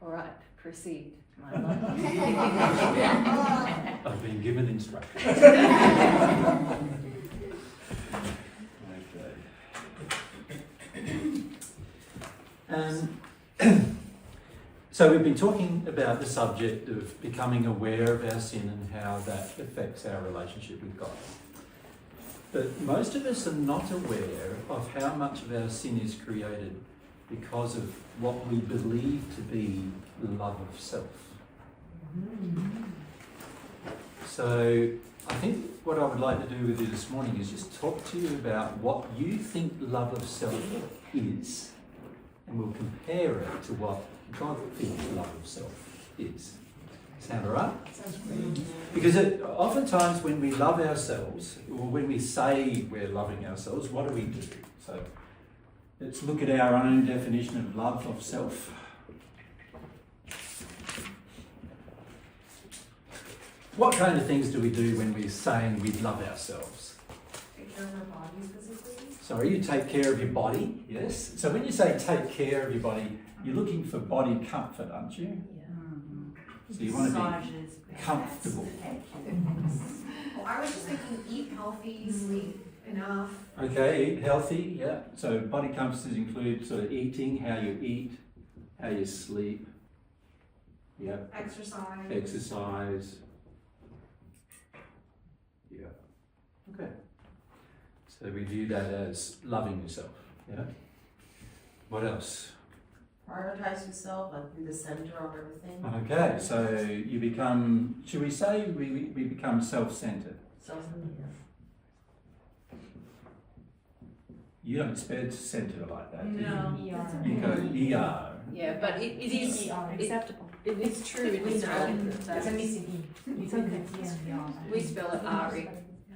All right, proceed. My life. I've been given instructions. Okay. So we've been talking about the subject of becoming aware of our sin and how that affects our relationship with God. But most of us are not aware of how much of our sin is created because of what we believe to be love of self. So I think what I would like to do with you this morning is just talk to you about what you think love of self is, and we'll compare it to what God thinks love of self is. Sound all right? Sounds great. Because oftentimes when we love ourselves, or when we say we're loving ourselves, what do? So let's look at our own definition of love of self. What kind of things do we do when we're saying we love ourselves? Take care of our bodies physically. Sorry, you take care of your body, yes? So when you say take care of your body, you're looking for body comfort, aren't you? Yeah. So you want to Massages, be comfortable. Oh, I was just thinking eat healthy, sleep enough. Okay, eat healthy, yeah. So body comforts include sort of eating, how you eat, how you sleep, yeah. Exercise. Yeah. Okay. So we view that as loving yourself, yeah. What else? Prioritize yourself, like be the center of everything. Okay, so you become, should we say we become self-centered? Self-centered. You don't spell center like that, do you? No. You go ER. Yeah, but it is acceptable. It is true. It is spelled. It's a missing E. It's okay. Yeah. We spell it RE.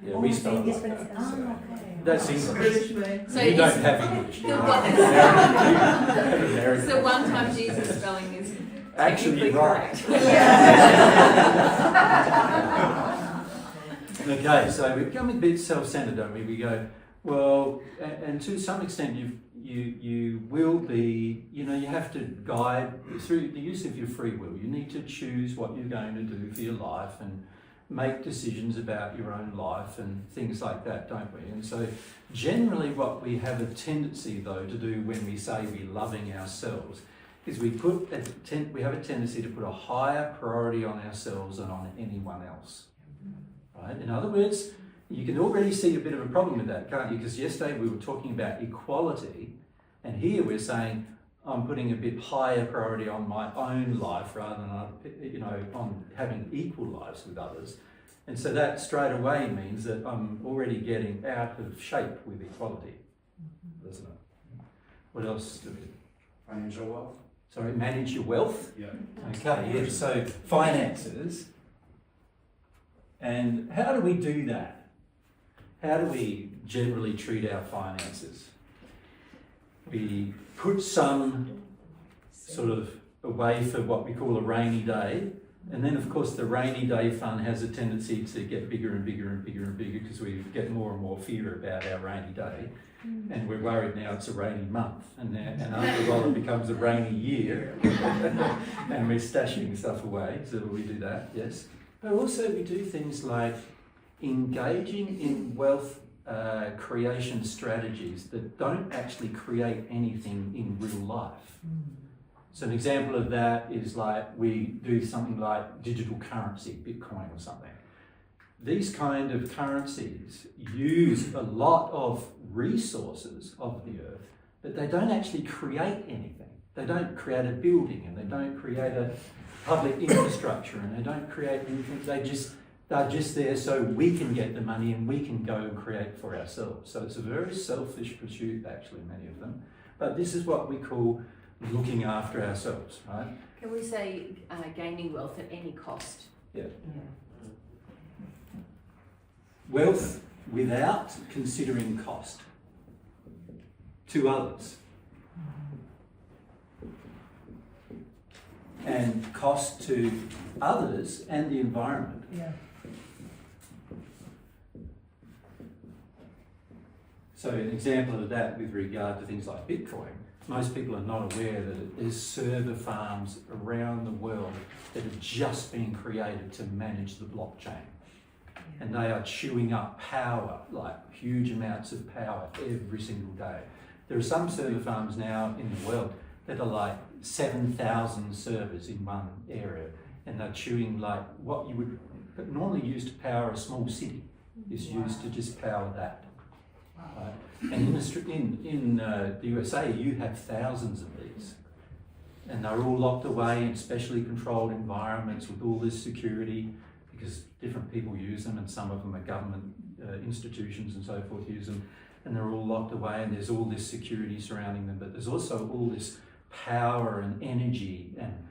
Yeah, we spell it like that. So that's English. So You don't it's- have English. The You one- have American. So one time Jesus spelling is Actually technically right. correct. Okay, so we become a bit self-centered, don't we? We go, well, and to some extent you will be, you know, you have to guide through the use of your free will. You need to choose what you're going to do for your life and make decisions about your own life and things like that, don't we? And so generally what we have a tendency, though, to do when we say we're loving ourselves is we have a tendency to put a higher priority on ourselves than on anyone else. Right? In other words, you can already see a bit of a problem with that, can't you? Because yesterday we were talking about equality, and here we're saying I'm putting a bit higher priority on my own life rather than on having equal lives with others. And so that straight away means that I'm already getting out of shape with equality, doesn't it? What else do we? Financial wealth. Sorry, manage your wealth. Yeah. Okay, yeah, so finances. And how do we do that? How do we generally treat our finances? We put some sort of away for what we call a rainy day. And then, of course, the rainy day fund has a tendency to get bigger and bigger and bigger and bigger because we get more and more fear about our rainy day. And we're worried now it's a rainy month. And after a while it becomes a rainy year. And we're stashing stuff away. So we do that, yes. But also we do things like engaging in wealth creation strategies that don't actually create anything in real life. So an example of that is like we do something like digital currency, Bitcoin or something. These kind of currencies use a lot of resources of the earth, but they don't actually create anything. They don't create a building and they don't create a public infrastructure and they don't create anything. They're just there so we can get the money and we can go and create for ourselves. So it's a very selfish pursuit, actually, many of them. But this is what we call looking after ourselves, right? Can we say gaining wealth at any cost? Yeah. Wealth without considering cost to others. And cost to others and the environment. Yeah. So an example of that with regard to things like Bitcoin, most people are not aware that there's server farms around the world that are just being created to manage the blockchain. And they are chewing up power, like huge amounts of power every single day. There are some server farms now in the world that are like 7,000 servers in one area, and they're chewing like what you would normally use to power a small city is used to just power that. Right? And in the USA, you have thousands of these, and they're all locked away in specially controlled environments with all this security, because different people use them, and some of them are government institutions and so forth use them, and they're all locked away, and there's all this security surrounding them, but there's also all this power and energy and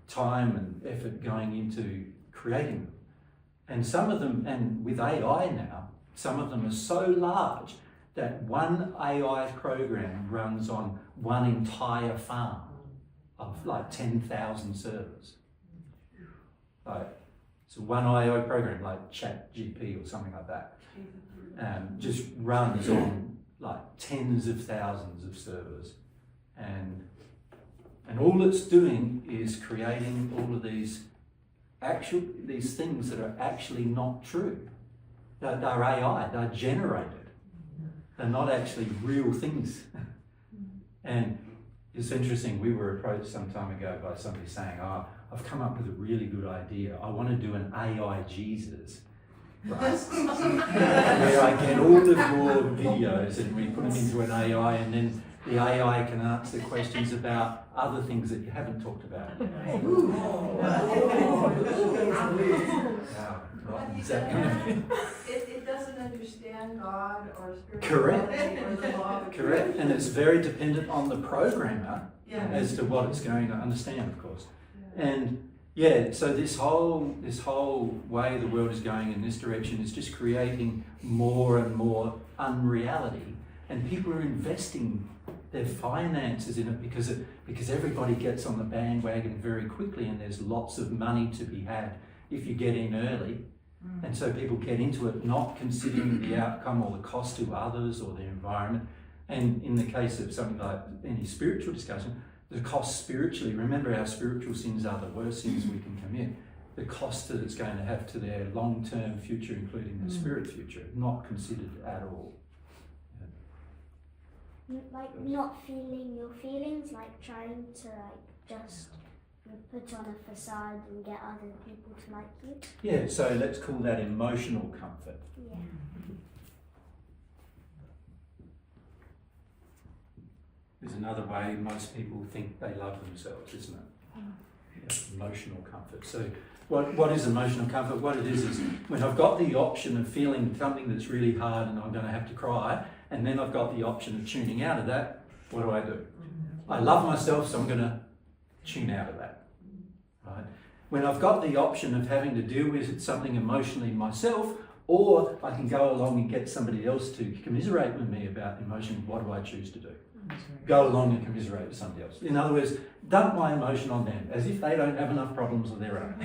time and effort going into creating them. And some of them, and with AI now, some of them are so large that one AI program runs on one entire farm of like 10,000 servers. So one IO program like ChatGPT or something like that just runs on like tens of thousands of servers, and all it's doing is creating all of these things that are actually not true. They're AI, they're generated. They're not actually real things. And it's interesting, we were approached some time ago by somebody saying, oh, I've come up with a really good idea. I want to do an AI Jesus, right? Where I get all of your videos and we put them into an AI, and then the AI can answer questions about other things that you haven't talked about. It doesn't understand God or spirituality. Correct. Or the law of Correct, and it's very dependent on the programmer Yeah. as to what it's going to understand, of course. And yeah, so this whole way the world is going in this direction is just creating more and more unreality, and people are investing their finances in it because everybody gets on the bandwagon very quickly, and there's lots of money to be had if you get in early. And so people get into it not considering the outcome or the cost to others or the environment. And in the case of something like any spiritual discussion, the cost spiritually, remember our spiritual sins are the worst sins we can commit. The cost that it's going to have to their long-term future, including their spirit future, not considered at all. Like not feeling your feelings, like trying to just put on a facade and get other people to like you. Yeah, so let's call that emotional comfort. Yeah. There's another way most people think they love themselves, isn't it? Yeah, emotional comfort. So what is emotional comfort? What it is when I've got the option of feeling something that's really hard and I'm going to have to cry, and then I've got the option of tuning out of that, what do? I love myself, so I'm going to tune out of that. Right? When I've got the option of having to deal with something emotionally myself, or I can go along and get somebody else to commiserate with me about emotion, what do I choose to do? Go along and commiserate with somebody else. In other words, dump my emotion on them, as if they don't have enough problems of their own.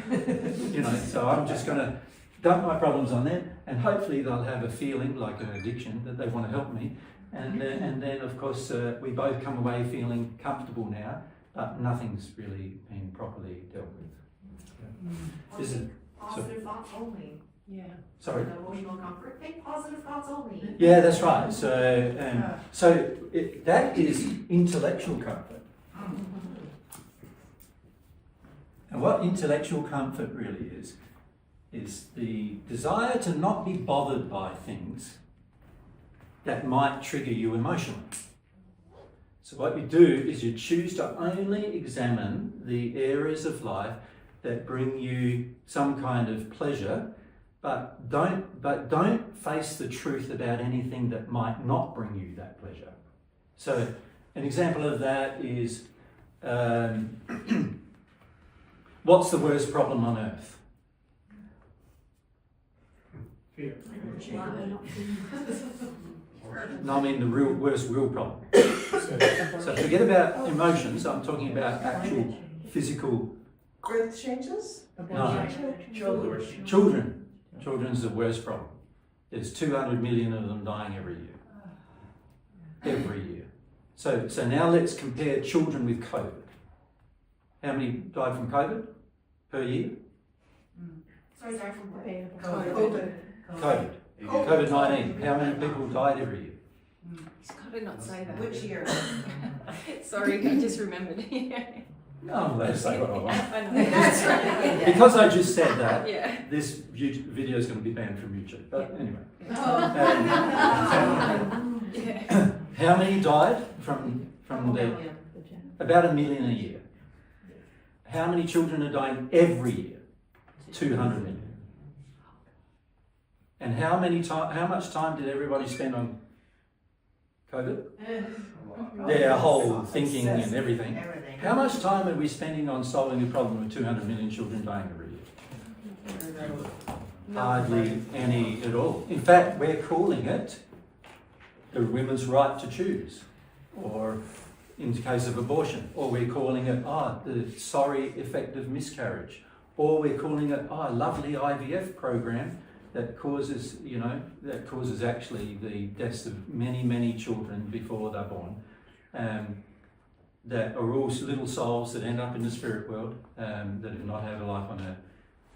So I'm just going to dump my problems on them, and hopefully they'll have a feeling like an addiction that they want to help me. And then of course, we both come away feeling comfortable now, but nothing's really been properly dealt with. Is it? Positive thoughts only. Yeah. Sorry? Emotional comfort, think positive thoughts only. Yeah, that's right. So that is intellectual comfort. And what intellectual comfort really is the desire to not be bothered by things that might trigger you emotionally. So what you do is you choose to only examine the areas of life that bring you some kind of pleasure, but don't face the truth about anything that might not bring you that pleasure. So an example of that is, what's the worst problem on earth? Fear. No, I mean the worst real problem. So forget about emotions, I'm talking about actual physical. Growth changes? No. Children. Children's the worst problem. There's 200 million of them dying every year. Every year. So now let's compare children with COVID. How many died from COVID per year? Sorry, sorry, from what? COVID. COVID. COVID-19. How many people died every year? He's got to not say that. Which year? Sorry, I just remembered. No, I'm allowed to say what I want. I know. That's right. Because I just said that, Yeah. this video is going to be banned from YouTube. But anyway. Yeah. How many died from the... About 1 million a year. How many children are dying every year? 200 million. And how much time did everybody spend on COVID? Their whole thinking and everything. Everything. How much time are we spending on solving the problem of 200 million children dying every year? Hardly any at all. In fact, we're calling it the women's right to choose, or in the case of abortion, or we're calling it the sorry effect of miscarriage, or we're calling it a lovely IVF program that causes actually the deaths of many children before they're born, that are all little souls that end up in the spirit world, that have not had a life on earth.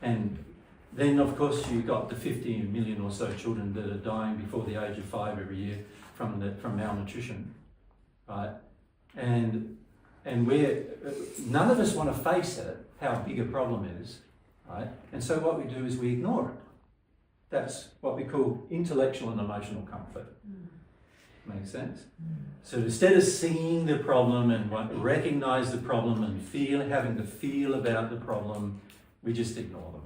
And then of course you've got the 15 million or so children that are dying before the age of 5 every year from malnutrition, right? And none of us want to face it, how big a problem it is, right? And so what we do is we ignore it. That's what we call intellectual and emotional comfort. Makes sense? So instead of seeing the problem and recognize the problem and having to feel about the problem, we just ignore them.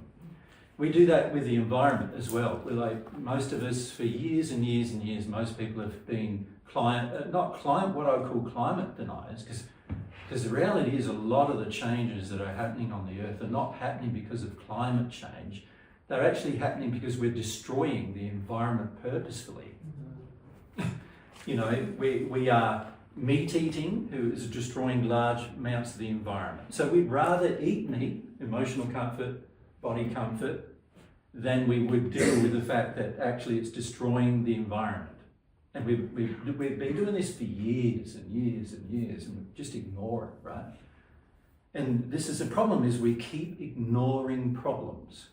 We do that with the environment as well. We're like, most of us for years and years and years, most people have been what I would call climate deniers, because the reality is a lot of the changes that are happening on the earth are not happening because of climate change. They're actually happening because we're destroying the environment purposefully. We are meat eating, who is destroying large amounts of the environment. So we'd rather eat meat, emotional comfort, body comfort, than we would deal with the fact that actually it's destroying the environment. And we've been doing this for years and years and years, and we just ignore it, right? And this is the problem, is we keep ignoring problems,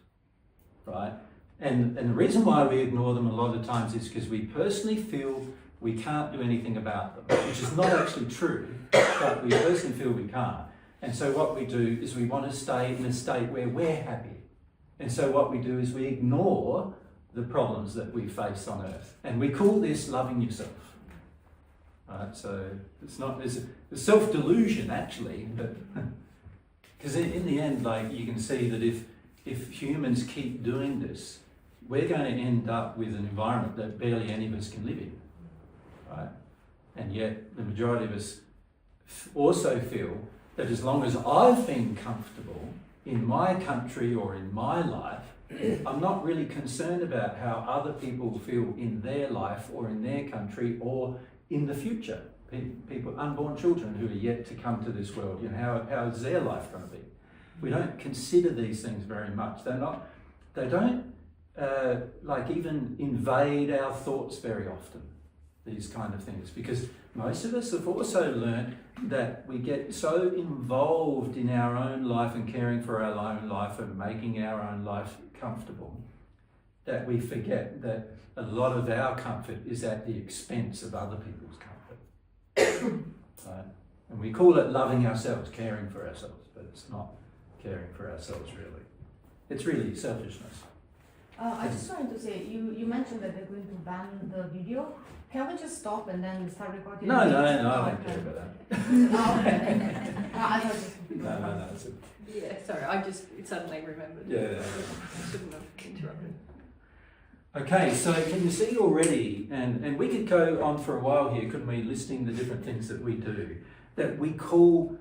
right? And the reason why we ignore them a lot of times is because we personally feel we can't do anything about them, which is not actually true, but we personally feel we can't. And so what we do is we want to stay in a state where we're happy. And so what we do is we ignore the problems that we face on earth. And we call this loving yourself. Right? So it's self-delusion actually, but because in the end, like, you can see that if humans keep doing this, we're going to end up with an environment that barely any of us can live in. Right? And yet the majority of us also feel that as long as I've been comfortable in my country or in my life, I'm not really concerned about how other people feel in their life or in their country or in the future. People, unborn children who are yet to come to this world, how is their life going to be? We don't consider these things very much. They don't even invade our thoughts very often, these kind of things, because most of us have also learned that we get so involved in our own life and caring for our own life and making our own life comfortable, that we forget that a lot of our comfort is at the expense of other people's comfort. Right? And we call it loving ourselves, caring for ourselves, but it's not caring for ourselves really. It's really selfishness. I just wanted to say, you mentioned that they're going to ban the video. Can we just stop and then start recording? No, I don't care about that. I thought just... No. Yeah, sorry, I just suddenly remembered. Yeah. I shouldn't have interrupted. Okay, so can you see already, and we could go on for a while here, couldn't we, listing the different things that we do, that we call,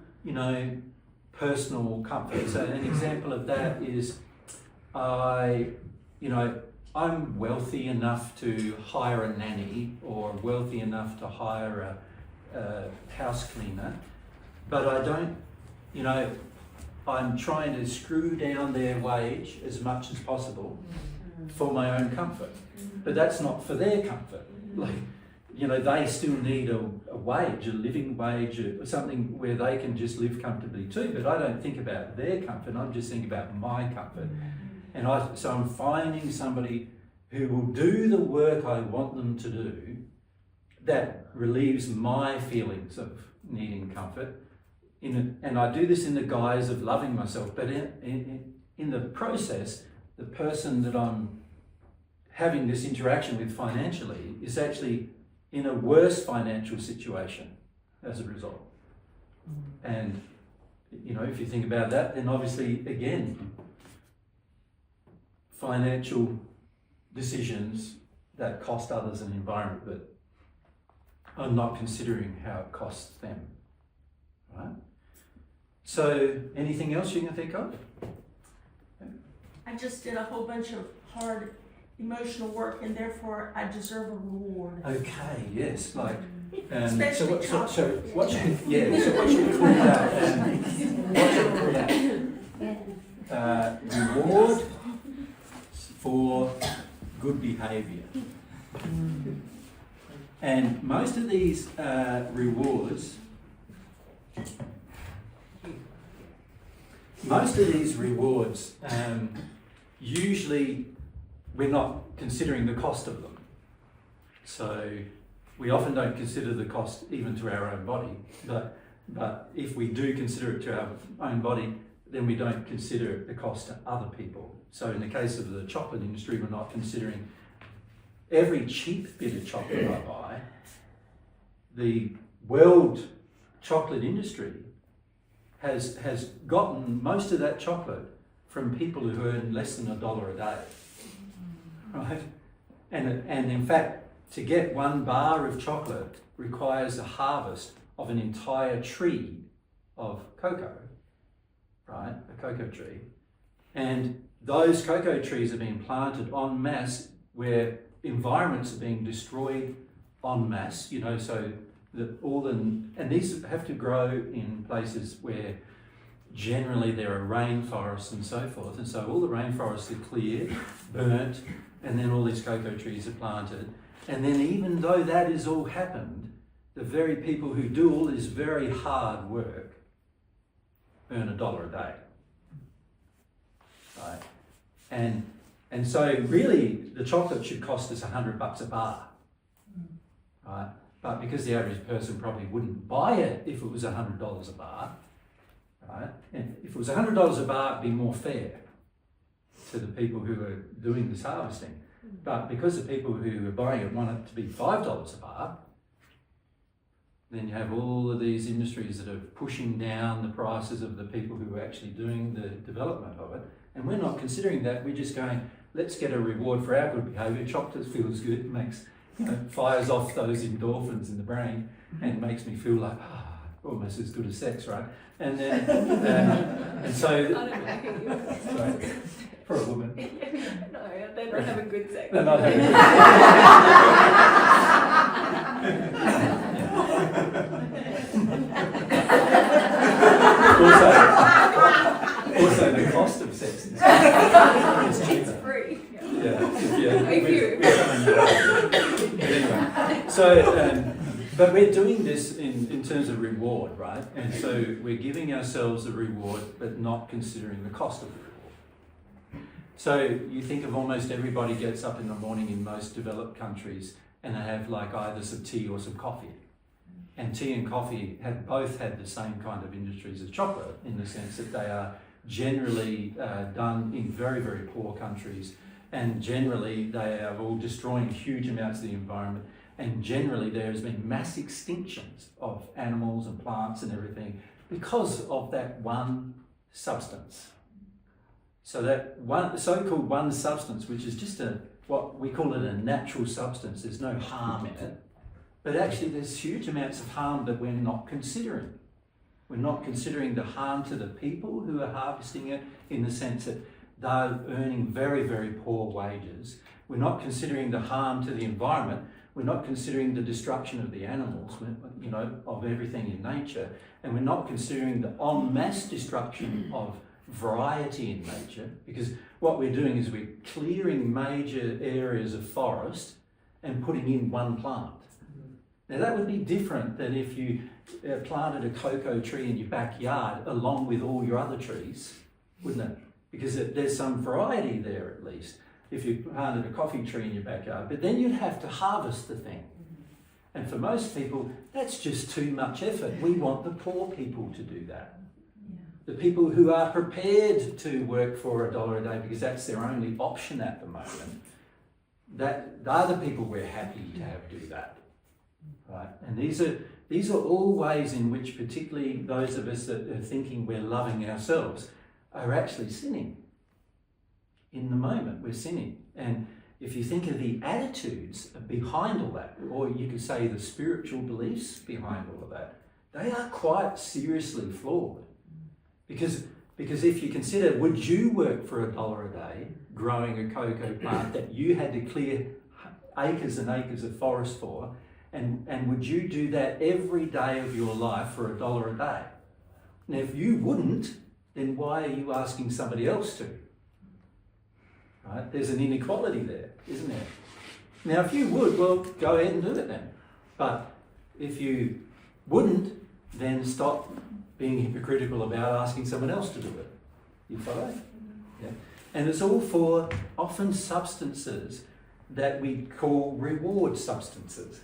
personal comfort. So an example of that is I'm wealthy enough to hire a nanny or wealthy enough to hire a house cleaner, but I don't, I'm trying to screw down their wage as much as possible for my own comfort. But that's not for their comfort. you know, they still need a wage, a living wage, or something where they can just live comfortably too. But I don't think about their comfort, I'm just thinking about my comfort. And so I'm finding somebody who will do the work I want them to do that relieves my feelings of needing comfort. And I do this in the guise of loving myself, but in the process, the person that I'm having this interaction with financially is actually in a worse financial situation as a result. And, you know, if you think about that, then obviously, again, financial decisions that cost others an environment, but I'm not considering how it costs them, right? So, anything else you can think of? I just did a whole bunch of hard emotional work, and therefore I deserve a reward. Okay, yes, like, Especially so what should we call that? What should we call that? Reward for good behaviour. And most of these rewards, usually we're not considering the cost of them. So we often don't consider the cost even to our own body, but if we do consider it to our own body, then we don't consider the cost to other people. So in the case of the chocolate industry, we're not considering every cheap bit of chocolate I buy. The world chocolate industry has gotten most of that chocolate from people who earn less than $1 a day, right? And in fact, to get one bar of chocolate requires a harvest of an entire tree of cocoa, right? A cocoa tree. And those cocoa trees are being planted en masse where environments are being destroyed en masse, you know, so and these have to grow in places where generally there are rainforests and so forth, and so all the rainforests are cleared, burnt, and then all these cocoa trees are planted. And then even though that has all happened, the very people who do all this very hard work earn $1 a day, right? And so really the chocolate should cost us $100 a bar, right? But because the average person probably wouldn't buy it if it was $100 a bar, right? And if it was $100 a bar, it'd be more fair to the people who are doing this harvesting. But because the people who are buying it want it to be $5 a bar, then you have all of these industries that are pushing down the prices of the people who are actually doing the development of it. And we're not considering that. We're just going, let's get a reward for our good behaviour. Chocolate feels good, makes, you know, fires off those endorphins in the brain and makes me feel like, almost as good as sex, right? And then, and so, I don't like it. sorry, for a woman. No, they're not having good sex. They're not having also the cost of sex is cheaper. It's free. Anyway, so but we're doing this in terms of reward, right? And so we're giving ourselves a reward, but not considering the cost of the reward. So you think of almost everybody gets up in the morning in most developed countries and they have like either some tea or some coffee. And tea and coffee have both had the same kind of industries as chocolate, in the sense that they are generally done in very, very poor countries, and generally they are all destroying huge amounts of the environment, and generally there has been mass extinctions of animals and plants and everything because of that one substance. So that one so-called one substance, which is just what we call it a natural substance, there's no harm in it, but actually there's huge amounts of harm that we're not considering. We're not considering the harm to the people who are harvesting it, in the sense that they're earning very, very poor wages. We're not considering the harm to the environment. We're not considering the destruction of the animals, you know, of everything in nature. And we're not considering the en masse destruction of variety in nature, because what we're doing is we're clearing major areas of forest and putting in one plant. Now that would be different than if you planted a cocoa tree in your backyard along with all your other trees, wouldn't it? Because there's some variety there at least, if you planted a coffee tree in your backyard. But then you'd have to harvest the thing. And for most people, that's just too much effort. We want the poor people to do that. The people who are prepared to work for $1 a day because that's their only option at the moment, that they're the people we're happy to have do that. Right? And these are all ways in which particularly those of us that are thinking we're loving ourselves are actually sinning. In the moment, we're sinning. And if you think of the attitudes behind all that, or you could say the spiritual beliefs behind all of that, they are quite seriously flawed. Because if you consider, would you work for $1 a day growing a cocoa plant that you had to clear acres and acres of forest for, and would you do that every day of your life for $1 a day? Now, if you wouldn't, then why are you asking somebody else to? Right? There's an inequality there, isn't there? Now, if you would, well, go ahead and do it then. But if you wouldn't, then stop being hypocritical about asking someone else to do it. You follow? Yeah. And it's all for often substances that we call reward substances.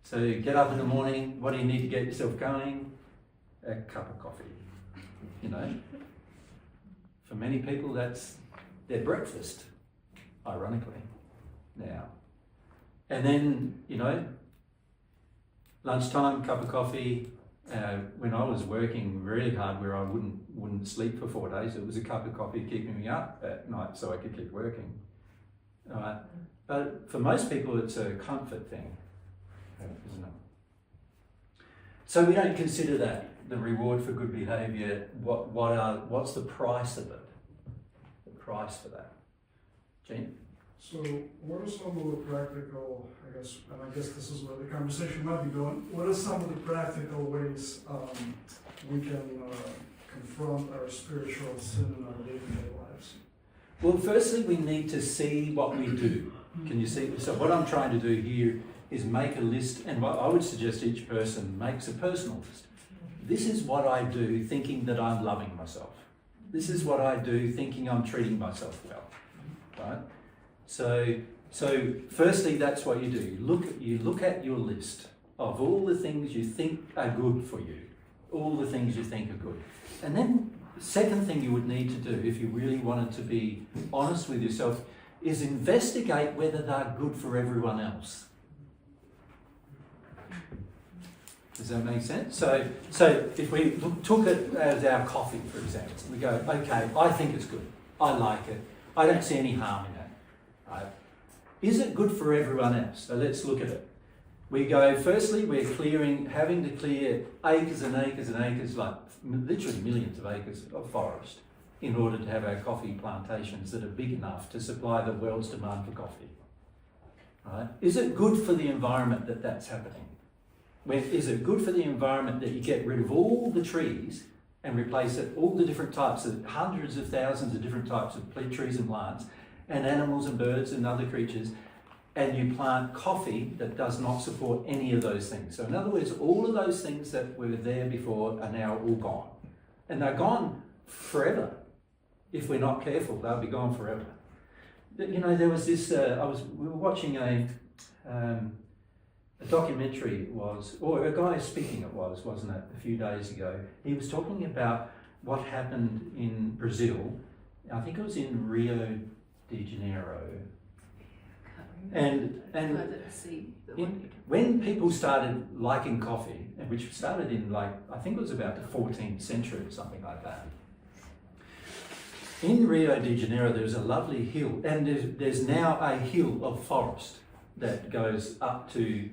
So you get up in the morning, what do you need to get yourself going? A cup of coffee. You know? For many people, that's their breakfast, ironically, now. And then, you know, lunchtime, cup of coffee. When I was working really hard where I wouldn't sleep for 4 days, it was a cup of coffee keeping me up at night so I could keep working. But for most people, it's a comfort thing, isn't it? So we don't consider that the reward for good behaviour. What's the price of it? The price for that. Gene? So what are some of the practical, I guess, and I guess this is where the conversation might be going, what are some of the practical ways we can confront our spiritual sin in our day-to-day lives? Well, firstly, we need to see what we do. Can you see? So what I'm trying to do here is make a list, and what I would suggest each person makes a personal list. This is what I do thinking that I'm loving myself. This is what I do thinking I'm treating myself well, right? So firstly, that's what you do. You look at your list of all the things you think are good for you, all the things you think are good. And then the second thing you would need to do if you really wanted to be honest with yourself is investigate whether they're good for everyone else. Does that make sense? So if we took it as our coffee, for example, we go, okay, I think it's good. I like it. I don't see any harm in it. Right? Is it good for everyone else? So let's look at it. We go, firstly, we're having to clear acres and acres and acres, like literally millions of acres of forest in order to have our coffee plantations that are big enough to supply the world's demand for coffee. Right? Is it good for the environment that that's happening? Is it good for the environment that you get rid of all the trees and replace it, all the different types of, hundreds of thousands of different types of trees and plants, and animals and birds and other creatures, and you plant coffee that does not support any of those things? So in other words, all of those things that were there before are now all gone. And they're gone forever. If we're not careful, they'll be gone forever. You know, there was this, we were watching a documentary, or a guy speaking wasn't it, a few days ago. He was talking about what happened in Brazil. I think it was in Rio de Janeiro. And when people started liking coffee, and which started in I think it was about the 14th century or something like that. In Rio de Janeiro, there's a lovely hill, and there's now a hill of forest that goes up to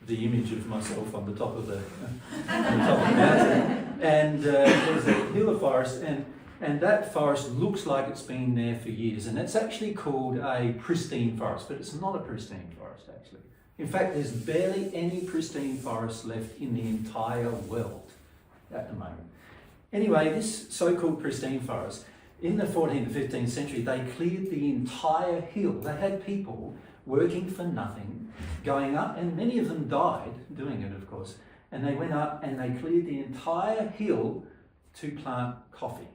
the image of myself on the top of the mountain. And there's a hill of forest, and that forest looks like it's been there for years. And it's actually called a pristine forest, but it's not a pristine forest, actually. In fact, there's barely any pristine forest left in the entire world at the moment. Anyway, this so-called pristine forest, in the 14th and 15th century, they cleared the entire hill. They had people working for nothing, going up, and many of them died doing it, of course, and they went up and they cleared the entire hill to plant coffee,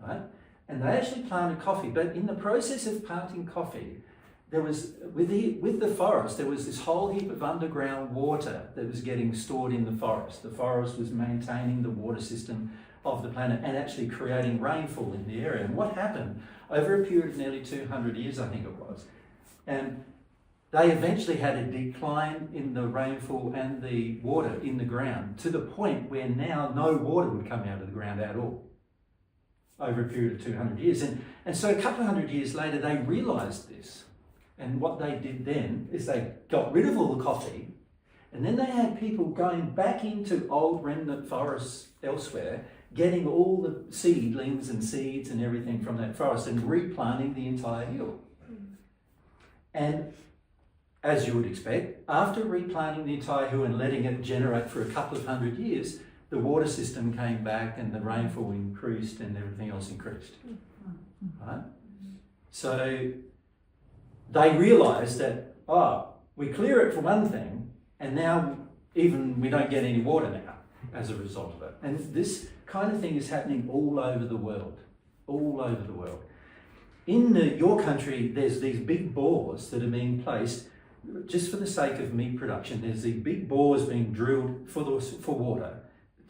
right? And they actually planted coffee, but in the process of planting coffee, there was, with the forest, there was this whole heap of underground water that was getting stored in the forest. The forest was maintaining the water system of the planet and actually creating rainfall in the area. And what happened over a period of nearly 200 years, I think it was, and they eventually had a decline in the rainfall and the water in the ground to the point where now no water would come out of the ground at all over a period of 200 years. And so a couple of hundred years later, they realised this. And what they did then is they got rid of all the coffee, and then they had people going back into old remnant forests elsewhere, getting all the seedlings and seeds and everything from that forest and replanting the entire hill. And as you would expect, after replanting the entire hill and letting it generate for a couple of hundred years, the water system came back and the rainfall increased and everything else increased. Right? So they realised that, we clear it for one thing, and now even we don't get any water now as a result of it. And this kind of thing is happening all over the world, all over the world. In your country, there's these big bores that are being placed just for the sake of meat production. There's these big bores being drilled for water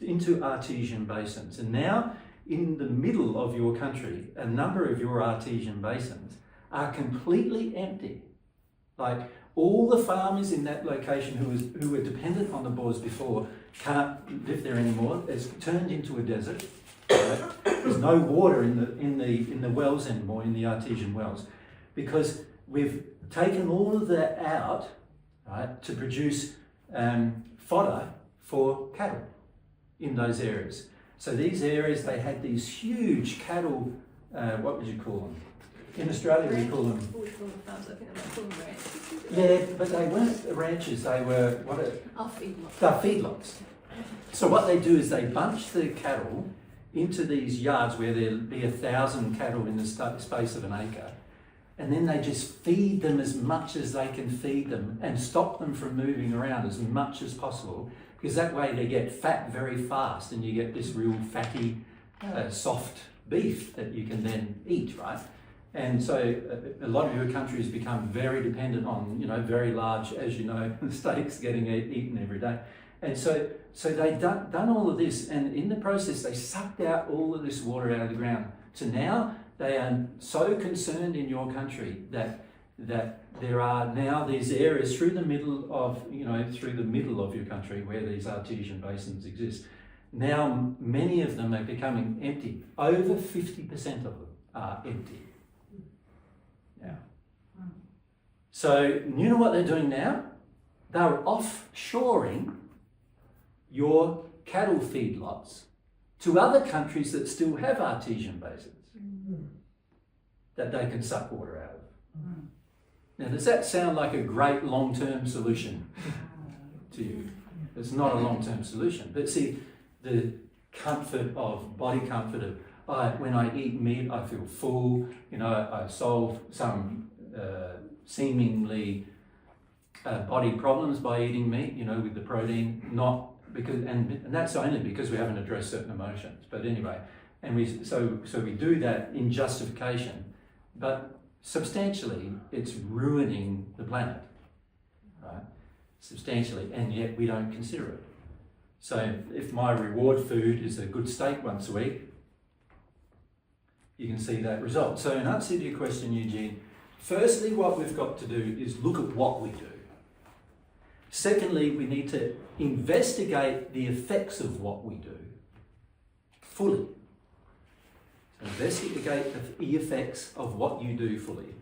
into artesian basins. And now, in the middle of your country, a number of your artesian basins are completely empty. Like, all the farmers in that location who were dependent on the bores before can't live there anymore. It's turned into a desert. Right? There's no water in the wells anymore, in the artesian wells, because we've taken all of that out, right, to produce fodder for cattle in those areas. So these areas, they had these huge cattle, what would you call them? In Australia we call them... We call them farms, I think I might call them ranches. Yeah, but they weren't ranches, they were, Feedlots. they're feedlots. So what they do is they bunch the cattle into these yards where there'll be 1,000 cattle in the space of an acre, and then they just feed them as much as they can feed them and stop them from moving around as much as possible, because that way they get fat very fast and you get this real fatty, soft beef that you can then eat, right? And so a lot of your countries become very dependent on, very large, as you know, steaks getting eaten every day. And so they've done all of this, and in the process they sucked out all of this water out of the ground. So now they are so concerned in your country that there are now these areas through the middle of your country where these artesian basins exist. Now many of them are becoming empty. Over 50% of them are empty. Now. So you know what they're doing now? They're offshoring your cattle feedlots to other countries that still have artesian basins that they can suck water out of. Now, does that sound like a great long-term solution to you? It's not a long-term solution. But see, the body comfort of, when I eat meat, I feel full. I solve some seemingly body problems by eating meat, with the protein, not because, and that's only because we haven't addressed certain emotions. But anyway, and we do that in justification, but substantially it's ruining the planet, right? Substantially, and yet we don't consider it. So if my reward food is a good steak once a week, you can see that result. So in answer to your question, Eugene, firstly, what we've got to do is look at what we do. Secondly, we need to investigate the effects of what we do fully. So investigate the effects of what you do fully.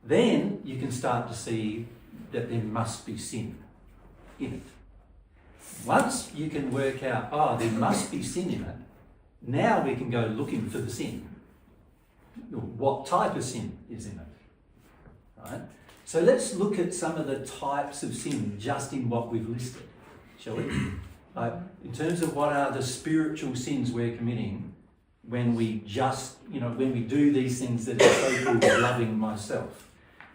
Then you can start to see that there must be sin in it. Once you can work out, there must be sin in it, now we can go looking for the sin. What type of sin is in it, right? So let's look at some of the types of sin just in what we've listed, shall we? In terms of what are the spiritual sins we're committing when we when we do these things that are so-called loving myself.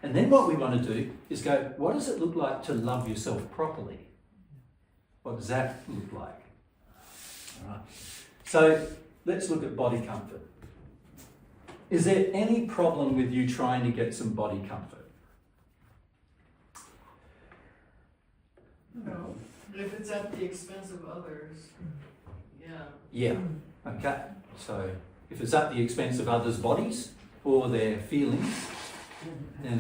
And then what we want to do is go, what does it look like to love yourself properly? What does that look like? All right. So let's look at body comfort. Is there any problem with you trying to get some body comfort? No. If it's at the expense of others, yeah. Yeah. Okay. So if it's at the expense of others' bodies or their feelings, then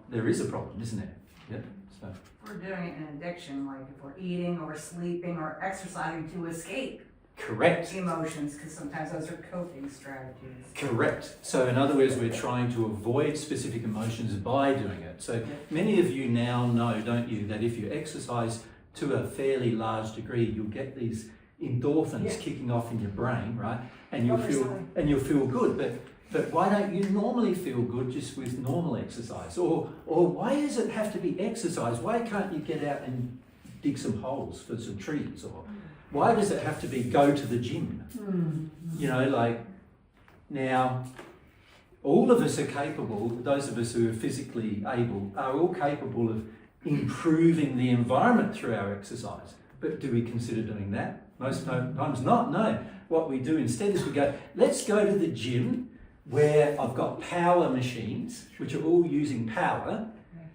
there is a problem, isn't there? Yep. So. We're doing it in addiction, like if we're eating or sleeping or exercising to escape Correct. emotions, because sometimes those are coping strategies. Correct. So in other words, we're trying to avoid specific emotions by doing it. So many of you now know, don't you, that if you exercise to a fairly large degree, you'll get these endorphins kicking off in your brain, right? And you'll feel good. But why don't you normally feel good just with normal exercise? Or why does it have to be exercise? Why can't you get out and dig some holes for some trees? Or why does it have to be go to the gym? You know, like, now, all of us are capable, those of us who are physically able, are all capable of improving the environment through our exercise. But do we consider doing that? Most times not, no. What we do instead is we go, let's go to the gym where I've got power machines, which are all using power,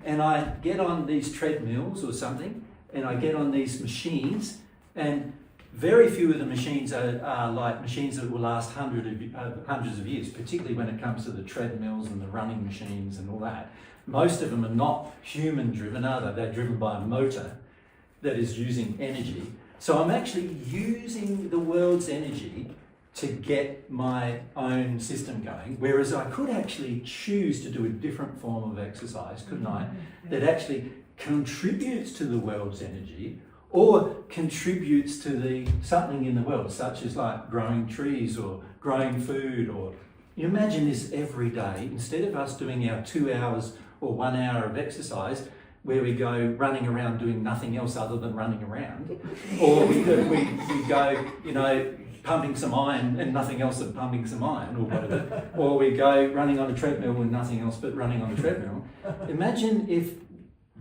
and I get on these treadmills or something, and I get on these machines, and very few of the machines are like machines that will last hundreds of years, particularly when it comes to the treadmills and the running machines and all that. Most of them are not human driven, are they? They're driven by a motor that is using energy. So I'm actually using the world's energy to get my own system going, whereas I could actually choose to do a different form of exercise, couldn't I, that actually contributes to the world's energy or contributes to something in the world, such as like growing trees or growing food. Or you imagine this every day, instead of us doing our 2 hours or 1 hour of exercise, where we go running around doing nothing else other than running around, or we go, you know, pumping some iron and nothing else than pumping some iron or whatever, or we go running on a treadmill with nothing else but running on a treadmill. Imagine if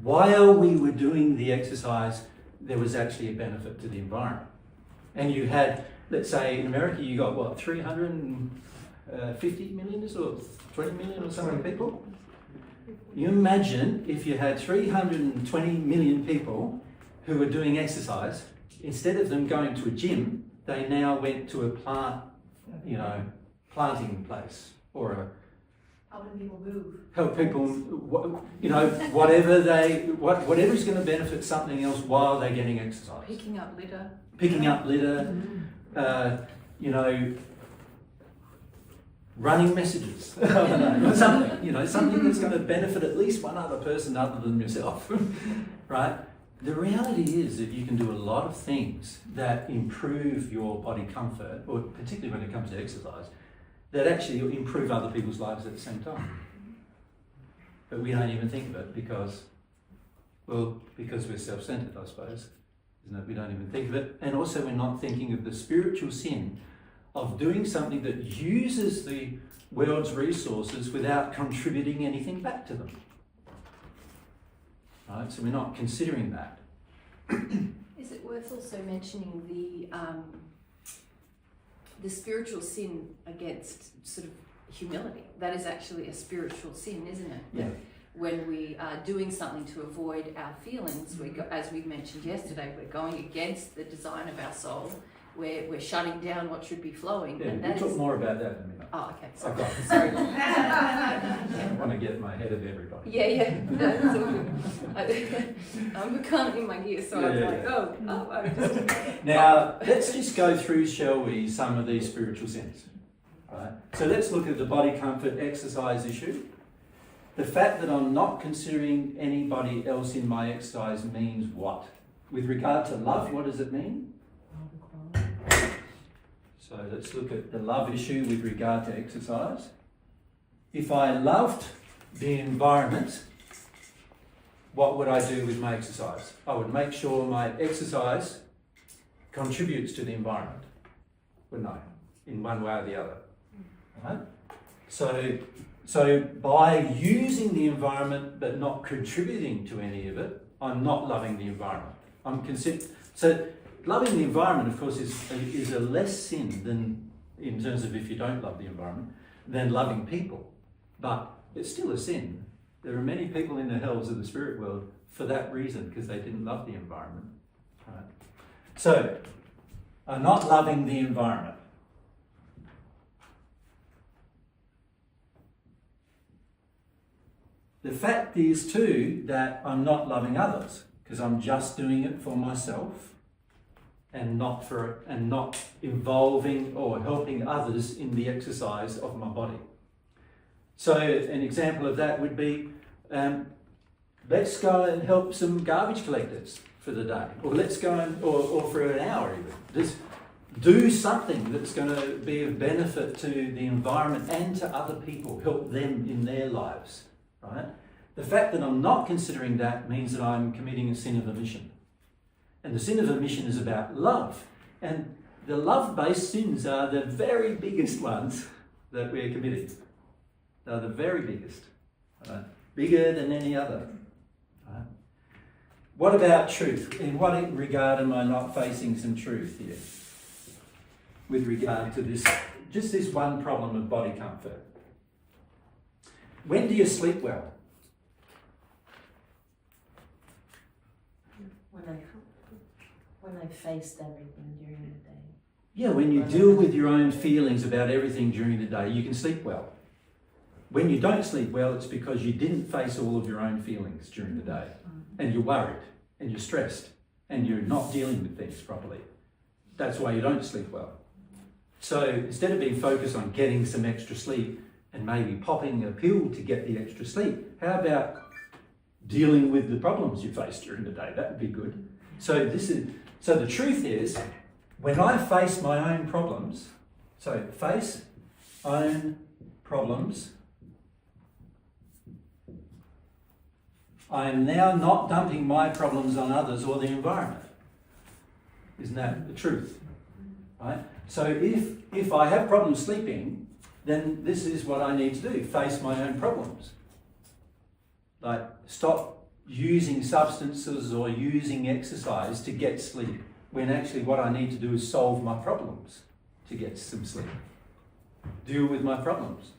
while we were doing the exercise, there was actually a benefit to the environment. And you had, let's say in America, you got what, 350 million or 20 million or something people? You imagine if you had 320 million people who were doing exercise, instead of them going to a gym, they now went to a planting place or a Helping people move. help people, you know, whatever's going to benefit something else while they're getting exercise. Picking up litter. You know, running messages, I don't know, or something, you know, something that's going to benefit at least one other person other than yourself, right? The reality is that you can do a lot of things that improve your body comfort, or particularly when it comes to exercise, that actually improve other people's lives at the same time. But we don't even think of it because we're self-centered, I suppose, isn't it? We don't even think of it. And also we're not thinking of the spiritual sin of doing something that uses the world's resources without contributing anything back to them. Right? So we're not considering that. Is it worth also mentioning the spiritual sin against sort of humility? That is actually a spiritual sin, isn't it? Yeah. When we are doing something to avoid our feelings, as we mentioned yesterday, we're going against the design of our soul. We're shutting down what should be flowing. Yeah, and we'll that talk is... more about that in a minute. Oh, okay. Sorry. Okay. Sorry. I don't want to get in my head of everybody. Yeah. No, that's all good. I'm kind of in my gear, so I was like, I just... Now, let's just go through, shall we, some of these spiritual sins. Right? So let's look at the body comfort exercise issue. The fact that I'm not considering anybody else in my exercise means what? With regard to love, what does it mean? So let's look at the love issue with regard to exercise. If I loved the environment, what would I do with my exercise? I would make sure my exercise contributes to the environment, wouldn't I? In one way or the other. Right? So So by using the environment but not contributing to any of it, I'm not loving the environment. So loving the environment, of course, is a less sin than, in terms of if you don't love the environment, than loving people. But it's still a sin. There are many people in the hells of the spirit world for that reason, because they didn't love the environment. Right? So, I'm not loving the environment. The fact is too that I'm not loving others, because I'm just doing it for myself and not involving or helping others in the exercise of my body. So an example of that would be, let's go and help some garbage collectors for the day, or let's go or for an hour even. Just do something that's going to be of benefit to the environment and to other people, help them in their lives. Right? The fact that I'm not considering that means that I'm committing a sin of omission. And the sin of omission is about love. And the love-based sins are the very biggest ones that we're committing. They're the very biggest. Right? Bigger than any other. Right? What about truth? In what regard am I not facing some truth here? With regard to this, just this one problem of body comfort. When do you sleep well? When I faced everything during the day. Yeah, when you deal with your own feelings about everything during the day, you can sleep well. When you don't sleep well, it's because you didn't face all of your own feelings during the day. And you're worried, and you're stressed, and you're not dealing with things properly. That's why you don't sleep well. So instead of being focused on getting some extra sleep and maybe popping a pill to get the extra sleep, how about dealing with the problems you face during the day? That would be good. So the truth is, when I face my own problems, so face, own problems, I am now not dumping my problems on others or the environment. Isn't that the truth? Right? So if I have problems sleeping, then this is what I need to do, face my own problems. Like, stop using substances or using exercise to get sleep, when actually what I need to do is solve my problems to get some sleep. Deal with my problems.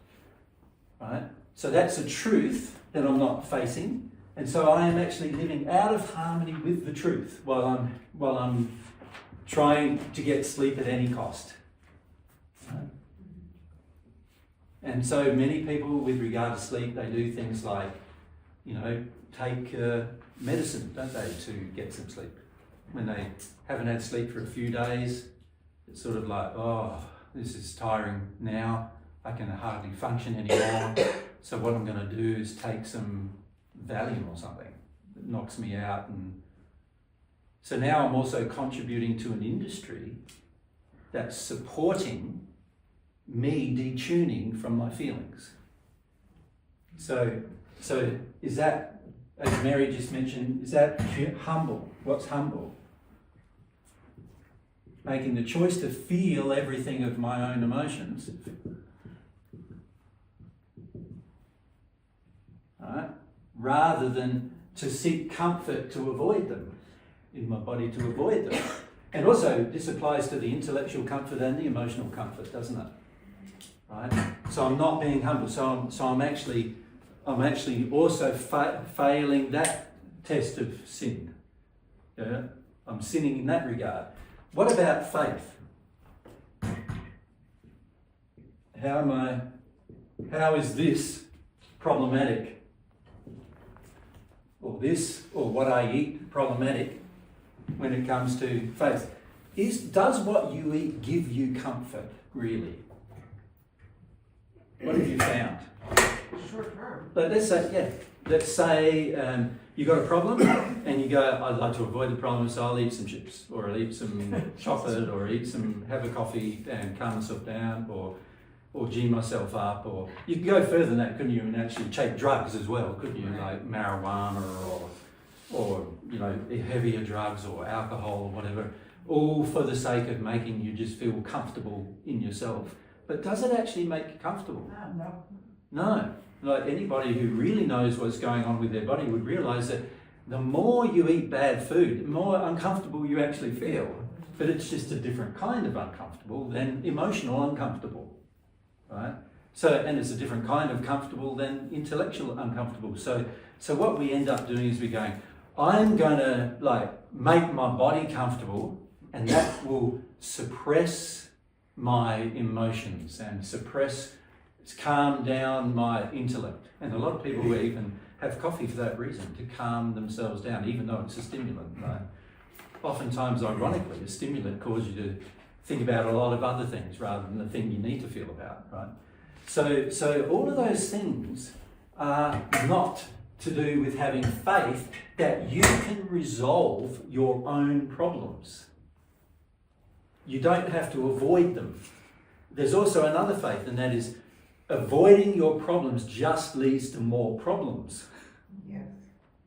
Right? So that's a truth that I'm not facing, and so I am actually living out of harmony with the truth while I'm trying to get sleep at any cost. Right? And so many people, with regard to sleep, they do things like, take medicine, don't they, to get some sleep. When they haven't had sleep for a few days, it's sort of like, oh, this is tiring now, I can hardly function anymore, so what I'm going to do is take some Valium or something that knocks me out. And so now I'm also contributing to an industry that's supporting me detuning from my feelings. So is that, as Mary just mentioned, is that humble? What's humble? Making the choice to feel everything of my own emotions. Right? Rather than to seek comfort to avoid them, in my body to avoid them. And also, this applies to the intellectual comfort and the emotional comfort, doesn't it? Right? So I'm not being humble. So I'm actually also failing that test of sin. Yeah? I'm sinning in that regard. What about faith? How is this problematic? Or this, or what I eat, problematic when it comes to faith? Does what you eat give you comfort, really? What have you found? Short term. But let's say you got a problem and you go, I'd like to avoid the problem, so I'll eat some chips, or I'll eat some chocolate, or have a coffee and calm myself down, or G myself up, or you can go further than that, couldn't you, and actually take drugs as well, couldn't you, like marijuana or heavier drugs or alcohol or whatever, all for the sake of making you just feel comfortable in yourself. But does it actually make you comfortable? No. No. Like anybody who really knows what's going on with their body would realise that the more you eat bad food, the more uncomfortable you actually feel. But it's just a different kind of uncomfortable than emotional uncomfortable, right? So, and it's a different kind of comfortable than intellectual uncomfortable. So what we end up doing is we're going, I'm going to like make my body comfortable, and that will suppress my emotions and calm down my intellect. And a lot of people will even have coffee for that reason, to calm themselves down, even though it's a stimulant, right? Oftentimes, ironically, a stimulant causes you to think about a lot of other things rather than the thing you need to feel about, right? So all of those things are not to do with having faith that you can resolve your own problems. You don't have to avoid them. There's also another faith, and that is avoiding your problems just leads to more problems. Yes.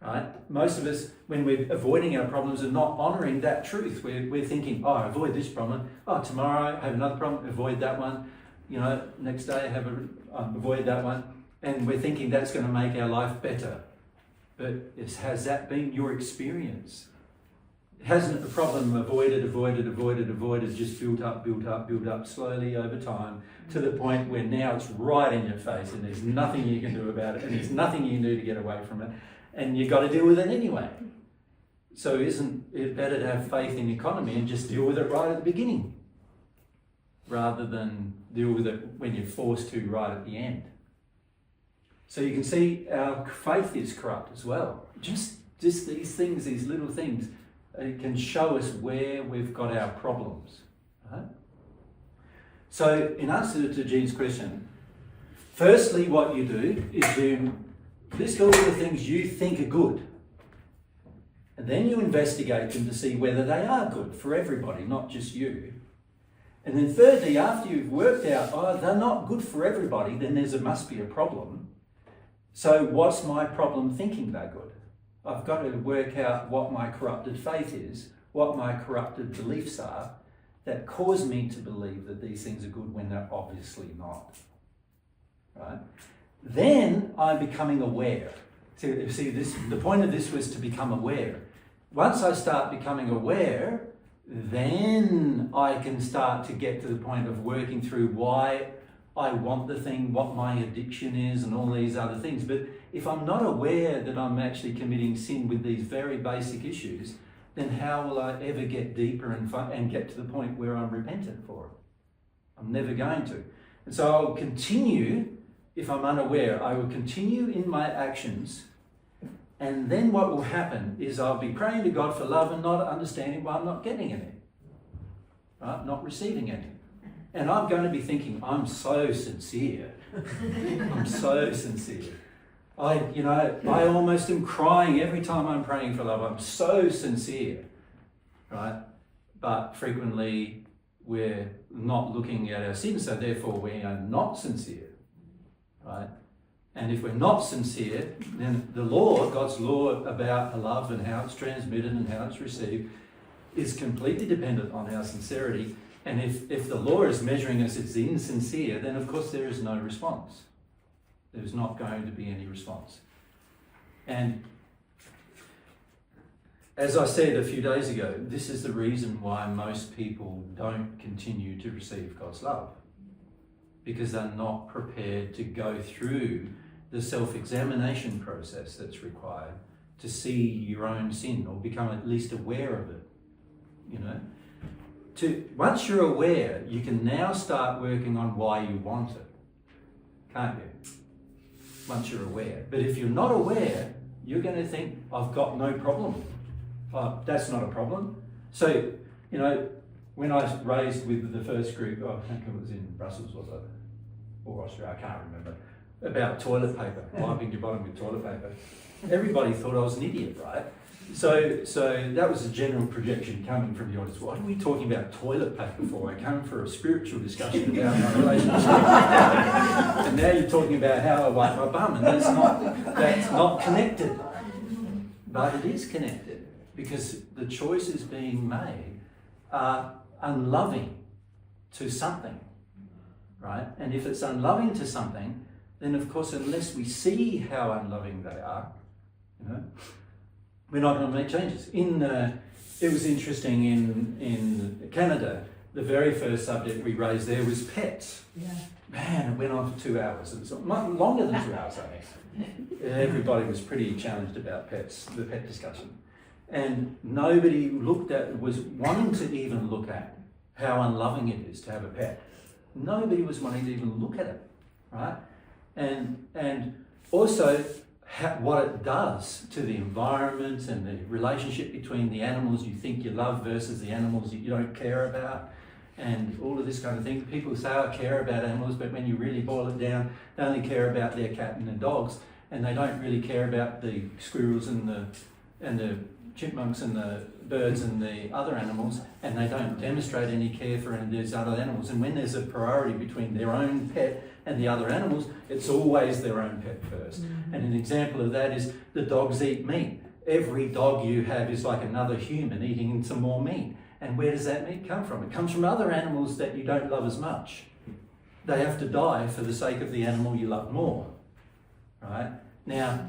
Right? Most of us, when we're avoiding our problems, are not honouring that truth. We're thinking, oh, I avoid this problem. Oh, tomorrow I have another problem, avoid that one. You know, next day I avoid that one. And we're thinking that's going to make our life better. But has that been your experience? Hasn't the problem avoided, just built up slowly over time to the point where now it's right in your face and there's nothing you can do about it and there's nothing you can do to get away from it and you've got to deal with it anyway? So isn't it better to have faith in the economy and just deal with it right at the beginning rather than deal with it when you're forced to right at the end? So you can see our faith is corrupt as well. Just these things, these little things, it can show us where we've got our problems. Right? So in answer to Jean's question, firstly what you do is you list all the things you think are good. And then you investigate them to see whether they are good for everybody, not just you. And then thirdly, after you've worked out, oh, they're not good for everybody, then must be a problem. So what's my problem thinking they're good? I've got to work out what my corrupted faith is, what my corrupted beliefs are that cause me to believe that these things are good when they're obviously not. Right? Then I'm becoming aware. See, the point of this was to become aware. Once I start becoming aware, then I can start to get to the point of working through why I want the thing, what my addiction is, and all these other things. But if I'm not aware that I'm actually committing sin with these very basic issues, then how will I ever get deeper and get to the point where I'm repentant for it? I'm never going to. And so I'll continue, if I'm unaware, I will continue in my actions, and then what will happen is I'll be praying to God for love and not understanding why I'm not getting any, right? Not receiving any. And I'm going to be thinking, I'm so sincere. I'm so sincere. I almost am crying every time I'm praying for love. I'm so sincere, right? But frequently we're not looking at our sins, so therefore we are not sincere, right? And if we're not sincere, then the law, God's law about love and how it's transmitted and how it's received, is completely dependent on our sincerity. And if the law is measuring us as insincere, then of course there is no response. There's not going to be any response. And as I said a few days ago, this is the reason why most people don't continue to receive God's love. Because they're not prepared to go through the self-examination process that's required to see your own sin or become at least aware of it, you know. Once you're aware, you can now start working on why you want it, can't you? Once you're aware. But if you're not aware, you're going to think, I've got no problem. That's not a problem. So, you know, when I was raised with the first group, I think it was in Brussels, was it? Or Austria, I can't remember, about toilet paper, wiping your bottom with toilet paper. Everybody thought I was an idiot, right? So that was a general projection coming from the audience. What are we talking about toilet paper for? I came for a spiritual discussion about my relationship. And now you're talking about how I wipe my bum, and that's not connected. But it is connected, because the choices being made are unloving to something, right? And if it's unloving to something, then of course, unless we see how unloving they are, you know, we're not going to make changes. It was interesting in Canada, the very first subject we raised there was pets. Yeah. Man, it went on for 2 hours. It was much longer than 2 hours, I think. Everybody was pretty challenged about pets, the pet discussion. And nobody was wanting to even look at how unloving it is to have a pet. Nobody was wanting to even look at it, right? And also what it does to the environment and the relationship between the animals you think you love versus the animals you don't care about, and all of this kind of thing. People say, I care about animals, but when you really boil it down, they only care about their cat and their dogs, and they don't really care about the squirrels and the chipmunks and the birds and the other animals, and they don't demonstrate any care for any of these other animals. And when there's a priority between their own pet and the other animals, it's always their own pet first. Mm-hmm. And an example of that is the dogs eat meat. Every dog you have is like another human eating some more meat. And where does that meat come from? It comes from other animals that you don't love as much. They have to die for the sake of the animal you love more, right? Now,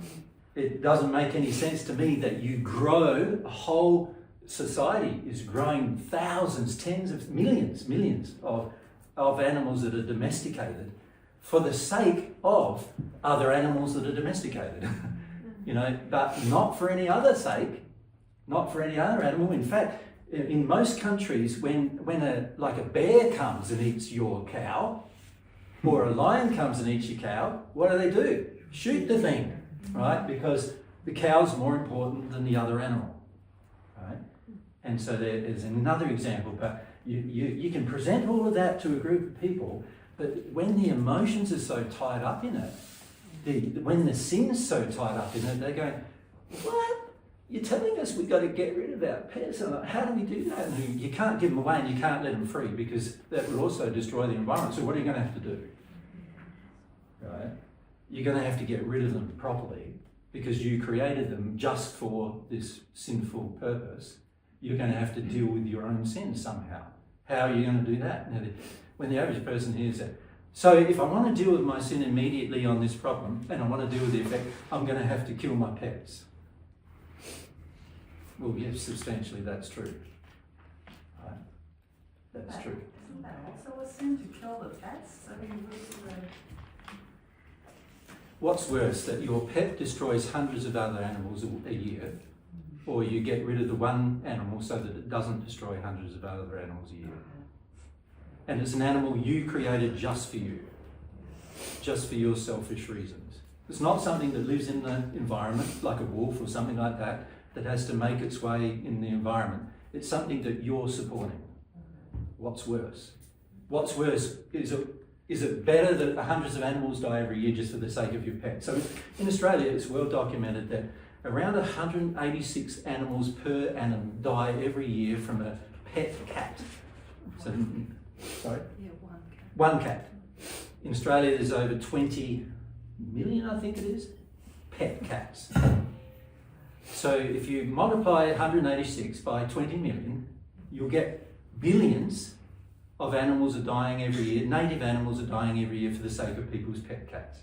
it doesn't make any sense to me that you grow, a whole society is growing thousands, tens of millions of animals that are domesticated for the sake of other animals that are domesticated. You know, but not for any other sake, not for any other animal. In fact, in most countries, when a bear comes and eats your cow, or a lion comes and eats your cow, what do? Shoot the thing. Right? Because the cow's more important than the other animal, right? And so there's another example, but you can present all of that to a group of people, but when the emotions are so tied up in it, when the sin's so tied up in it, they're going, what? You're telling us we've got to get rid of our pets? And how do we do that? And you can't give them away and you can't let them free because that would also destroy the environment. So what are you going to have to do? Right? You're going to have to get rid of them properly because you created them just for this sinful purpose. You're going to have to deal with your own sin somehow. How are you going to do that? Now, when the average person hears that, so if I want to deal with my sin immediately on this problem and I want to deal with the effect, I'm going to have to kill my pets. Well, yes, substantially that's true. Right? That's true. Isn't that also a sin to kill the pets? I mean, What's worse, that your pet destroys hundreds of other animals a year, or you get rid of the one animal so that it doesn't destroy hundreds of other animals a year? And it's an animal you created just for you, just for your selfish reasons. It's not something that lives in the environment, like a wolf or something like that, that has to make its way in the environment. It's something that you're supporting. What's worse? What's worse is it better that hundreds of animals die every year just for the sake of your pet? So in Australia, it's well documented that around 186 animals per annum die every year from a pet cat. So, sorry? Yeah, one cat. One cat. In Australia, there's over 20 million, I think it is, pet cats. So if you multiply 186 by 20 million, you'll get billions of animals are dying every year, native animals are dying every year for the sake of people's pet cats.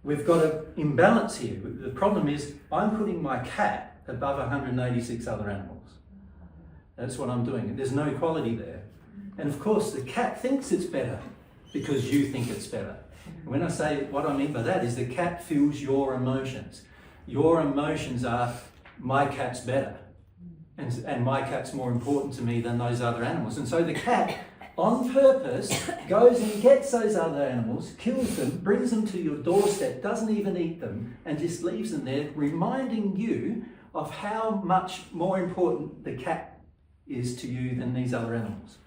We've got an imbalance here. The problem is I'm putting my cat above 186 other animals. That's what I'm doing. There's no equality there. And of course the cat thinks it's better because you think it's better. And when I say what I mean by that is the cat feels your emotions. Your emotions are, my cat's better. And my cat's more important to me than those other animals. And so the cat, on purpose, goes and gets those other animals, kills them, brings them to your doorstep, doesn't even eat them, and just leaves them there, reminding you of how much more important the cat is to you than these other animals.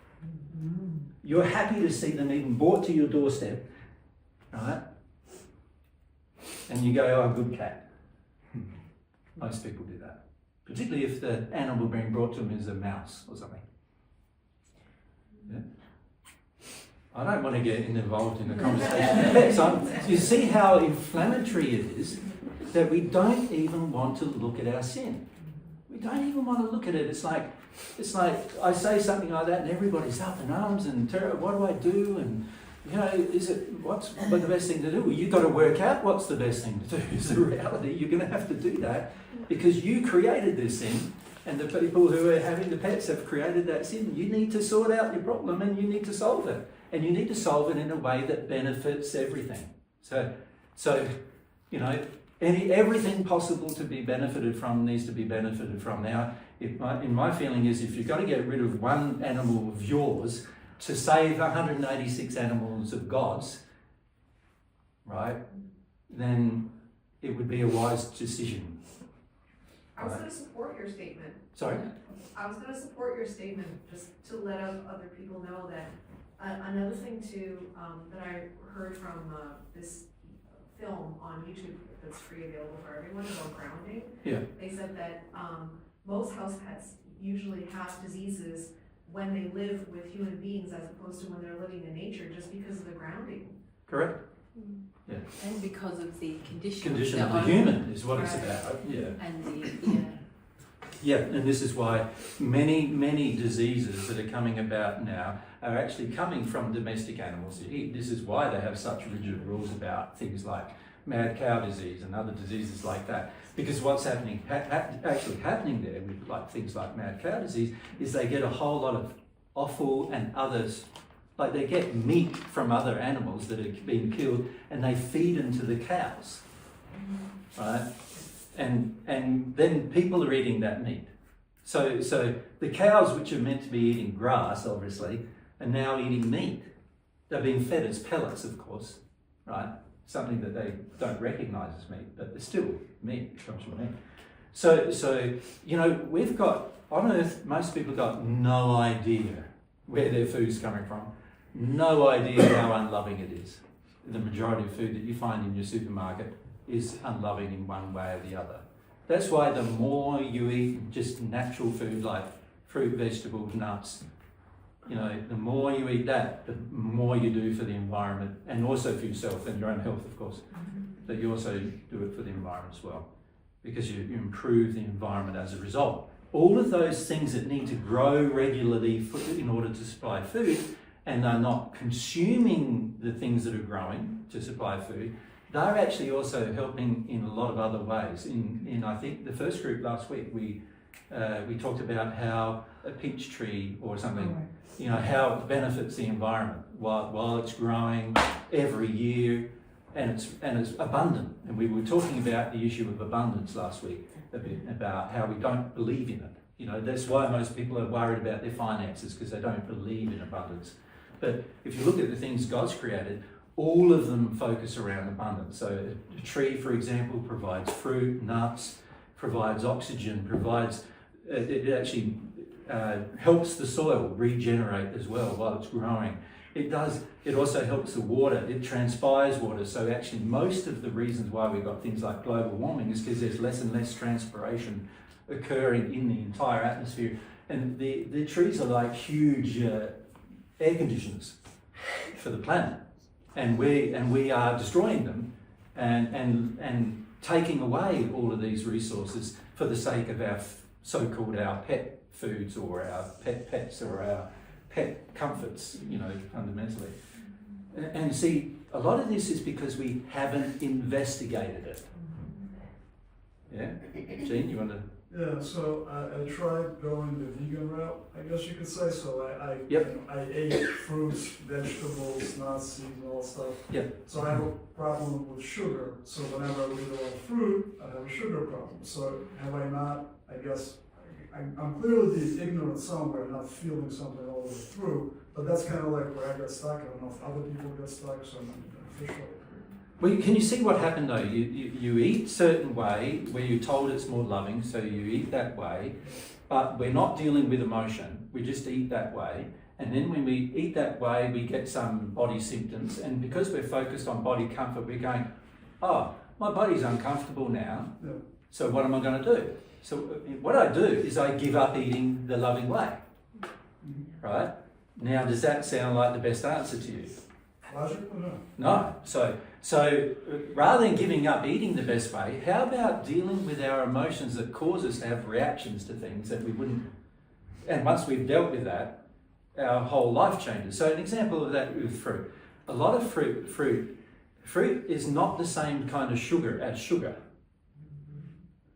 You're happy to see them even brought to your doorstep, right? And you go, oh, good cat. Most people do that. Particularly if the animal being brought to them is a mouse or something. Yeah? I don't want to get involved in a conversation with pets. You see how inflammatory it is that we don't even want to look at our sin. We don't even want to look at it. It's like I say something like that and everybody's up in arms and what do I do? And you know, what's the best thing to do? Well, you've got to work out what's the best thing to do. Is the reality. You're going to have to do that because you created this thing, and the people who are having the pets have created that sin. You need to sort out your problem, and you need to solve it, and you need to solve it in a way that benefits everything. So you know, everything possible to be benefited from needs to be benefited from. Now, in my feeling is if you've got to get rid of one animal of yours to save 186 animals of God's, right, then it would be a wise decision. I was gonna support your statement. Sorry? I was gonna support your statement, just to let other people know that, another thing too, that I heard from, this film on YouTube that's free available for everyone about grounding. Yeah. They said that, most house pets usually have diseases when they live with human beings as opposed to when they're living in nature, just because of the grounding. Correct? And because of the condition Of the human is what it's Right. about. Yeah. And Yeah, and this is why many diseases that are coming about now are actually coming from domestic animals you eat. This is why they have such rigid rules about things like mad cow disease and other diseases like that. Because what's happening, actually happening there with like things like mad cow disease is they get a whole lot of offal and others, like they get meat from other animals that have been killed and they feed into the cows, right? And then people are eating that meat. So the cows, which are meant to be eating grass, obviously, are now eating meat. They're being fed as pellets, of course, right? Something that they don't recognise as meat, but it's still meat. It comes from meat. So you know, we've got on Earth, most people got no idea where their food's coming from, no idea how unloving it is. The majority of food that you find in your supermarket is unloving in one way or the other. That's why the more you eat just natural food like fruit, vegetables, nuts, you know, the more you eat that, the more you do for the environment and also for yourself and your own health, of course. But you also do it for the environment as well, because you improve the environment as a result. All of those things that need to grow regularly in order to supply food and are not consuming the things that are growing to supply food, they're actually also helping in a lot of other ways. In I think the first group last week, we talked about how a peach tree or something, you know, how it benefits the environment while it's growing every year and it's abundant. And we were talking about the issue of abundance last week, a bit about how we don't believe in it. You know, that's why most people are worried about their finances, because they don't believe in abundance. But if you look at the things God's created, all of them focus around abundance. So a tree, for example, provides fruit, nuts, provides oxygen, provides, it actually helps the soil regenerate as well while it's growing. It also helps the water, it transpires water. So actually most of the reasons why we've got things like global warming is because there's less and less transpiration occurring in the entire atmosphere. And the trees are like huge air conditioners for the planet. And we are destroying them and taking away all of these resources for the sake of our so-called our pet foods or our pets or our pet comforts, you know, fundamentally. And see, a lot of this is because we haven't investigated it. Yeah? Gene, you want to? Yeah, so I tried going the vegan route, I guess you could say. So I ate fruits, vegetables, nuts, seeds, and all that stuff. Yep. So I have a problem with sugar. So whenever I eat a lot of fruit, I have a sugar problem. So have I not, I guess, I'm clearly ignorant somewhere, not feeling something all the way through, but that's kind of like where I got stuck. I don't know if other people get stuck, so I'm beneficial. Well, can you see what happened though? You eat certain way where you're told it's more loving, so you eat that way, but we're not dealing with emotion. We just eat that way. And then when we eat that way, we get some body symptoms. And because we're focused on body comfort, we're going, oh, my body's uncomfortable now. Yeah. So what am I going to do? So what I do is I give up eating the loving way, right? Now, does that sound like the best answer to you? Logically, no. No. So rather than giving up eating the best way, how about dealing with our emotions that cause us to have reactions to things that we wouldn't, and once we've dealt with that, our whole life changes. So an example of that with fruit. a lot of fruit is not the same kind of sugar as sugar.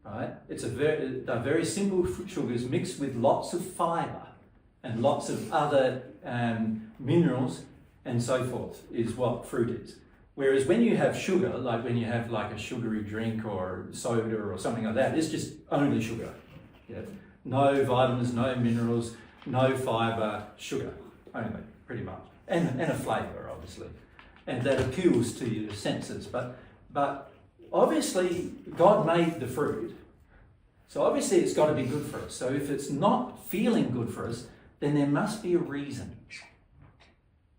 Right? They're very simple sugars mixed with lots of fibre and lots of other minerals and so forth is what fruit is. Whereas when you have sugar, like when you have like a sugary drink or soda or something like that, it's just only sugar. Yeah? No vitamins, no minerals, no fibre, sugar only, pretty much. And a flavour, obviously. And that appeals to your senses. But obviously God made the fruit. So obviously it's got to be good for us. So if it's not feeling good for us, then there must be a reason.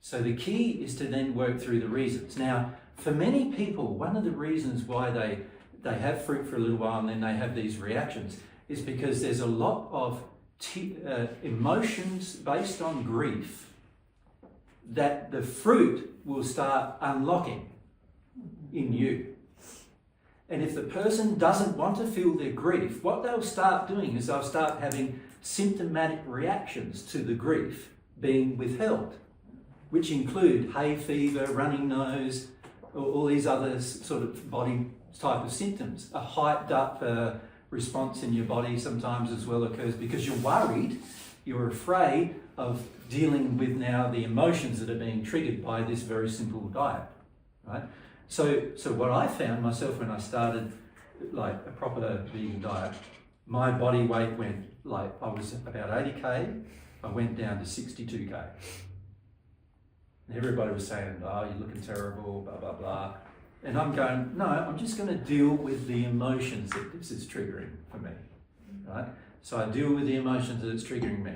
So the key is to then work through the reasons. Now, for many people, one of the reasons why they have fruit for a little while and then they have these reactions is because there's a lot of emotions based on grief that the fruit will start unlocking in you. And if the person doesn't want to feel their grief, what they'll start doing is they'll start having symptomatic reactions to the grief being withheld, which include hay fever, running nose, all these other sort of body type of symptoms. A hyped up response in your body sometimes as well occurs because you're worried, you're afraid of dealing with now the emotions that are being triggered by this very simple diet, right? So what I found myself when I started like a proper vegan diet, my body weight went like, I was about 80k, I went down to 62k. And everybody was saying, oh, you're looking terrible, blah, blah, blah. And I'm going, no, I'm just going to deal with the emotions that this is triggering for me, right? So I deal with the emotions that it's triggering me.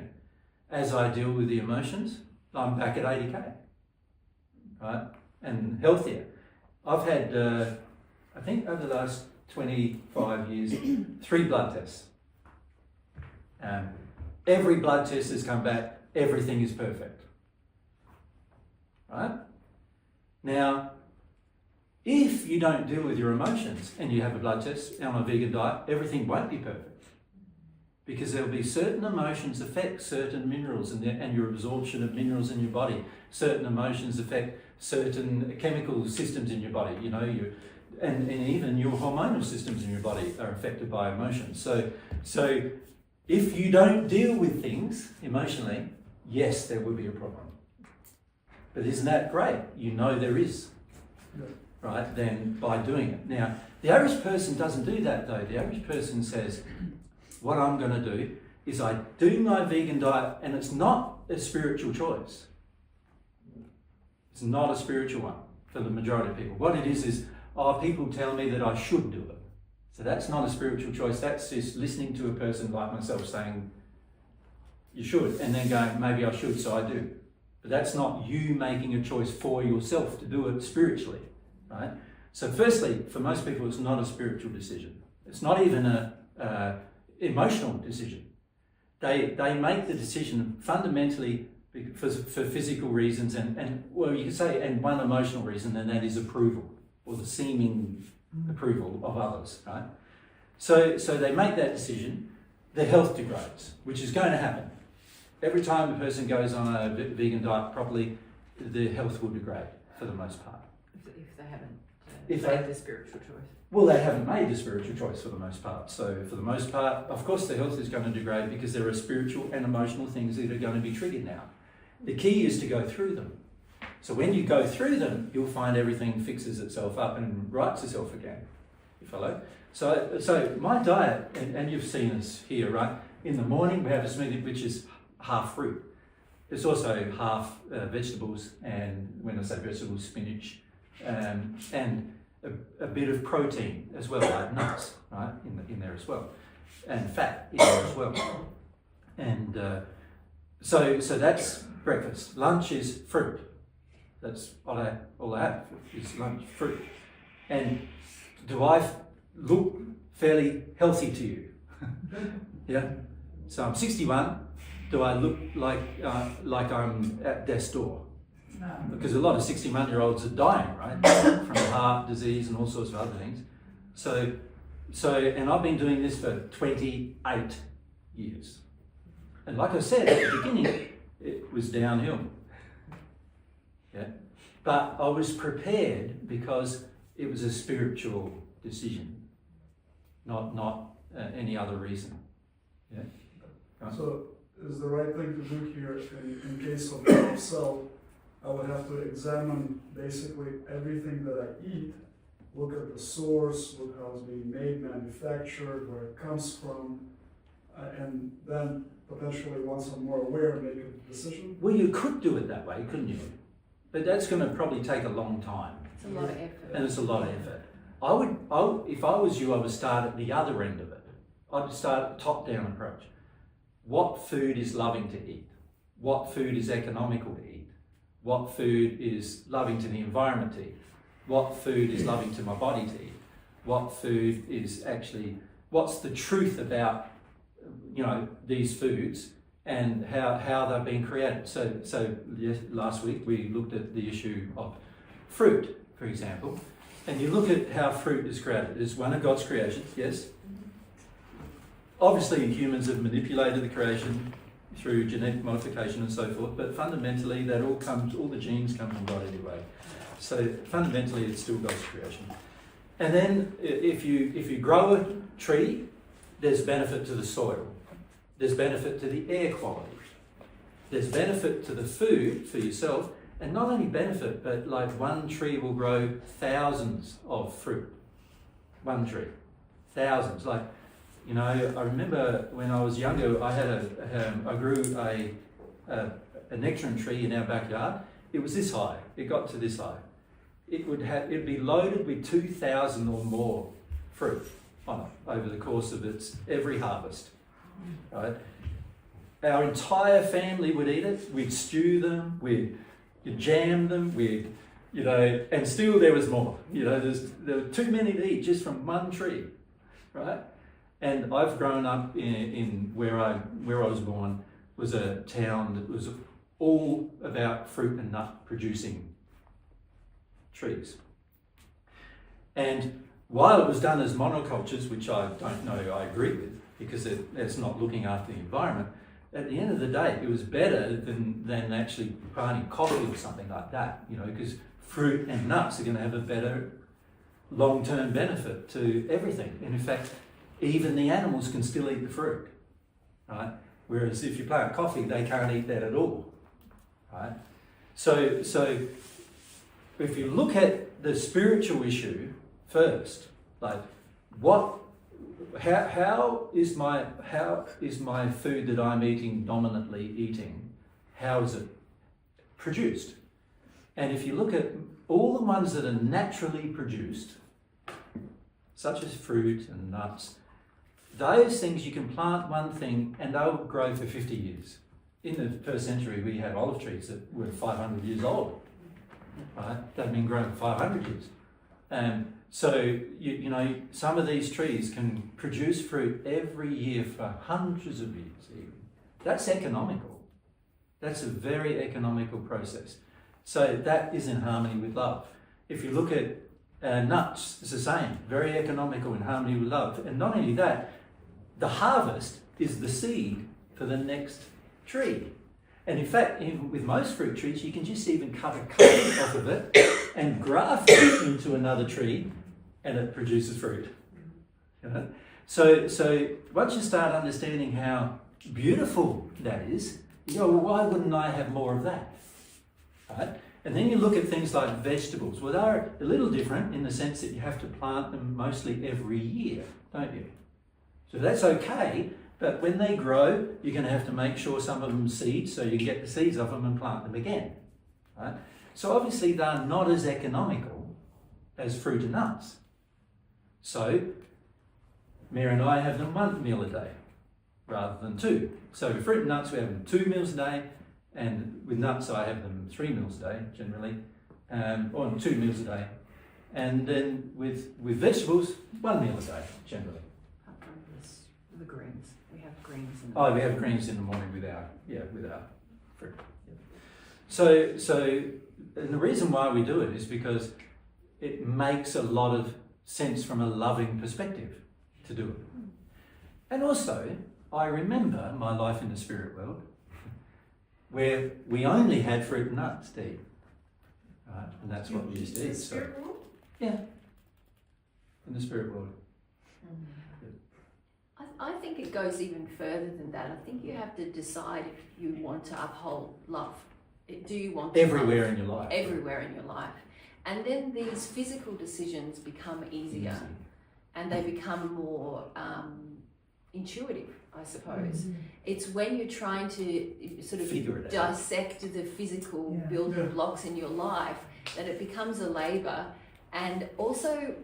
As I deal with the emotions, I'm back at 80k, right? And healthier. I've had, I think over the last 25 years, 3 blood tests. Every blood test has come back, everything is perfect. Right? Now, if you don't deal with your emotions and you have a blood test on a vegan diet, everything won't be perfect. Because there'll be certain emotions affect certain minerals and your absorption of minerals in your body. Certain emotions affect certain chemical systems in your body, you know, and even your hormonal systems in your body are affected by emotions. So if you don't deal with things emotionally, yes, there will be a problem. But isn't that great? You know there is, right? Then by doing it. Now, the average person doesn't do that though. The average person says, what I'm going to do is I do my vegan diet, and it's not a spiritual choice. It's not a spiritual one for the majority of people. What it is, people tell me that I should do it. So that's not a spiritual choice. That's just listening to a person like myself saying, you should, and then going, maybe I should, so I do. But that's not you making a choice for yourself to do it spiritually, right? So firstly, for most people, it's not a spiritual decision. It's not even a emotional decision. They make the decision fundamentally for physical reasons and well, you could say, and one emotional reason, and that is approval, or the seeming approval of others, right? So they make that decision, their health degrades, which is going to happen. Every time a person goes on a vegan diet properly, their health will degrade for the most part. If they haven't made the spiritual choice. Well, they haven't made the spiritual choice for the most part. So for the most part, of course, their health is going to degrade because there are spiritual and emotional things that are going to be triggered now. The key is to go through them. So when you go through them, you'll find everything fixes itself up and rights itself again. You follow? So my diet, and you've seen us here, right? In the morning, we have a smoothie which is half fruit. It's also half vegetables, and when I say vegetables, spinach, and a bit of protein as well, like nuts, right, in there as well, and fat in there as well. And so that's breakfast. Lunch is fruit. That's all I have is lunch, fruit. And do I look fairly healthy to you? Yeah. So I'm 61. Do I look like I'm at death's door? No. Because a lot of 61-year-olds are dying, right, from heart disease and all sorts of other things. So, and I've been doing this for 28 years. And like I said at the beginning, it was downhill. Yeah. But I was prepared because it was a spiritual decision, not any other reason. Yeah. Right. So is the right thing to do here in case of upsell, I would have to examine basically everything that I eat, look at the source, look how it's being made, manufactured, where it comes from, and then potentially once I'm more aware, make a decision. Well, you could do it that way, couldn't you? But that's going to probably take a long time. It's a lot of effort. And it's a lot of effort. If I was you, I would start at the other end of it. I'd start at the top-down approach. What food is loving to eat? What food is economical to eat? What food is loving to the environment to eat? What food is loving to my body to eat? What food is actually, what's the truth about, these foods and how they've been created? So yes, last week we looked at the issue of fruit, for example, and you look at how fruit is created. It's one of God's creations, yes? Obviously humans have manipulated the creation through genetic modification and so forth, but fundamentally that all the genes come from God anyway. So fundamentally it's still God's creation. And then if you grow a tree, there's benefit to the soil. There's benefit to the air quality. There's benefit to the food for yourself, and not only benefit, but like one tree will grow thousands of fruit. One tree, thousands. Like, I remember when I was younger, I grew a nectarine tree in our backyard. It was this high. It got to this high. It'd be loaded with 2,000 or more fruit on it over the course of its every harvest. Right? Our entire family would eat it. We'd stew them. We'd jam them. And still there was more. There were too many to eat just from one tree, right? And I've grown up in where I was born was a town that was all about fruit and nut producing trees. And while it was done as monocultures, which I don't know I agree with, because it's not looking after the environment, at the end of the day, it was better than actually planting coffee or something like that, because fruit and nuts are going to have a better long-term benefit to everything. And in fact, even the animals can still eat the fruit, right? Whereas if you plant coffee, they can't eat that at all, right? So if you look at the spiritual issue first, like how is my food that I'm eating dominantly eating, how is it produced? And if you look at all the ones that are naturally produced, such as fruit and nuts, those things you can plant one thing and they'll grow for 50 years. In the first century we had olive trees that were 500 years old, right? They've been growing for 500 years. So, some of these trees can produce fruit every year for hundreds of years even. That's economical. That's a very economical process. So that is in harmony with love. If you look at nuts, it's the same. Very economical, in harmony with love. And not only that, the harvest is the seed for the next tree. And in fact, even with most fruit trees, you can just even cut a cutting off of it and graft it into another tree, and it produces fruit. So once you start understanding how beautiful that is, well, why wouldn't I have more of that? Right? And then you look at things like vegetables. Well, they're a little different in the sense that you have to plant them mostly every year, don't you? So that's okay, but when they grow, you're going to have to make sure some of them seed, so you get the seeds off them and plant them again. Right? So obviously they're not as economical as fruit and nuts. So Mary and I have them 1 meal a day rather than 2. So with fruit and nuts we have them 2 meals a day, and with nuts I have them 3 meals a day generally, or 2 meals a day. And then with vegetables, 1 meal a day generally. The greens. We have greens in the Oh, we have greens in the morning with our fruit. Yeah. So and the reason why we do it is because it makes a lot of sense from a loving perspective to do it. And also, I remember my life in the spirit world where we only had fruit and nuts to eat. right? And that's what we used to The eat. So, spirit world? yeah, in the spirit world. I think it goes even further than that. I think you have to decide if you want to uphold love. Do you want to Everywhere love? in your life. Everywhere in your life. And then these physical decisions become easier Easy. and they become more intuitive, I suppose. It's when you're trying to sort of Figure it out. dissect the physical Yeah. building Yeah. blocks in your life that it becomes a labour, and also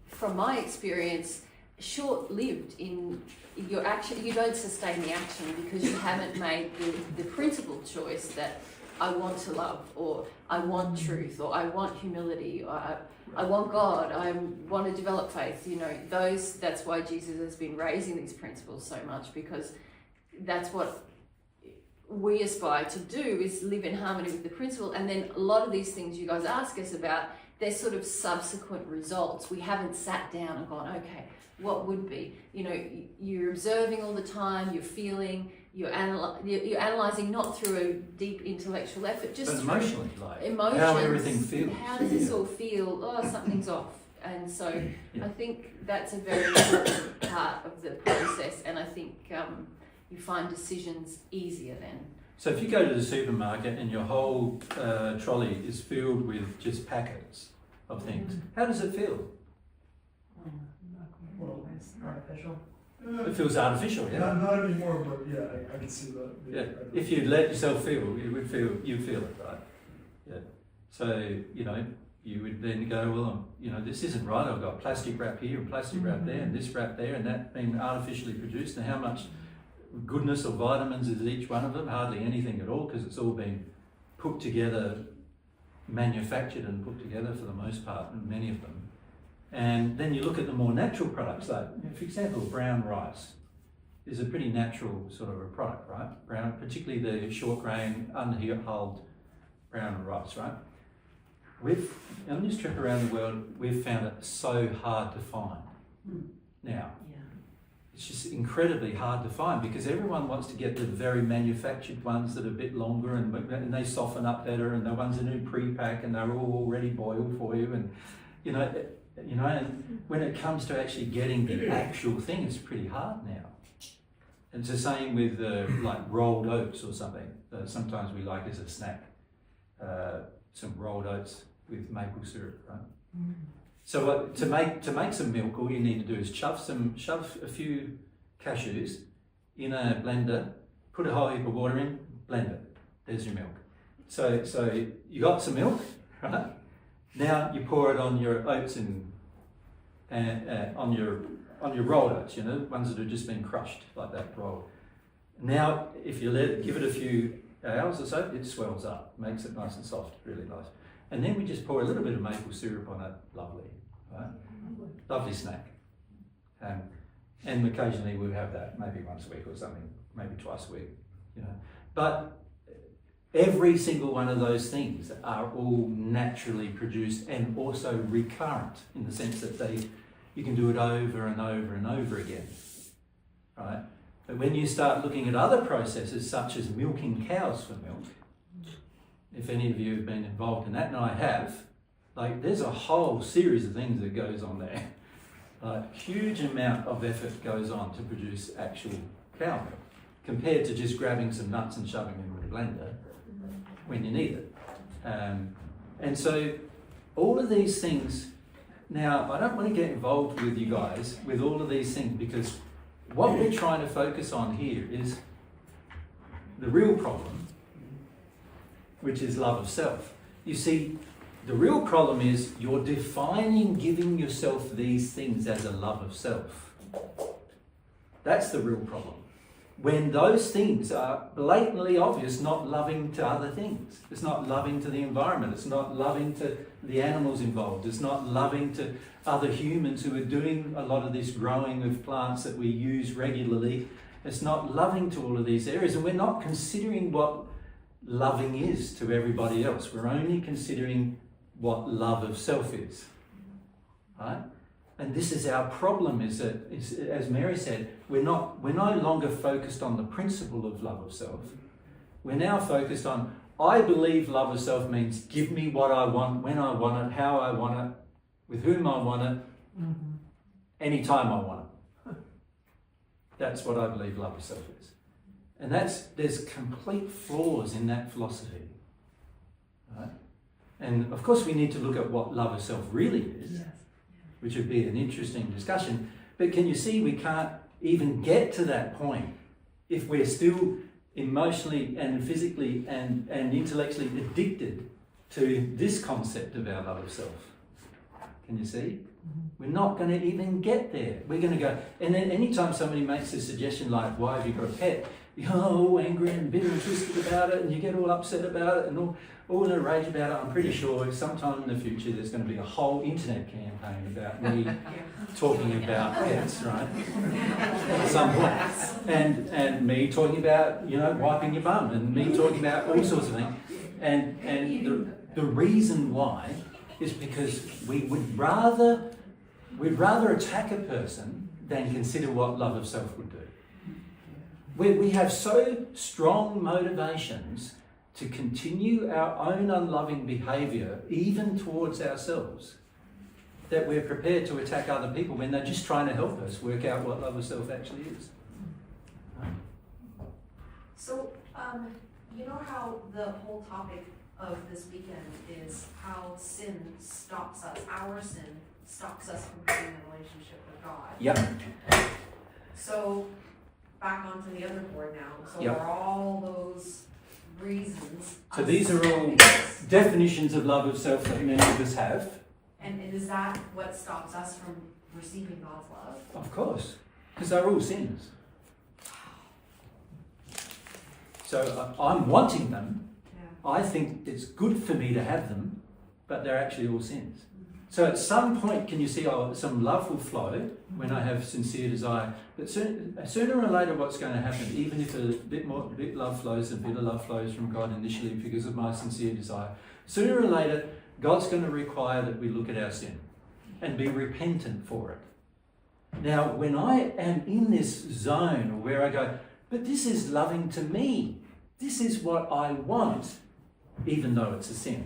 from my experience, short-lived in your action. You don't sustain the action because you haven't made the principled choice that I want to love, or I want truth, or I want humility, or I want God, I want to develop faith. You know, that's why Jesus has been raising these principles so much, because that's what we aspire to do, is live in harmony with the principle. And then a lot of these things you guys ask us about, they're sort of subsequent results. We haven't sat down and gone, okay, what would be? You know, you're observing all the time, you're feeling, you're analysing not through a deep intellectual effort, just But through emotionally, like emotions. how everything feels. How does this all feel? Oh, something's off. And so I think that's a very important part of the process, and I think you find decisions easier then. So if you go to the supermarket and your whole trolley is filled with just packets of things, how does it feel? Well, It's artificial. It feels artificial, yeah. Not anymore, but yeah, I can see that. Yeah. If you let yourself feel, you'd feel it, right? Yeah. So, you know, you would then go, well, you know, this isn't right. I've got plastic wrap here and plastic wrap there and this wrap there, and that being artificially produced. And how much goodness or vitamins is each one of them? Hardly anything at all, because it's all been put together, manufactured and put together for the most part, and many of them. And then you look at the more natural products, like, for example, brown rice is a pretty natural sort of a product, right? Brown, particularly the short grain, unhulled brown rice, right? On this trip around the world, we've found it so hard to find. Now, it's just incredibly hard to find, because everyone wants to get the very manufactured ones that are a bit longer and they soften up better, and the ones that do pre-pack and they're all already boiled for you, and and when it comes to actually getting the actual thing, it's pretty hard now. And it's the same with like rolled oats or something. Sometimes we like as a snack, some rolled oats with maple syrup, right? So to make some milk, all you need to do is shove a few cashews in a blender, put a whole heap of water in, blend it. There's your milk. So you got some milk, right? Now you pour it on your oats and on your rolled oats, you know, ones that have just been crushed like that, rolled. Now, if you give it a few hours or so, it swells up, makes it nice and soft, really nice. And then we just pour a little bit of maple syrup on it, lovely, right? Lovely snack. And occasionally we'll have that, maybe once a week or something, maybe twice a week, you know. But every single one of those things are all naturally produced and also recurrent, in the sense that you can do it over and over and over again, right? But when you start looking at other processes, such as milking cows for milk, if any of you have been involved in that, and I have, like, there's a whole series of things that goes on there. Like, huge amount of effort goes on to produce actual cow milk, compared to just grabbing some nuts and shoving them in a blender when you need it. And so all of these things, now I don't want to get involved with you guys with all of these things, because what we're trying to focus on here is the real problem, which is love of self. You see, the real problem is you're defining giving yourself these things as a love of self. That's the real problem. When those things are blatantly obvious, not loving to other things. It's not loving to the environment. It's not loving to the animals involved. It's not loving to other humans who are doing a lot of this growing of plants that we use regularly. It's not loving to all of these areas. And we're not considering what loving is to everybody else. We're only considering what love of self is. Right? And this is our problem, is that, as Mary said, we're no longer focused on the principle of love of self. We're now focused on I believe love of self means give me what I want, when I want it, how I want it, with whom I want it, anytime I want it. That's what I believe love of self is. And there's complete flaws in that philosophy. Right? And of course we need to look at what love of self really is, which would be an interesting discussion. But can you see we can't even get to that point if we're still emotionally and physically and intellectually addicted to this concept of our love of self. Can you see? We're not going to even get there. We're going to go, and then anytime somebody makes a suggestion like, why have you got a pet? You're all angry and bitter and twisted about it, and you get all upset about it and all in a rage about it. I'm pretty sure sometime in the future there's going to be a whole internet campaign about me talking about pets, right? At some point. And me talking about, wiping your bum, and me talking about all sorts of things. And the reason why is because we'd rather attack a person than consider what love of self would do. We have so strong motivations to continue our own unloving behaviour, even towards ourselves, that we're prepared to attack other people when they're just trying to help us work out what love of self actually is. So, you know how the whole topic of this weekend is how sin stops us, our sin stops us from having a relationship with God. Yep. So, back onto the other board now. So Yep. are all those reasons. So these are all definitions of love of self that many of us have. And is that what stops us from receiving God's love? Of course, because they're all sins. So I'm wanting them. Yeah. I think it's good for me to have them, but they're actually all sins. So at some point, can you see some love will flow when I have sincere desire. But sooner or later, what's going to happen, even if a bit love flows, a bit of love flows from God initially because of my sincere desire, sooner or later, God's going to require that we look at our sin and be repentant for it. Now, when I am in this zone where I go, but this is loving to me, this is what I want, even though it's a sin.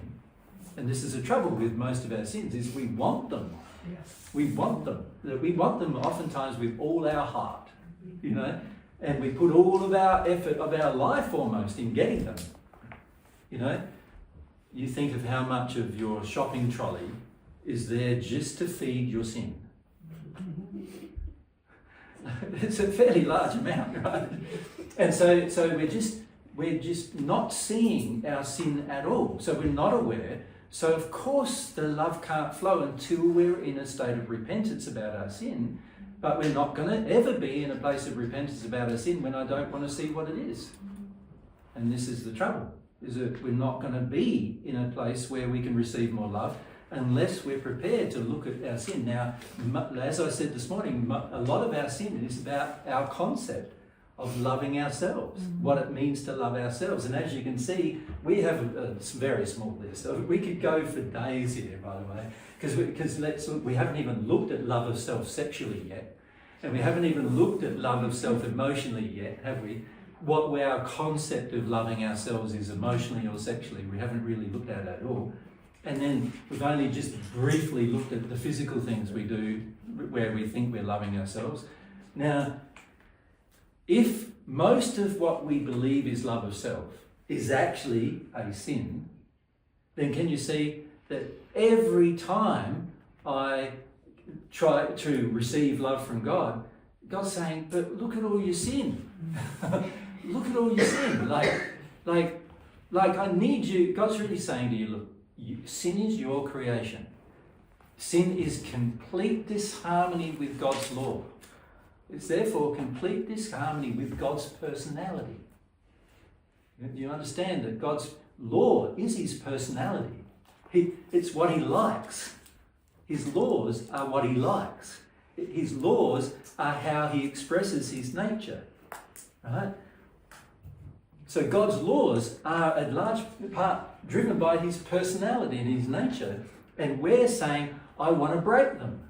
And this is the trouble with most of our sins, is we want them. Yes. We want them. We want them oftentimes with all our heart, and we put all of our effort of our life almost in getting them. You think of how much of your shopping trolley is there just to feed your sin. It's a fairly large amount, right? And so we're just not seeing our sin at all. So we're not aware. So of course the love can't flow until we're in a state of repentance about our sin. But we're not going to ever be in a place of repentance about our sin when I don't want to see what it is. And this is the trouble, is that we're not going to be in a place where we can receive more love unless we're prepared to look at our sin. Now, as I said this morning, a lot of our sin is about our concept of loving ourselves, what it means to love ourselves. And as you can see, we have a very small list. We could go for days here, by the way, because we haven't even looked at love of self sexually yet, and we haven't even looked at love of self emotionally yet, have we? What our concept of loving ourselves is emotionally or sexually, we haven't really looked at it at all. And then we've only just briefly looked at the physical things we do where we think we're loving ourselves. Now, if most of what we believe is love of self is actually a sin, then can you see that every time I try to receive love from God, God's saying, but look at all your sin. Look at all your sin. Like I need you. God's really saying to you, look, sin is your creation. Sin is complete disharmony with God's law. It's therefore complete disharmony with God's personality. Do you understand that God's law is his personality? It's what he likes. His laws are what he likes. His laws are how he expresses his nature. Right? So God's laws are at large part driven by his personality and his nature. And we're saying, I want to break them.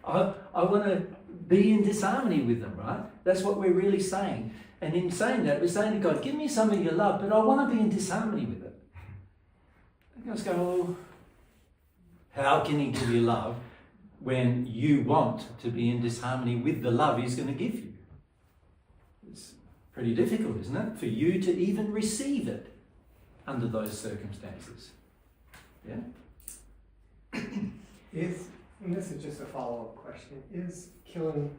I want to be in disharmony with them, right? That's what we're really saying. And in saying that, we're saying to God, give me some of your love, but I want to be in disharmony with it. You must go, well, how can he give you love when you want to be in disharmony with the love he's going to give you? It's pretty difficult, isn't it, for you to even receive it under those circumstances. Yeah? And this is just a follow-up question, is killing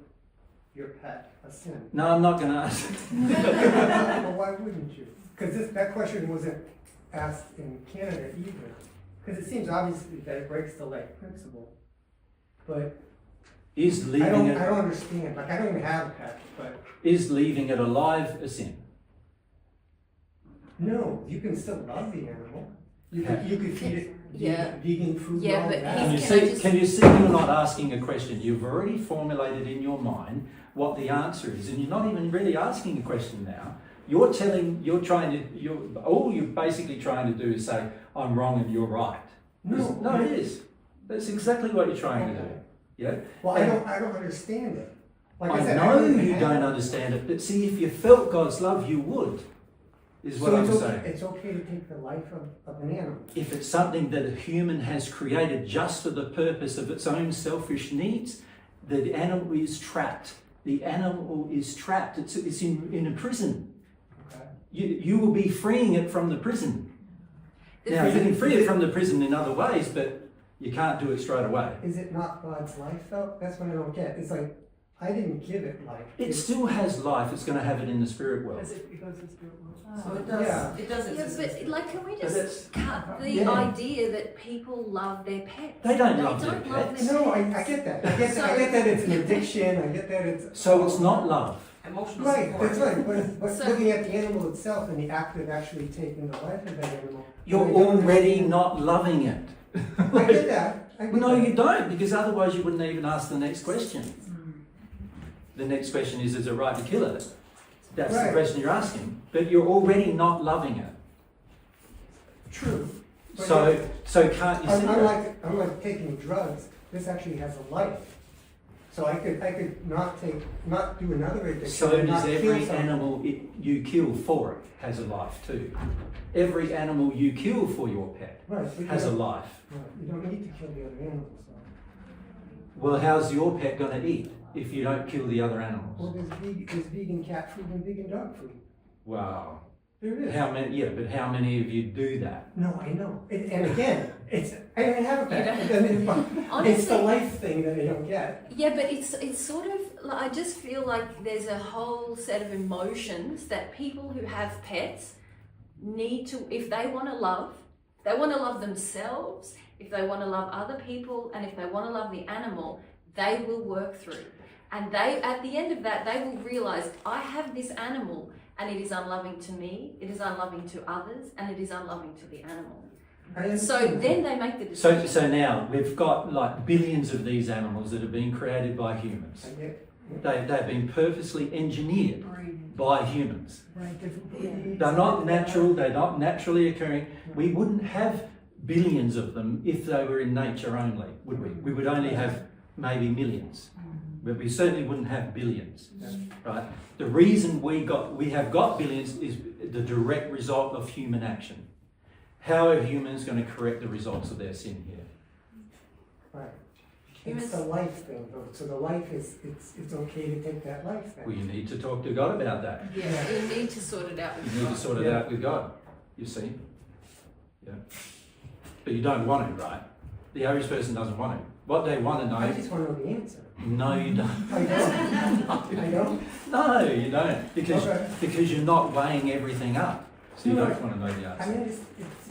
your pet a sin? No, I'm not going to ask. Well, why wouldn't you? Because that question wasn't asked in Canada either. Because it seems obviously that it breaks the like principle. But Is I leaving don't it understand. Like, I don't even have a pet, but is leaving it alive a sin? no, you can still love the animal. You could feed it Yeah. vegan food Yeah, and all but that. Can you Can I see? just- Can you see? You're not asking a question. You've already formulated in your mind what the answer is, and you're not even really asking a question now. All you're basically trying to do is say, "I'm wrong and you're right." No, it is. That's exactly what you're trying to do. Yeah. Well, I don't understand it. Like I I said, know don't you have don't it. understand it, but see, if you felt God's love, you would. Is what So I'm it's saying. okay, it's okay to take the life of an animal. If it's something that a human has created just for the purpose of its own selfish needs, the animal is trapped. The animal is trapped. It's in a prison. Okay. You will be freeing it from the prison. Now, you can free it from the prison in other ways, but you can't do it straight away. Is it not God's life though? That's what I don't get. It's like, I didn't give it life. It still has life. It's going to have it in the spirit world. Because it goes to spirit world. So it does, Yeah. it does Yeah, exist. but like, can we But it's- just cut the Yeah. idea that people love their pets? They don't love their don't love pets. their No, I pets. get that. I get that it's an addiction. I get that it's... So it's not love. Emotional Right, support. that's right. But So- looking at the animal itself and the act of actually taking the life of that animal... You're I don't already understand. not loving it. I get that. I get No, that. you don't, because otherwise you wouldn't even ask the next question. The next question is it right to kill it? That's the Right. question you're asking. But you're already not loving it. True. But So can't you see that? Unlike taking drugs, this actually has a life. So I could not do another addiction. So and does not every kill someone. animal you kill for it has a life too. Every animal you kill for your pet Right, but has a you don't- life. right, you don't need to kill the other animals. Though. Well, how's your pet going to eat if you don't kill the other Well, animals? there's vegan cat food and vegan dog food. Wow. There is. How many? Yeah, but how many of you do that? No, I know. And again, I don't have a pet. You I mean, it's the Honestly, life thing that I don't get. yeah, but it's sort of like, I just feel like there's a whole set of emotions that people who have pets need to, if they want to love, they want to love themselves, if they want to love other people, and if they want to love the animal, they will work through. And they, at the end of that, they will realize, I have this animal and it is unloving to me, it is unloving to others, and it is unloving to the animal. So then they make the decision. So now we've got like billions of these animals that have been created by humans. I get. They've been purposely engineered by humans. Right. They're not natural, they're not naturally occurring. We wouldn't have billions of them if they were in nature only, would we? We would only have maybe millions, but we certainly wouldn't have billions, right? The reason we have got billions is the direct result of human action. How are humans going to correct the results of their sin here? Right. Humans- It's the life thing, though. So the life is, it's okay to take that life then. Well, you need to talk to God about that. Yeah, you need to sort it out with You need to God. sort it out with God, you see. Yeah. But you don't want to, right? The average person doesn't want to. What they want to I know, just want to know the answer. no, you don't. I don't. I don't. No, you don't. Okay. Because you're not weighing everything up. So you No, don't want to know the I answer. mean,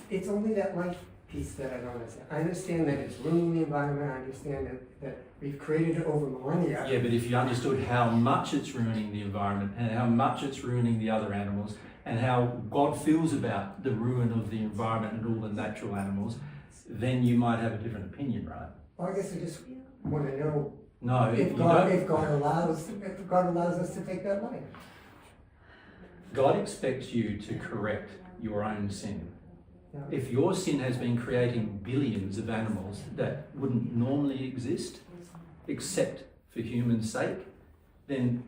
it's only that life piece that I don't understand. I understand that it's ruining the environment. I understand that we've created it over millennia. Yeah, but if you understood how much it's ruining the environment and how much it's ruining the other animals and how God feels about the ruin of the environment and all the natural animals, then you might have a different opinion, right? Well, I guess I just want to know No, you if God, don't. if God allows us to take that life. God expects you to correct your own sin. Yeah. If your sin has been creating billions of animals that wouldn't normally exist, except for humans' sake, then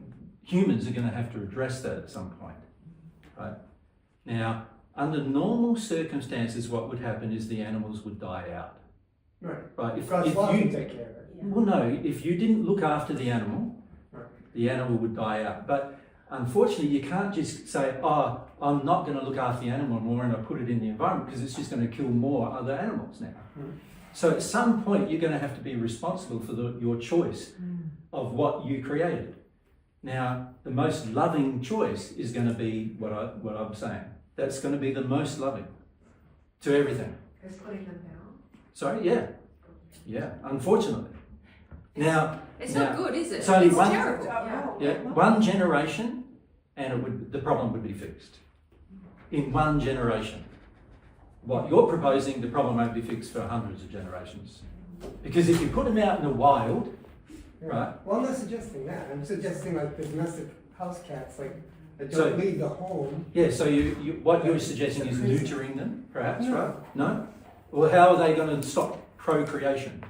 humans are going to have to address that at some point, right? Now, Under normal circumstances, what would happen is the animals would die out. Right. Right? God's law can take care of it. Well, no, if you didn't look after the animal, Right. the animal would die out. But unfortunately, you can't just say, oh, I'm not going to look after the animal more and I put it in the environment because it's just going to kill more other animals now. Mm. So at some point, you're going to have to be responsible for your choice of what you created. Now, the most loving choice is going to be what I'm saying. That's going to be the most loving to everything. Is putting them down? Sorry, yeah, unfortunately. Now, It's not good, is it? It's only It's one- terrible. one generation, and the problem would be fixed. In one generation. What you're proposing, the problem won't be fixed for hundreds of generations. Because if you put them out in the wild, right? Well, I'm not suggesting that. I'm suggesting like the domestic house cats, like that So- don't leave the home. Yeah, so what you're suggesting is neutering them, perhaps, No. right? No? Well, how are they going to stop procreation?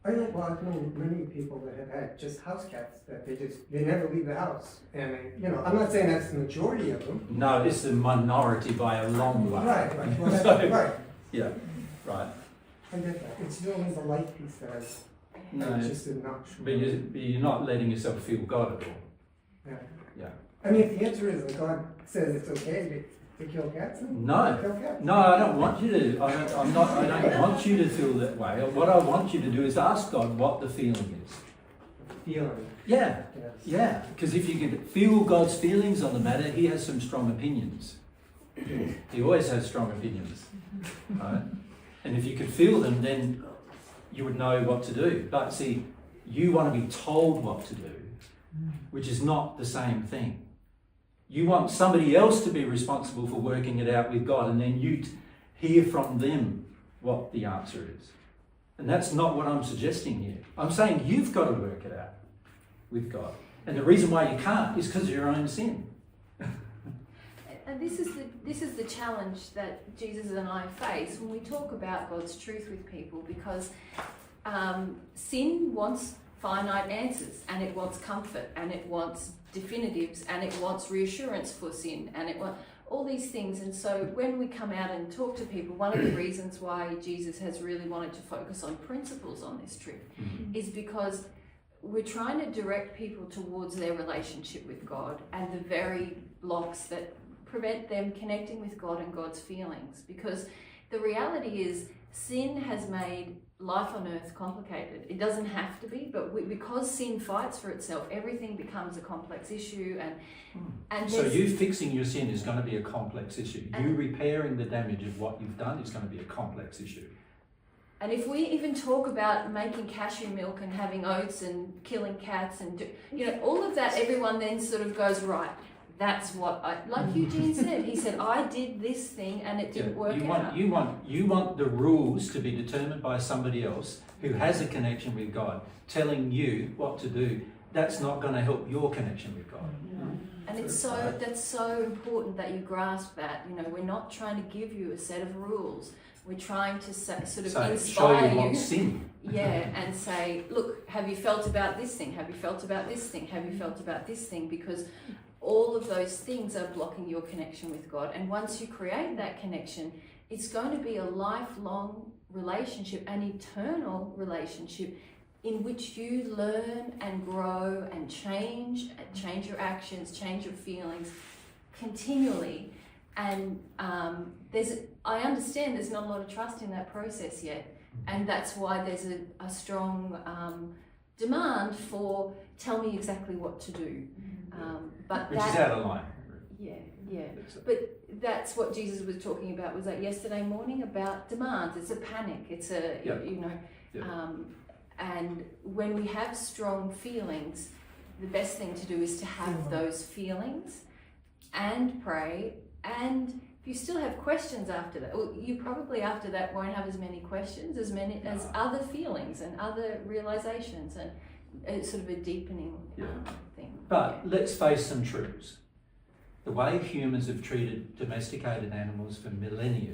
I know many people that have had just house cats that they never leave the house. And I'm not saying that's the majority of them. No, it's the minority by a long way. Right. Well, So- right. Yeah, right. I get that. It's only the light piece that No, I just did not. but you're not letting yourself feel God at all. Yeah. Yeah. I mean, if the answer is that God says it's okay to kill cats, then No. kill cats. No, I don't want you to. I don't want you to feel that way. What I want you to do is ask God what the feeling is. Feeling. Yeah, Yes. yeah. Because if you can feel God's feelings on the matter, He has some strong opinions. He always has strong opinions, right? And if you could feel them, then you would know what to do. But see, you want to be told what to do, which is not the same thing. You want somebody else to be responsible for working it out with God, and then you hear from them what the answer is. And that's not what I'm suggesting here. I'm saying you've got to work it out with God. And the reason why you can't is because of your own sin. And this is the challenge that Jesus and I face when we talk about God's truth with people, because sin wants finite answers, and it wants comfort, and it wants definitives, and it wants reassurance for sin, and it wants all these things. And so when we come out and talk to people, one of the reasons why Jesus has really wanted to focus on principles on this trip is because we're trying to direct people towards their relationship with God and the very blocks that prevent them connecting with God and God's feelings. Because the reality is sin has made life on earth complicated. It doesn't have to be, but because sin fights for itself, everything becomes a complex issue. And So you fixing your sin is going to be a complex issue. You And- repairing the damage of what you've done is going to be a complex issue. And if we even talk about making cashew milk and having oats and killing cats and all of that, everyone then sort of goes, right, that's what like Eugene said. He said, I did this thing and it didn't work out. You want the rules to be determined by somebody else who has a connection with God, telling you what to do. That's not going to help your connection with God. And that's so important that you grasp that. We're not trying to give you a set of rules. We're trying to sort of So show inspire you what's sin. Yeah, and say, look, have you felt about this thing? Have you felt about this thing? Have you felt about this thing? Because all of those things are blocking your connection with God. And once you create that connection, it's going to be a lifelong relationship, an eternal relationship in which you learn and grow and change your actions, change your feelings continually. And I understand there's not a lot of trust in that process yet. And that's why there's a strong demand for tell me exactly what to do. Which is out of line. Yeah. But that's what Jesus was talking about, was that yesterday morning, about demands. It's a panic. It's and when we have strong feelings, the best thing to do is to have those feelings and pray. And if you still have questions after that, well, you probably after that won't have as many questions, as other feelings and other realizations, and it's sort of a deepening thing. But let's face some truths. The way humans have treated domesticated animals for millennia,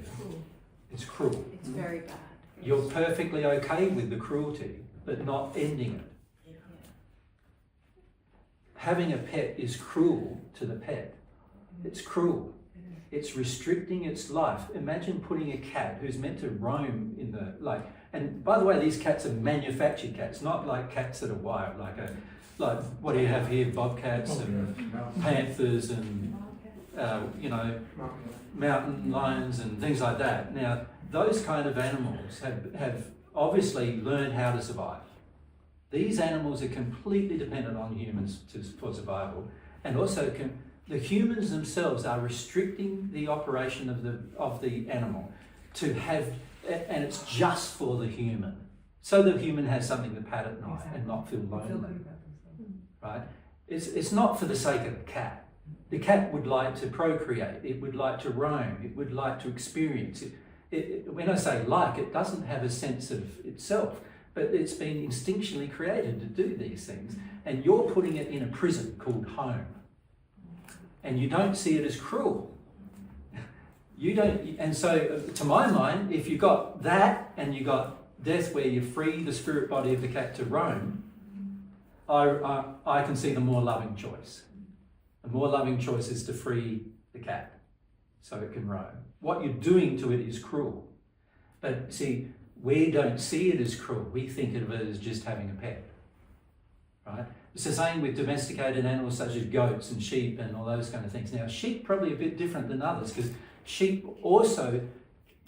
it's cruel. It's very bad. You're perfectly okay with the cruelty, but not ending it. Having a pet is cruel to the pet. It's cruel. it's restricting its life. Imagine putting a cat who's meant to roam in the, like, and by the way, these cats are manufactured cats, not like cats that are wild, like what do you have here, bobcats and panthers and, you know, mountain lions and things like that. Now, those kind of animals have obviously learned how to survive. These animals are completely dependent on humans for survival, and also the humans themselves are restricting the operation of the animal to have, and it's just for the human, so the human has something to pat at night and not feel lonely. Right? It's not for the sake of the cat. The cat would like to procreate. It would like to roam. It would like to experience it. When I say like, it doesn't have a sense of itself, but it's been instinctually created to do these things. And you're putting it in a prison called home. And you don't see it as cruel. You don't, and so to my mind, if you got that and you got death where you free the spirit body of the cat to roam, I can see the more loving choice. The more loving choice is to free the cat so it can roam. What you're doing to it is cruel. But see, we don't see it as cruel. We think of it as just having a pet. Right? It's the same with domesticated animals such as goats and sheep and all those kind of things. Now, sheep probably a bit different than others because sheep also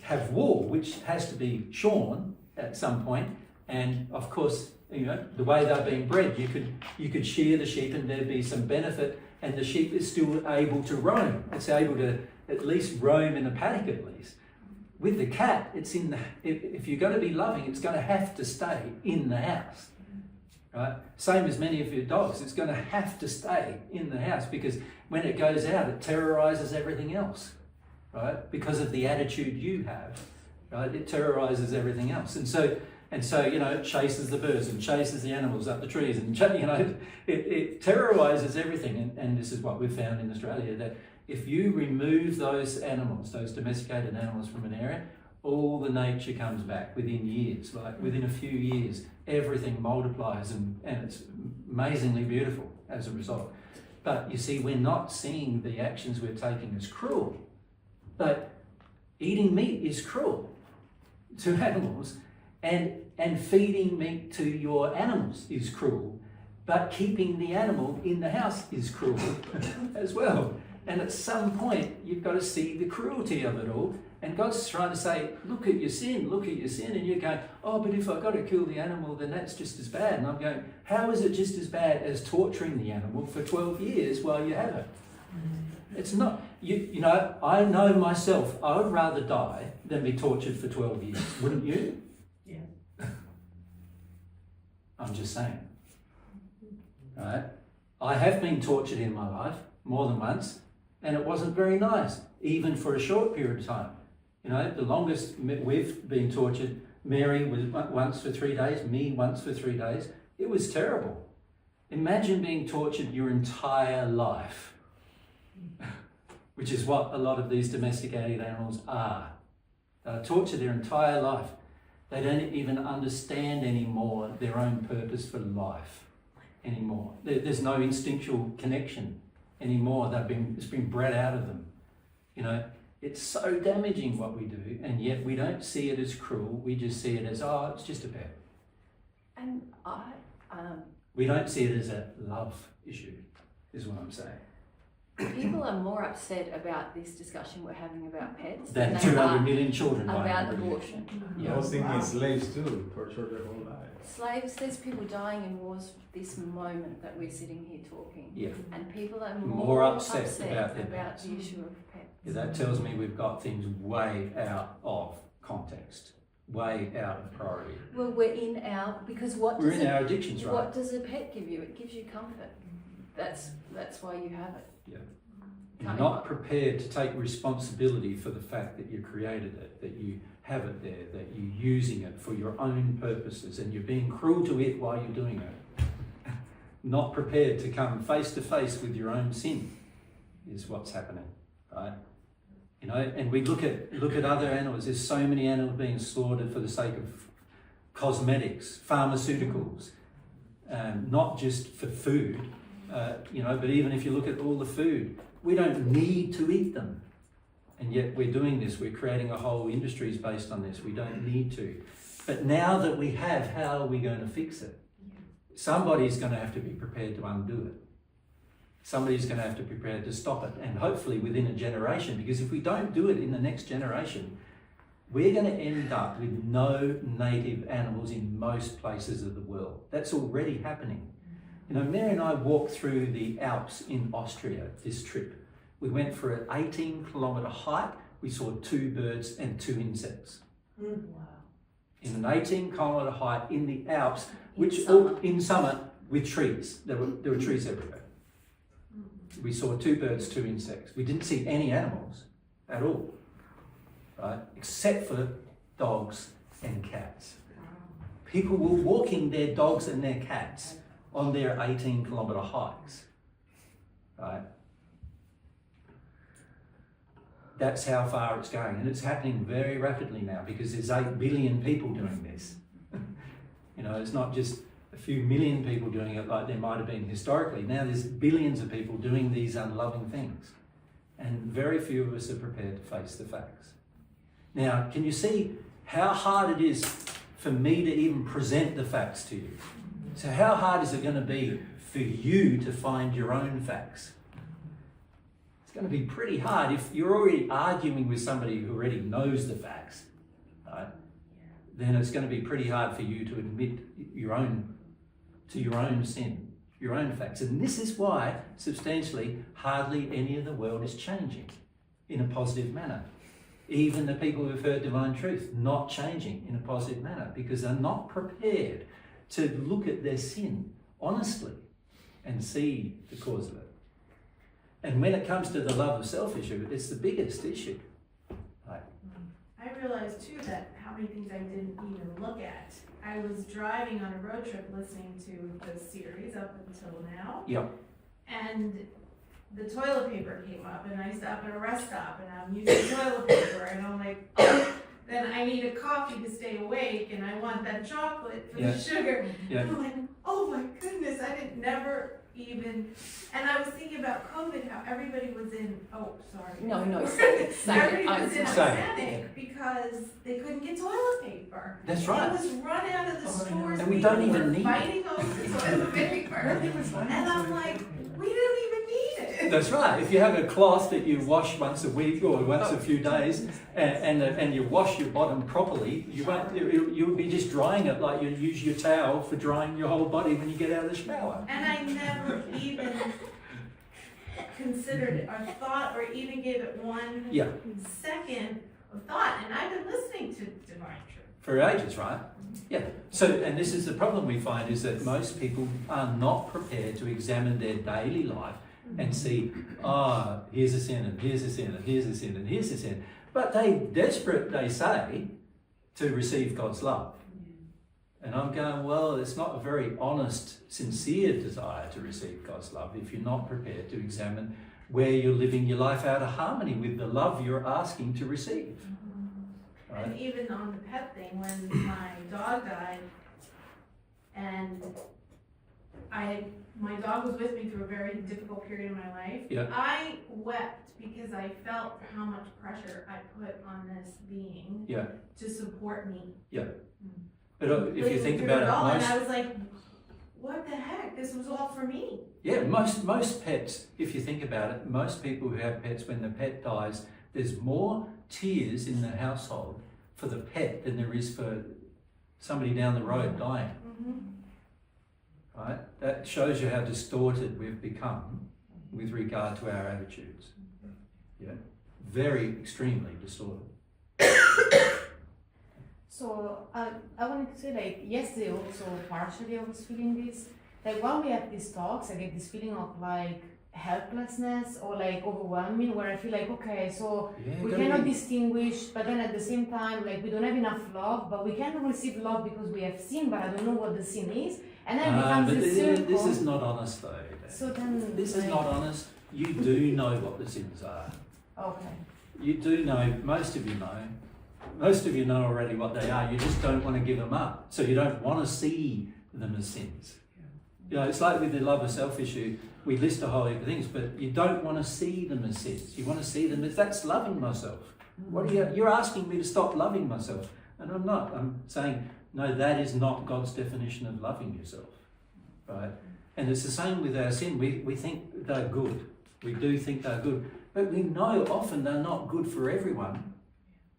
have wool, which has to be shorn at some point. And of course, you know, the way they're being bred, you could shear the sheep and there'd be some benefit, and the sheep is still able to roam. It's able to at least roam in a paddock at least. With the cat, it's in the, if you're going to be loving, it's going to have to stay in the house. Right? Same as many of your dogs, it's going to have to stay in the house because when it goes out, it terrorizes everything else, right? Because of the attitude you have, right? It terrorizes everything else. And so, you know, it chases the birds and chases the animals up the trees and, you know, it terrorizes everything. And this is what we've found in Australia, that if you remove those animals, those domesticated animals from an area, all the nature comes back within years, like within a few years, everything multiplies and it's amazingly beautiful as a result. But you see, we're not seeing the actions we're taking as cruel. But eating meat is cruel to animals, and feeding meat to your animals is cruel. But keeping the animal in the house is cruel as well. And at some point, you've got to see the cruelty of it all. And God's trying to say, look at your sin, look at your sin. And you're going, oh, but if I've got to kill the animal, then that's just as bad. And I'm going, how is it just as bad as torturing the animal for 12 years while you have it? It's not, you know, I know myself, I would rather die than be tortured for 12 years. Wouldn't you? Yeah. I'm just saying. Right? I have been tortured in my life more than once, and it wasn't very nice, even for a short period of time. You know, the longest we've been tortured, Mary was once for 3 days, me once for 3 days. It was terrible. Imagine being tortured your entire life, which is what a lot of these domesticated animals are. They're tortured their entire life. They don't even understand anymore their own purpose for life anymore. There's no instinctual connection anymore. It's been bred out of them. You know, it's so damaging what we do, and yet we don't see it as cruel. We just see it as, oh, it's just a pet. And we don't see it as a love issue, is what I'm saying. people are more upset about this discussion we're having about pets Than than 200 million children about dying every year. abortion. Yeah. I was thinking slaves too, tortured their whole lives. Slaves, there's people dying in wars this moment that we're sitting here talking. Yeah. And people are More more upset upset about their about pets. the issue of pets. Yeah, that tells me we've got things way out of context, way out of priority. Well, we're in our, because what We're does in our addictions, right? what does a pet give you? It gives you comfort. That's why you have it. Yeah. Can't You're not prepared to take responsibility for the fact that you created it, that you have it there, that you're using it for your own purposes, and you're being cruel to it while you're doing it. Not prepared to come face to face with your own sin is what's happening, right? You know, and we look at other animals. There's so many animals being slaughtered for the sake of cosmetics, pharmaceuticals, not just for food. You know, but even if you look at all the food, we don't need to eat them. And yet we're doing this, we're creating a whole industries based on this. We don't need to. But now that we have, how are we going to fix it? Somebody's going to have to be prepared to undo it. Somebody's going to have to be prepared to stop it, and hopefully within a generation, because if we don't do it in the next generation, we're going to end up with no native animals in most places of the world. That's already happening. You know, Mary and I walked through the Alps in Austria this trip. We went for an 18-kilometre hike. We saw 2 birds and 2 insects. Wow. In an 18-kilometre hike in the Alps, in summer with trees. There were trees everywhere. We saw 2 birds, 2 insects. We didn't see any animals at all, right? Except for dogs and cats. People were walking their dogs and their cats on their 18-kilometre hikes, right? That's how far it's going, and it's happening very rapidly now because there's 8 billion people doing this. You know, it's not just a few million people doing it like there might have been historically. Now there's billions of people doing these unloving things, and very few of us are prepared to face the facts. Now, can you see how hard it is for me to even present the facts to you? So how hard is it going to be for you to find your own facts? It's going to be pretty hard if you're already arguing with somebody who already knows the facts, right? Then it's going to be pretty hard for you to admit your own sin, your own facts. And this is why, substantially, hardly any of the world is changing in a positive manner. Even the people who've heard divine truth, not changing in a positive manner because they're not prepared to look at their sin honestly and see the cause of it. And when it comes to the love of self issue, it's the biggest issue. Right? I realized too that how many things I didn't even look at. I was driving on a road trip listening to the series up until now. Yep. And the toilet paper came up, and I stop at a rest stop and I'm using toilet paper, and I'm like, oh, then I need a coffee to stay awake, and I want that chocolate for the sugar. Yeah. And I'm like, oh my goodness, I didn't never even, and I was thinking about COVID, how everybody was in, No, say everybody was in a Say panic because they couldn't get toilet paper. That's right. It was run out of the stores. And we don't People even were need fighting over toilet paper. And I'm like, we don't even need it. That's right. If you have a cloth that you wash once a week or once a few days, and you wash your bottom properly, you'll be just drying it like you use your towel for drying your whole body when you get out of the shower. And I never even considered it or thought or even gave it one second of thought. And I've been listening to Divine Truth for ages, right? Yeah. So, and this is the problem we find is that most people are not prepared to examine their daily life and see, here's a sin, and here's a sin, and here's a sin, and here's a sin. But they say, to receive God's love. And I'm going, well, it's not a very honest, sincere desire to receive God's love if you're not prepared to examine where you're living your life out of harmony with the love you're asking to receive. Right? And even on the pet thing, when my dog died, and my dog was with me through a very difficult period in my life. Yeah. I wept because I felt how much pressure I put on this being to support me. Yeah. But if you think about it, and I was like, what the heck? This was all for me. Yeah, most pets, if you think about it, most people who have pets, when the pet dies, there's more tears in the household for the pet than there is for somebody down the road dying. Right? That shows you how distorted we've become with regard to our attitudes. Yeah, very extremely distorted. So I wanted to say, like, yesterday also partially I was feeling this. Like when we have these talks, I get this feeling of like helplessness or like overwhelming, where I feel like, okay, so we cannot distinguish, but then at the same time, like we don't have enough love, but we can receive love because we have sin, but I don't know what the sin is. And then it becomes this circle. This is not honest though. So then, this is not honest. You do know what the sins are. Okay. You do know, most of you know. Most of you know already what they are. You just don't want to give them up. So you don't want to see them as sins. You know, it's like with the love of self issue, we list a whole heap of things, but you don't want to see them as sins. You want to see them as, that's loving myself. What are you're asking me to stop loving myself, and I'm not. I'm saying, no, that is not God's definition of loving yourself, right? And it's the same with our sin. We think they're good. We do think they're good, but we know often they're not good for everyone.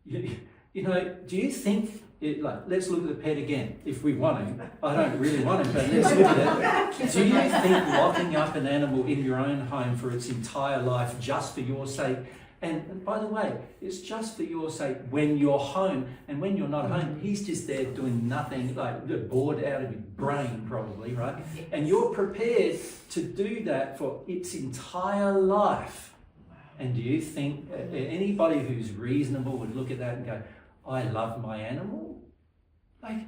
You know, do you think, let's look at the pet again, if we want to. I don't really want to, but let's look at it. Do you think locking up an animal in your own home for its entire life just for your sake, and by the way, it's just for your sake when you're home, and when you're not home, he's just there doing nothing, like bored out of his brain probably, right? And you're prepared to do that for its entire life. And do you think anybody who's reasonable would look at that and go, I love my animal? Like,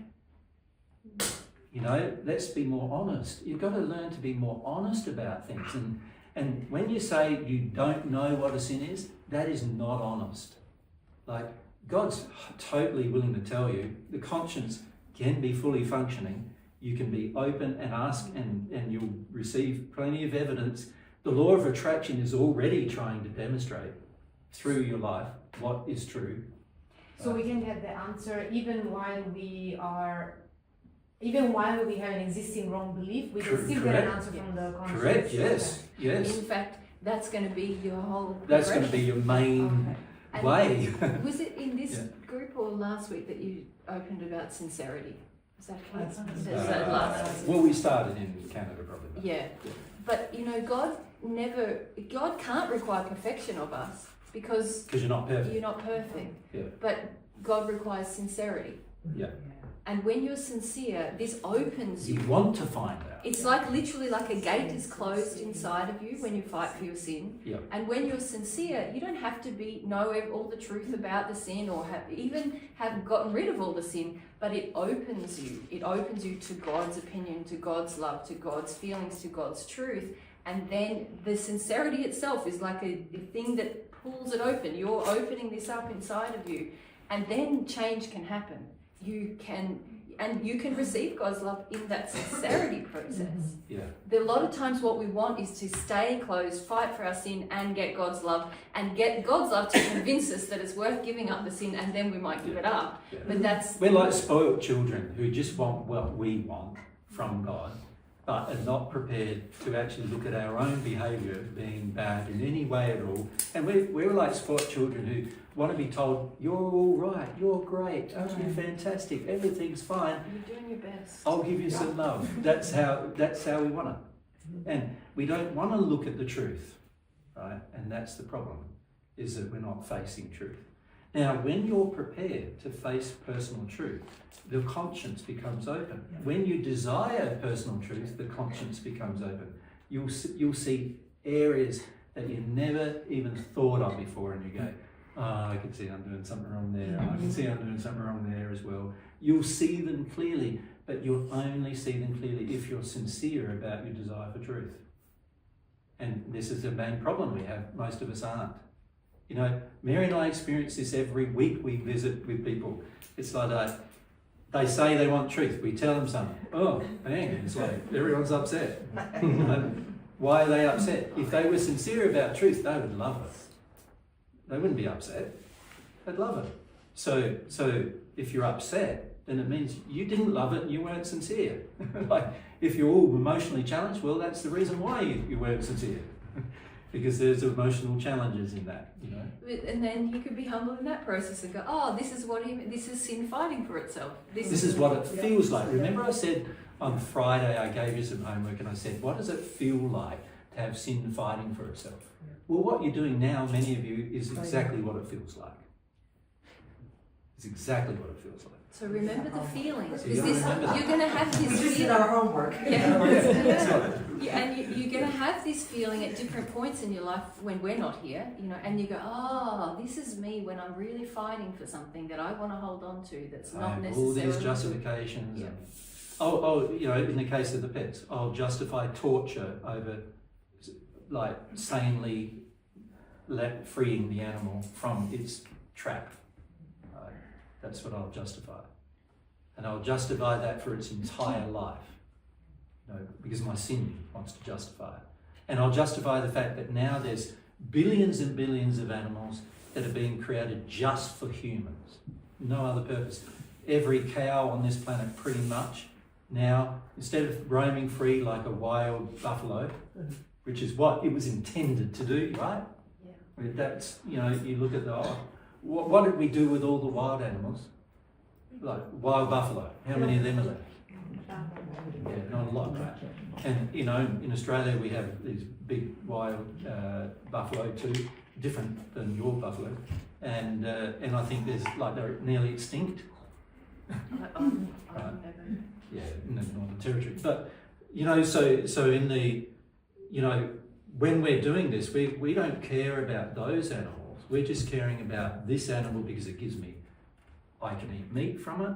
you know, let's be more honest. You've got to learn to be more honest about things. And when you say you don't know what a sin is, that is not honest. Like, God's totally willing to tell you the conscience can be fully functioning. You can be open and ask, and you'll receive plenty of evidence. The law of attraction is already trying to demonstrate through your life what is true. So we can get the answer even while we have an existing wrong belief, we can still get an answer from the conscience. Correct, yes, yes. In fact, that's going to be your whole That's going to be your main way. Was it in this group or last week that you opened about sincerity? Is that correct? Is that last week? Well, we started in Canada probably. Yeah. But you know, God can't require perfection of us because you're not perfect. You're not perfect. Yeah. But God requires sincerity. Yeah. And when you're sincere, this opens you. You want to find out. It's like literally like a gate is closed inside of you when you fight for your sin. Yeah. And when you're sincere, you don't have to know all the truth about the sin or have gotten rid of all the sin, but it opens you. It opens you to God's opinion, to God's love, to God's feelings, to God's truth. And then the sincerity itself is like a thing that pulls it open. You're opening this up inside of you. And then change can happen. You can receive God's love in that sincerity process. Yeah. A lot of times what we want is to stay closed, fight for our sin and get God's love, and get God's love to convince us that it's worth giving up the sin, and then we might give it up. Yeah. But we're like spoiled children who just want what we want from God, but are not prepared to actually look at our own behaviour being bad in any way at all. And we're like spoiled children who want to be told, you're all right, you're great, oh, you're fantastic, everything's fine. You're doing your best. I'll give you some love. That's how we want it. And we don't want to look at the truth, right? And that's the problem, is that we're not facing truth. Now, when you're prepared to face personal truth, the conscience becomes open. When you desire personal truth, the conscience becomes open. You'll see areas that you never even thought of before, and you go, oh, I can see I'm doing something wrong there. I can see I'm doing something wrong there as well. You'll see them clearly, but you'll only see them clearly if you're sincere about your desire for truth. And this is the main problem we have. Most of us aren't. You know, Mary and I experience this every week we visit with people. It's like they say they want truth. We tell them something. Oh, bang, it's like everyone's upset. You know, why are they upset? If they were sincere about truth, they would love it. They wouldn't be upset. They'd love it. So if you're upset, then it means you didn't love it and you weren't sincere. Like, if you're all emotionally challenged, well, that's the reason why you weren't sincere. Because there's emotional challenges in that, you know. And then you could be humble in that process and go, oh, this is sin fighting for itself. This is what it feels like. Remember I said on Friday I gave you some homework and I said, what does it feel like to have sin fighting for itself? Well, what you're doing now, many of you, is exactly what it feels like. It's exactly what it feels like. So remember the feelings, So because you're going to have this We just did feeling. our homework. And you're going to have this feeling at different points in your life when we're not here, you know, and you go, oh, this is me when I'm really fighting for something that I want to hold on to that's not necessarily all these justifications. Yeah. You know, in the case of the pets, I'll justify torture over, like, sanely freeing the animal from its trap. That's what I'll justify. And I'll justify that for its entire life. because my sin wants to justify it. And I'll justify the fact that now there's billions and billions of animals that are being created just for humans, no other purpose. Every cow on this planet pretty much now, instead of roaming free like a wild buffalo, which is what it was intended to do, right? Yeah. That's, you look at what did we do with all the wild animals? Like wild buffalo, how many of them are there? Yeah, not a lot, right? And in Australia we have these big wild buffalo too, different than your buffalo, and I think they're nearly extinct. Right. Yeah, in the Northern Territory. But so in the when we're doing this, we don't care about those animals. We're just caring about this animal because it gives me, I can eat meat from it,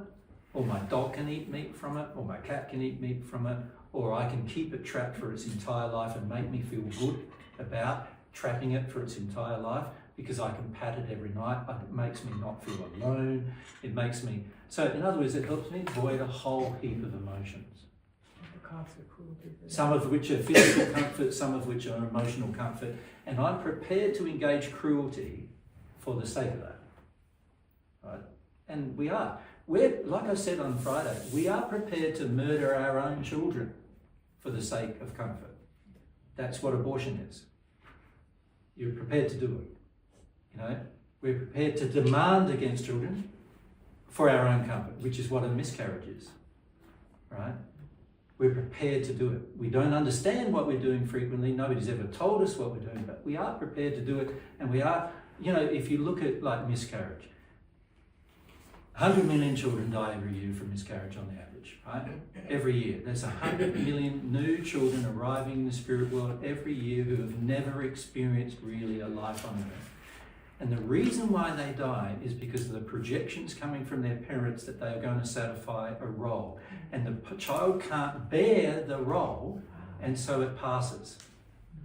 or my dog can eat meat from it, or my cat can eat meat from it, or I can keep it trapped for its entire life and make me feel good about trapping it for its entire life because I can pat it every night. It makes me not feel alone. It makes me... So in other words, it helps me avoid a whole heap of emotions. Some of which are physical comfort, some of which are emotional comfort. And I'm prepared to engage cruelty for the sake of that. Right? And we are. Like I said on Friday, we are prepared to murder our own children for the sake of comfort. That's what abortion is. You're prepared to do it. We're prepared to demand against children for our own comfort, which is what a miscarriage is, right? We're prepared to do it. We don't understand what we're doing frequently. Nobody's ever told us what we're doing, but we are prepared to do it. And we are, if you look at like miscarriage, 100 million children die every year from miscarriage on the average, right? Every year. There's 100 million new children arriving in the spirit world every year who have never experienced really a life on earth. And the reason why they die is because of the projections coming from their parents that they are going to satisfy a role. And the child can't bear the role, and so it passes,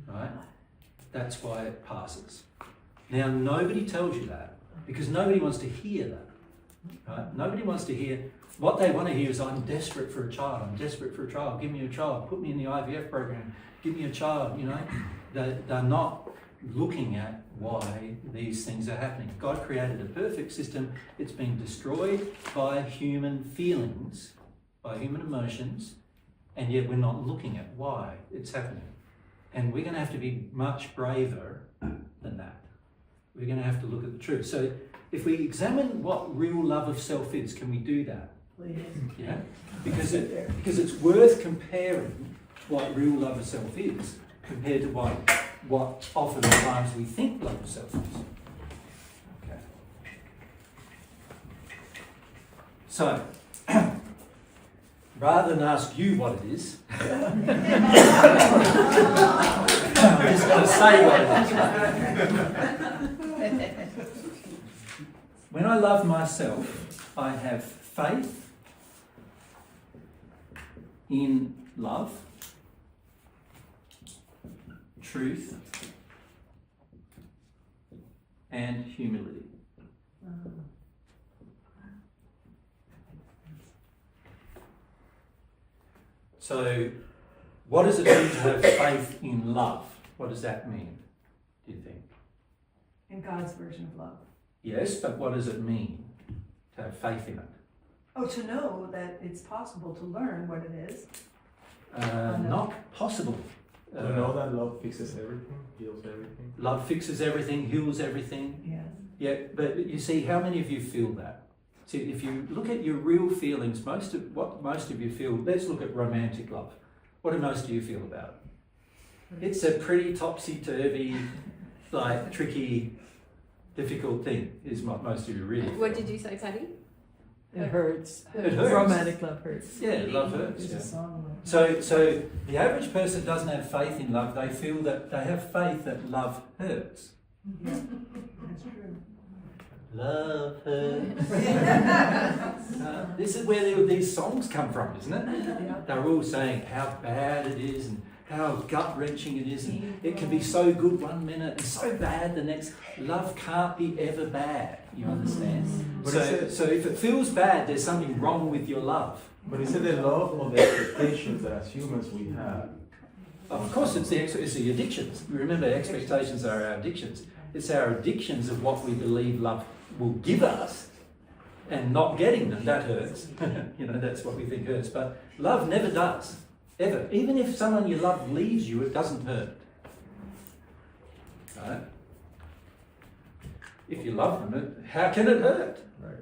right? That's why it passes. Now, nobody tells you that because nobody wants to hear that. Right? Nobody wants to hear, what they want to hear is, I'm desperate for a child, I'm desperate for a child, give me a child, put me in the IVF program, give me a child, They're not looking at why these things are happening. God created a perfect system, it's been destroyed by human feelings, by human emotions, and yet we're not looking at why it's happening. And we're going to have to be much braver than that. We're going to have to look at the truth. So if we examine what real love of self is, can we do that? Please. Yeah? Because it's worth comparing what real love of self is compared to what oftentimes we think love of self is. Okay. So, rather than ask you what it is, I'm just going to say what it is. When I love myself, I have faith in love, truth, and humility. So, what does it mean to have faith in love? What does that mean, do you think? In God's version of love. Yes, but what does it mean to have faith in it? Oh, to know that it's possible to learn what it is. Not possible. You know that love fixes everything, heals everything. Love fixes everything, heals everything. Yes. Yeah, but you see, how many of you feel that? See, if you look at your real feelings, most of you feel, let's look at romantic love. What do most of you feel about it? It's a pretty topsy-turvy, like tricky, difficult thing, is what most of you really feel. What did you say, Teddy? It hurts. It hurts. Romantic love hurts. Yeah, love hurts. There's Yeah. a song about So the average person doesn't have faith in love. They feel that they have faith that love hurts. Yeah, that's true. Love hurts. This is where these songs come from, isn't it? Yeah. They're all saying how bad it is and how gut-wrenching it is, and it can be so good one minute and so bad the next. Love can't be ever bad, you understand? So if it feels bad, there's something wrong with your love. But is it the love or the expectations that as humans we have? Of course, it's the addictions. Remember, expectations are our addictions. It's our addictions of what we believe love will give us, and not getting them, that hurts. That's what we think hurts. But love never does, ever. Even if someone you love leaves you, it doesn't hurt. Right? If you love them, how can it hurt? Right.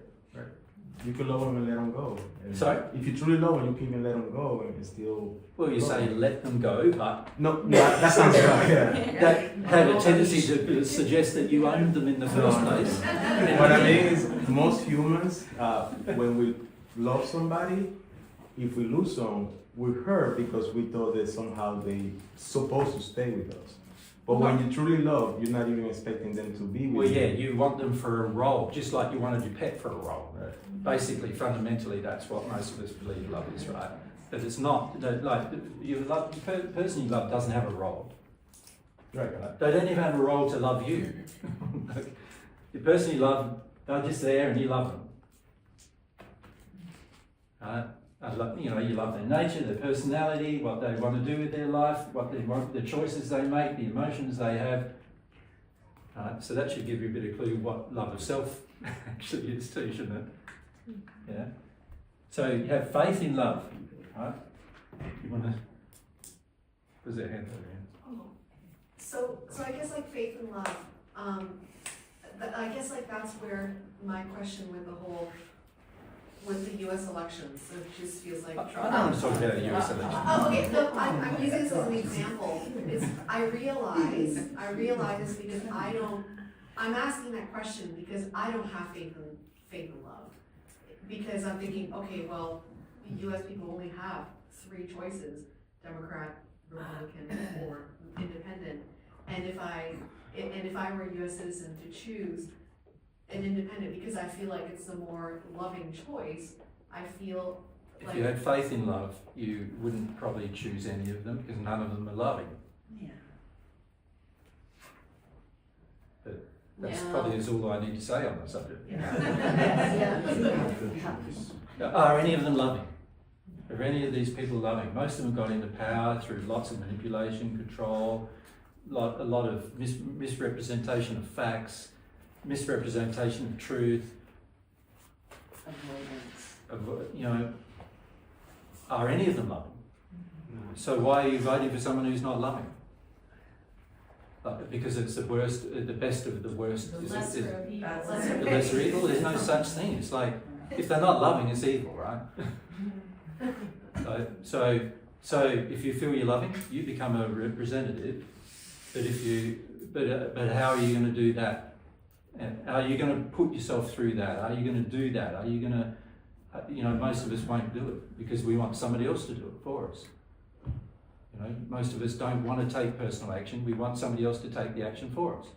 You can love them and let them go. And Sorry? if you truly love them, you can even let them go and still. Well, you say let them go, but No, that sounds right. Yeah. that had a tendency to suggest that you owned them in the first place. What I mean is, most humans, when we love somebody, if we lose them, we hurt because we thought that somehow they supposed to stay with us. But when you truly love, you're not even expecting them to be with Well, you. yeah, you want them for a role, just like you wanted your pet for a role. Right. Basically, fundamentally, that's what most of us believe love is, right? But it's not. Like the person you love doesn't have a role. Right. They don't even have a role to love you. The person you love, they're just there and you love them. Right? You love their nature, their personality, what they want to do with their life, what they want, the choices they make, the emotions they have. So that should give you a bit of clue what love of self actually is too, shouldn't it? Yeah. So you have faith in love, right? You want to? Was there a hand over here? So I guess like faith and love, I guess like that's where my question with the U.S. elections, it just feels like I don't want to talk about the U.S. election. Okay, so I'm using this as an example. I realize this because I'm asking that question because I don't have faith in love. Because I'm thinking, okay, well, the U.S. people only have 3 choices: Democrat, Republican, or Independent. And if I were a U.S. citizen to choose an independent, because I feel like it's the more loving choice, I feel If like... you had faith in love, you wouldn't probably choose any of them because none of them are loving. Yeah. But that's probably is all I need to say on the subject. Are any of them loving? Are any of these people loving? Most of them got into power through lots of manipulation, control, a lot of misrepresentation of facts, misrepresentation of truth. Are any of them loving? So why are you voting for someone who's not loving? Because it's the worst, the best of the worst. The lesser of evil. The lesser evil. There's no such thing. It's like if they're not loving, it's evil, right? So if you feel you're loving, you become a representative. But how are you going to do that? And are you going to put yourself through that? Are you going to do that? Are you going to, most of us won't do it because we want somebody else to do it for us. Most of us don't want to take personal action. We want somebody else to take the action for us.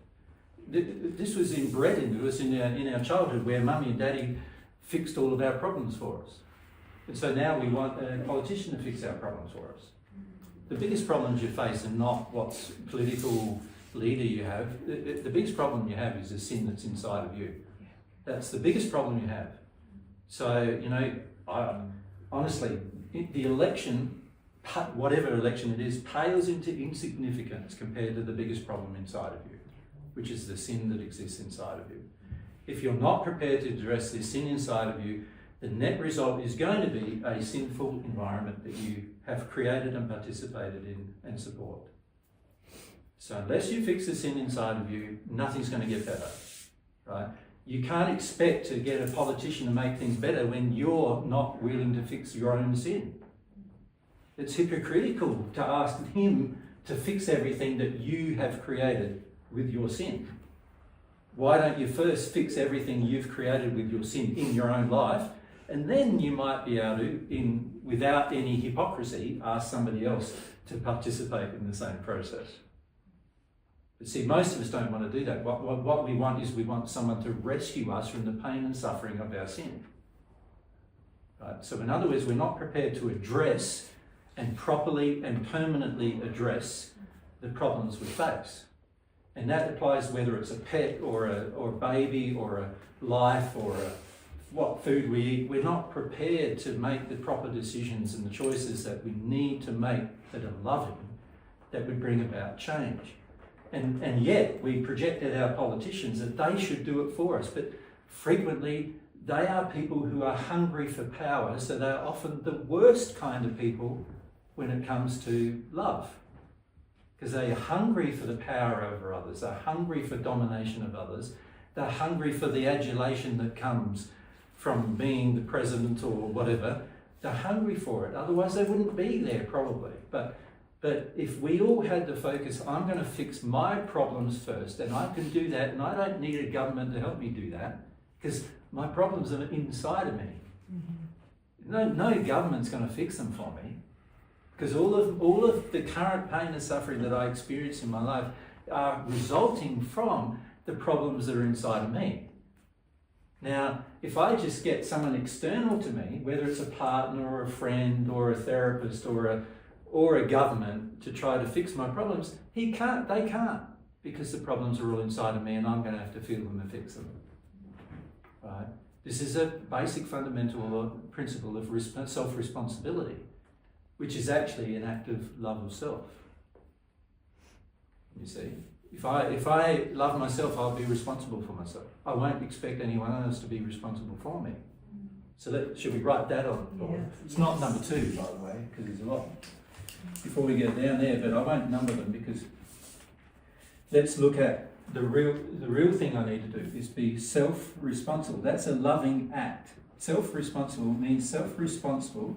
This was inbred into us in our childhood, where mummy and daddy fixed all of our problems for us. And so now we want a politician to fix our problems for us. The biggest problems you face are not what political leader you have. The biggest problem you have is the sin that's inside of you. That's the biggest problem you have. So, honestly, the election, whatever election it is, pales into insignificance compared to the biggest problem inside of you, which is the sin that exists inside of you. If you're not prepared to address this sin inside of you, the net result is going to be a sinful environment that you have created and participated in and support. So unless you fix the sin inside of you, nothing's going to get better, right? You can't expect to get a politician to make things better when you're not willing to fix your own sin. It's hypocritical to ask him to fix everything that you have created with your sin. Why don't you first fix everything you've created with your sin in your own life, and then you might be able to, without any hypocrisy, ask somebody else to participate in the same process. But see, most of us don't want to do that. What we want is we want someone to rescue us from the pain and suffering of our sin. Right? So in other words, we're not prepared to address and properly and permanently address the problems we face. And that applies whether it's a pet or a baby or a life or a what food we eat, we're not prepared to make the proper decisions and the choices that we need to make that are loving, that would bring about change. And yet we project at our politicians that they should do it for us, but frequently they are people who are hungry for power, so they are often the worst kind of people when it comes to love. Because they are hungry for the power over others, they're hungry for domination of others, they're hungry for the adulation that comes from being the president or whatever. They're hungry for it, otherwise they wouldn't be there probably. But if we all had the focus, I'm going to fix my problems first, and I can do that, and I don't need a government to help me do that, because my problems are inside of me. No government's going to fix them for me, because all of the current pain and suffering that I experience in my life are resulting from the problems that are inside of me. Now, if I just get someone external to me, whether it's a partner or a friend or a therapist or a government to try to fix my problems, they can't, because the problems are all inside of me and I'm going to have to feel them and fix them. Right? This is a basic fundamental principle of self-responsibility, which is actually an act of love of self. You see? If I love myself, I'll be responsible for myself. I won't expect anyone else to be responsible for me. So should we write that on the board? Yes. It's not number 2, by the way, because there's a lot before we get down there, but I won't number them, because let's look at the real thing I need to do is be self-responsible. That's a loving act. Self-responsible means self-responsible.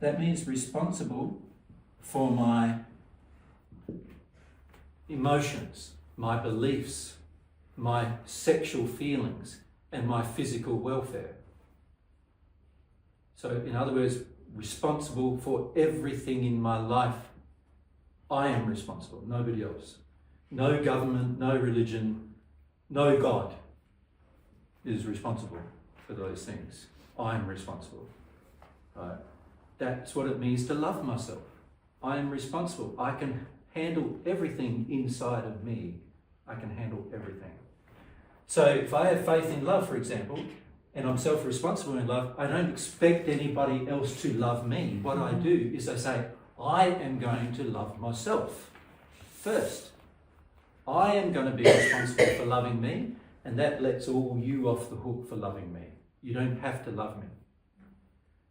That means responsible for my emotions, my beliefs, my sexual feelings, and my physical welfare. So, in other words, responsible for everything in my life. I am responsible, nobody else. No government, no religion, no God is responsible for those things. I am responsible. Right? That's what it means to love myself. I am responsible. I can handle everything inside of me. I can handle everything. So if I have faith in love, for example, and I'm self-responsible in love, I don't expect anybody else to love me. What I do is I say, I am going to love myself first. I am going to be responsible for loving me, and that lets all you off the hook for loving me. You don't have to love me,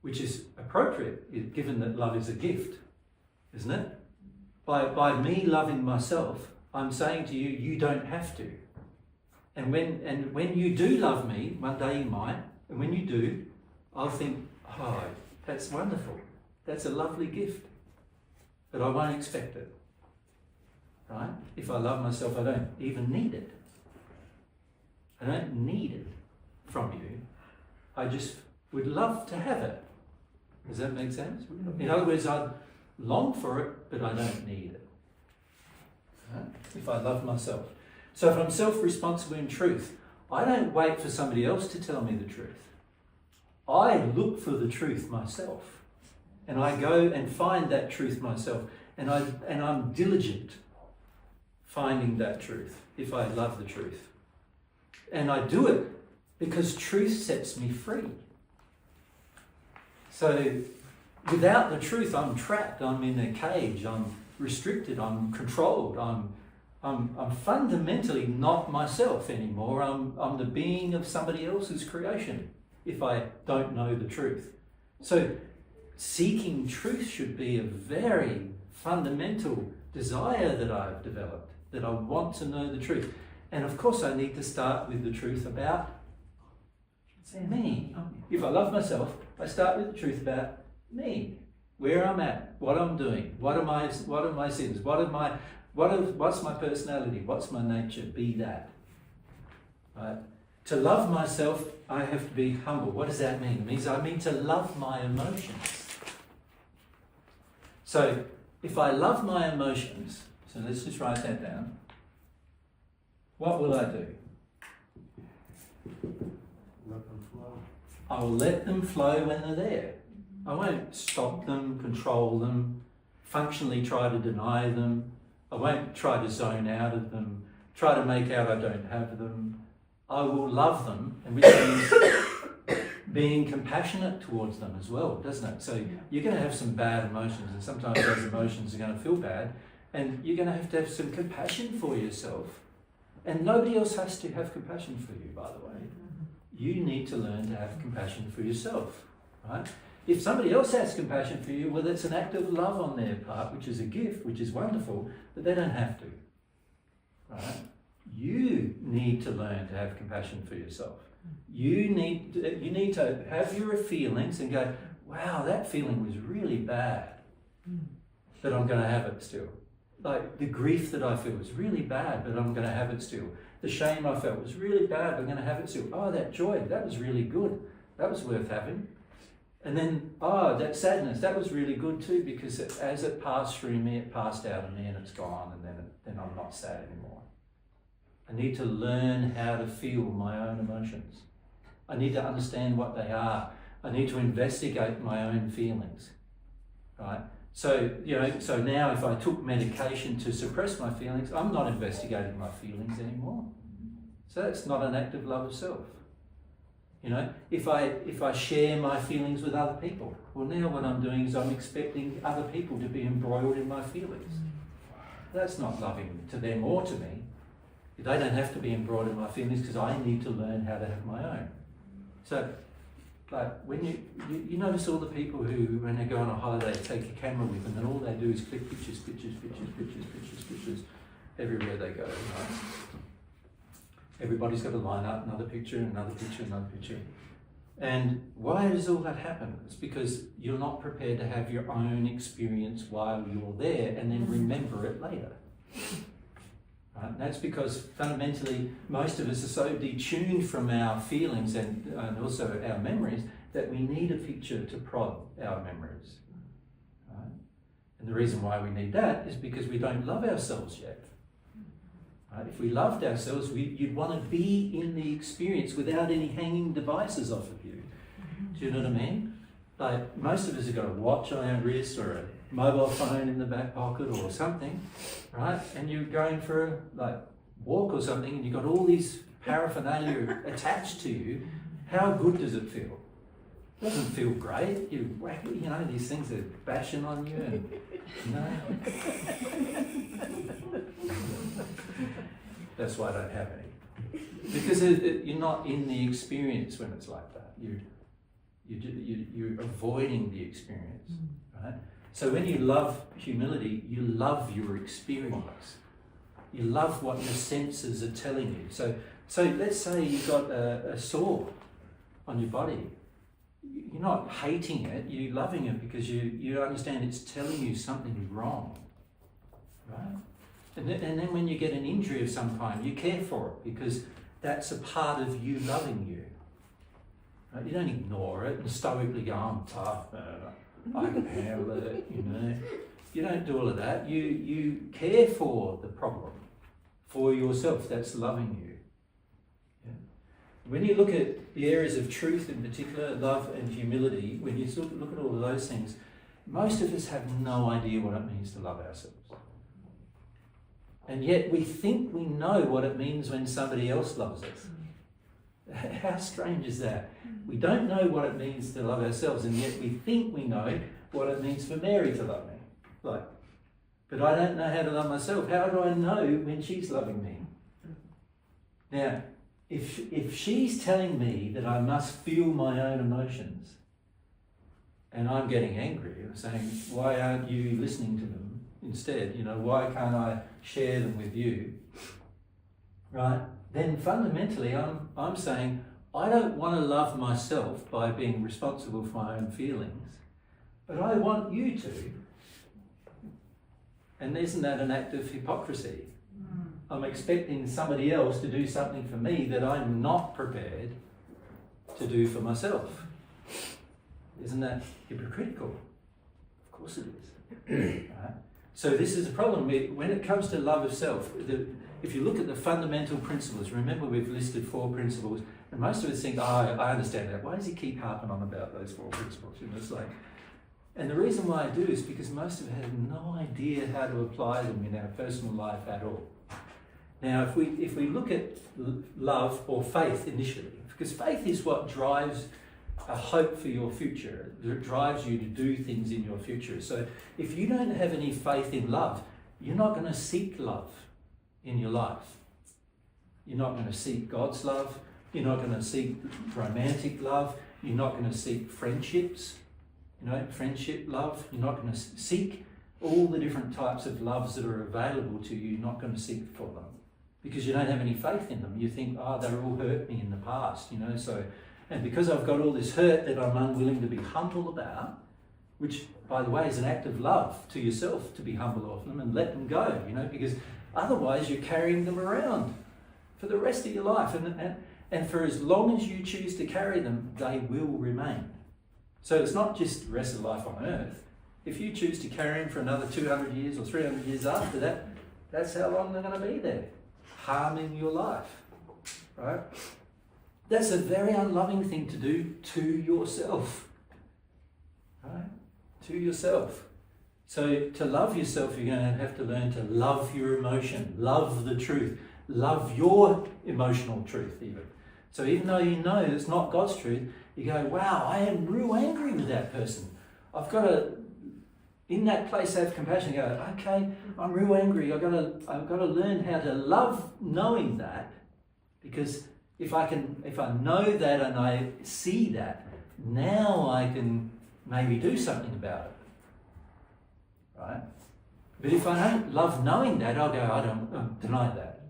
which is appropriate, given that love is a gift, isn't it? By me loving myself, I'm saying to you, you don't have to. And when you do love me, one day you might, and when you do, I'll think, oh, that's wonderful. That's a lovely gift. But I won't expect it. Right? If I love myself, I don't even need it. I don't need it from you. I just would love to have it. Does that make sense? In other words, I long for it, but I don't need it. Right? If I love myself. So if I'm self-responsible in truth, I don't wait for somebody else to tell me the truth. I look for the truth myself. And I go and find that truth myself. And I'm diligent finding that truth, if I love the truth. And I do it because truth sets me free. So without the truth, I'm trapped, I'm in a cage, I'm restricted, I'm controlled, I'm fundamentally not myself anymore. I'm the being of somebody else's creation if I don't know the truth. So seeking truth should be a very fundamental desire that I've developed, that I want to know the truth. And of course I need to start with the truth about me. If I love myself, I start with the truth about me, where I'm at, what I'm doing, what are my sins, what's my personality, what's my nature, be that. Right? To love myself, I have to be humble. What does that mean? It means I mean to love my emotions. So if I love my emotions, so let's just write that down. What will I do? Let them flow. I will let them flow when they're there. I won't stop them, control them, functionally try to deny them. I won't try to zone out of them, try to make out I don't have them. I will love them, and which means being compassionate towards them as well, doesn't it? So you're going to have some bad emotions, and sometimes those emotions are going to feel bad, and you're going to have some compassion for yourself. And nobody else has to have compassion for you, by the way. You need to learn to have compassion for yourself, right? If somebody else has compassion for you, well, that's an act of love on their part, which is a gift, which is wonderful, but they don't have to, right? You need to learn to have compassion for yourself. You need to have your feelings and go, wow, that feeling was really bad, but I'm going to have it still. Like the grief that I feel is really bad, but I'm going to have it still. The shame I felt was really bad, but I'm going to have it still. Oh, that joy, that was really good. That was worth having. And then, oh, that sadness, that was really good too, because as it passed through me, it passed out of me and it's gone, and then I'm not sad anymore. I need to learn how to feel my own emotions. I need to understand what they are. I need to investigate my own feelings, right? So, so now if I took medication to suppress my feelings, I'm not investigating my feelings anymore. So that's not an act of love of self. If I share my feelings with other people, well, now what I'm doing is I'm expecting other people to be embroiled in my feelings. That's not loving to them or to me. They don't have to be embroiled in my feelings because I need to learn how to have my own. So, like when you notice all the people who, when they go on a holiday, take a camera with them, and all they do is click pictures everywhere they go. Right? Everybody's got to line up another picture, another picture, another picture. And why does all that happen? It's because you're not prepared to have your own experience while you're there and then remember it later. Right? That's because fundamentally most of us are so detuned from our feelings and also our memories that we need a picture to prod our memories. Right? And the reason why we need that is because we don't love ourselves yet. Right? If we loved ourselves, you'd want to be in the experience without any hanging devices off of you. Do you know what I mean? Like most of us have got a watch on our wrist or a mobile phone in the back pocket or something, right? And you're going for a walk or something, and you've got all these paraphernalia attached to you. How good does it feel? It doesn't feel great. You whack, these things are bashing on you, and that's why I don't have any. Because you're not in the experience when it's like that. You're avoiding the experience, right? So when you love humility, you love your experience. You love what your senses are telling you. So let's say you've got a sore on your body. You're not hating it, you're loving it because you understand it's telling you something wrong, right? And then when you get an injury of some kind, you care for it because that's a part of you loving you. Right? You don't ignore it and stoically go, I'm tough, I can handle it, You don't do all of that. You care for the problem, for yourself. That's loving you. Yeah? When you look at the areas of truth in particular, love and humility, when you look at all of those things, most of us have no idea what it means to love ourselves. And yet we think we know what it means when somebody else loves us. How strange is that? We don't know what it means to love ourselves, and yet we think we know what it means for Mary to love me. But I don't know how to love myself. How do I know when she's loving me? Now, if she's telling me that I must feel my own emotions, and I'm getting angry, I'm saying, why aren't you listening to them instead? Why can't I share them with you? Right? Then fundamentally I'm saying, I don't want to love myself by being responsible for my own feelings, but I want you to. And isn't that an act of hypocrisy? I'm expecting somebody else to do something for me that I'm not prepared to do for myself. Isn't that hypocritical? Of course it is. Right? So this is a problem. When it comes to love of self, if you look at the fundamental principles, remember we've listed 4 principles, and most of us think, I understand that. Why does he keep harping on about those 4 principles? And the reason why I do is because most of us have no idea how to apply them in our personal life at all. Now, if we look at love or faith initially, because faith is what drives a hope for your future. It drives you to do things in your future. So if you don't have any faith in love, you're not going to seek love in your life. You're not going to seek God's love. You're not going to seek romantic love. You're not going to seek friendships, friendship love. You're not going to seek all the different types of loves that are available to you. You're not going to seek for them because you don't have any faith in them. You think, they all hurt me in the past, so, and because I've got all this hurt that I'm unwilling to be humble about, which, by the way, is an act of love to yourself, to be humble of them and let them go, because otherwise you're carrying them around for the rest of your life. And for as long as you choose to carry them, they will remain. So it's not just the rest of life on earth. If you choose to carry them for another 200 years or 300 years after that, that's how long they're going to be there, harming your life, right? That's a very unloving thing to do to yourself, right? To yourself. So to love yourself, you're going to have to learn to love your emotion, love the truth, love your emotional truth even. So even though you know it's not God's truth, you go, wow, I am real angry with that person. I've got to, in that place, have compassion. Go, okay, I'm real angry. I've got to learn how to love knowing that, because if I know that and I see that, now I can maybe do something about it, right? But if I don't love knowing that, I'll go, I don't deny that.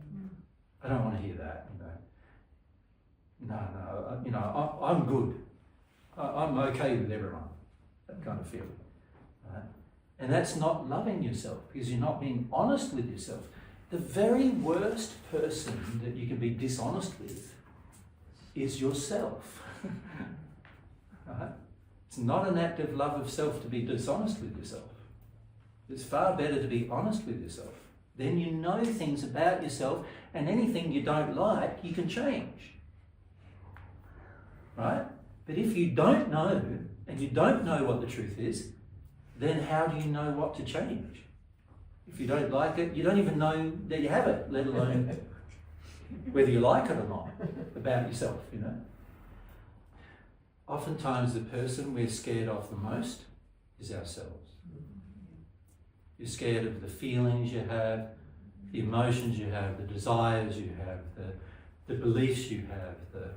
I don't want to hear that. No, I'm good. I'm okay with everyone. That kind of feeling, right? And that's not loving yourself, because you're not being honest with yourself. The very worst person that you can be dishonest with is yourself. Right? It's not an act of love of self to be dishonest with yourself. It's far better to be honest with yourself. Then you know things about yourself, and anything you don't like, you can change. Right? But if you don't know, and you don't know what the truth is, then how do you know what to change? If you don't like it, you don't even know that you have it, let alone whether you like it or not, about yourself, Oftentimes the person we're scared of the most is ourselves. You're scared of the feelings you have, the emotions you have, the desires you have, the beliefs you have, the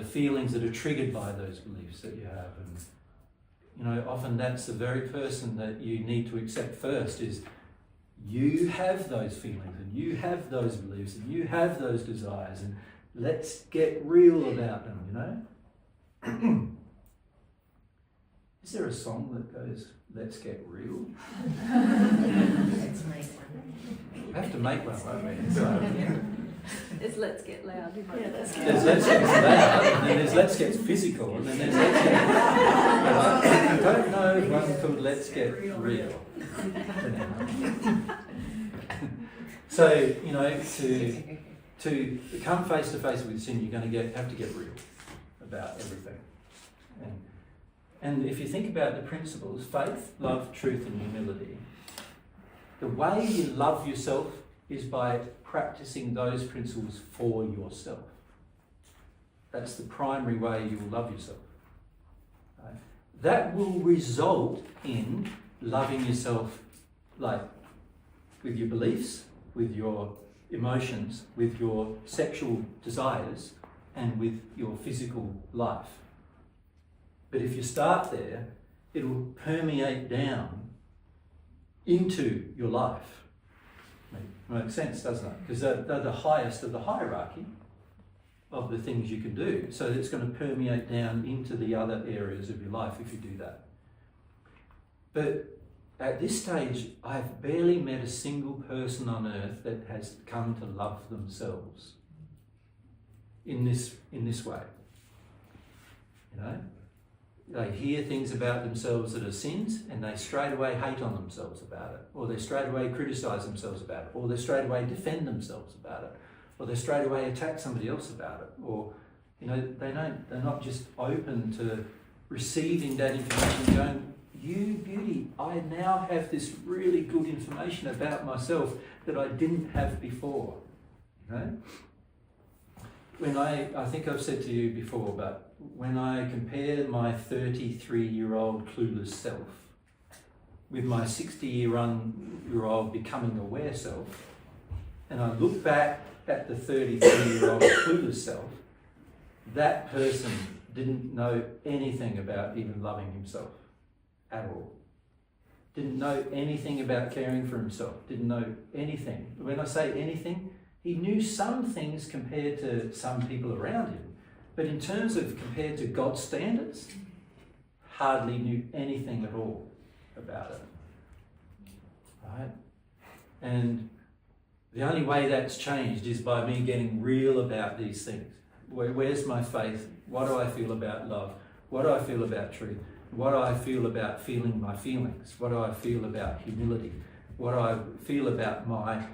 feelings that are triggered by those beliefs that you have. And often that's the very person that you need to accept first, is you have those feelings and you have those beliefs and you have those desires, and let's get real about them, Is there a song that goes, let's get real? Let's make one. We have to make one, won't we? So, It's let's get loud. Yeah, that's there's let's get loud, and then there's let's get physical, and then there's let's get... I don't know if one called let's get real. So, to come face to face with sin, you're going to have to get real about everything. And if you think about the principles, faith, love, truth, and humility, the way you love yourself is by practicing those principles for yourself. That's the primary way you will love yourself. Right? That will result in loving yourself, like with your beliefs, with your emotions, with your sexual desires, and with your physical life. But if you start there, it'll permeate down into your life. Makes sense, doesn't it? Because they're the highest of the hierarchy of the things you can do. So it's going to permeate down into the other areas of your life if you do that. But at this stage, I've barely met a single person on earth that has come to love themselves in this way. They hear things about themselves that are sins, and they straight away hate on themselves about it, or they straight away criticize themselves about it, or they straight away defend themselves about it, or they straight away attack somebody else about it, or they're not just open to receiving that information and going, you beauty, I now have this really good information about myself that I didn't have before. When I think I've said to you before, but when I compare my 33-year-old clueless self with my 60-year-old becoming aware self, and I look back at the 33-year-old clueless self, that person didn't know anything about even loving himself at all. Didn't know anything about caring for himself. Didn't know anything. When I say anything, he knew some things compared to some people around him. But in terms of compared to God's standards, hardly knew anything at all about it. Right? And the only way that's changed is by me getting real about these things. Where's my faith? What do I feel about love? What do I feel about truth? What do I feel about feeling my feelings? What do I feel about humility? What do I feel about my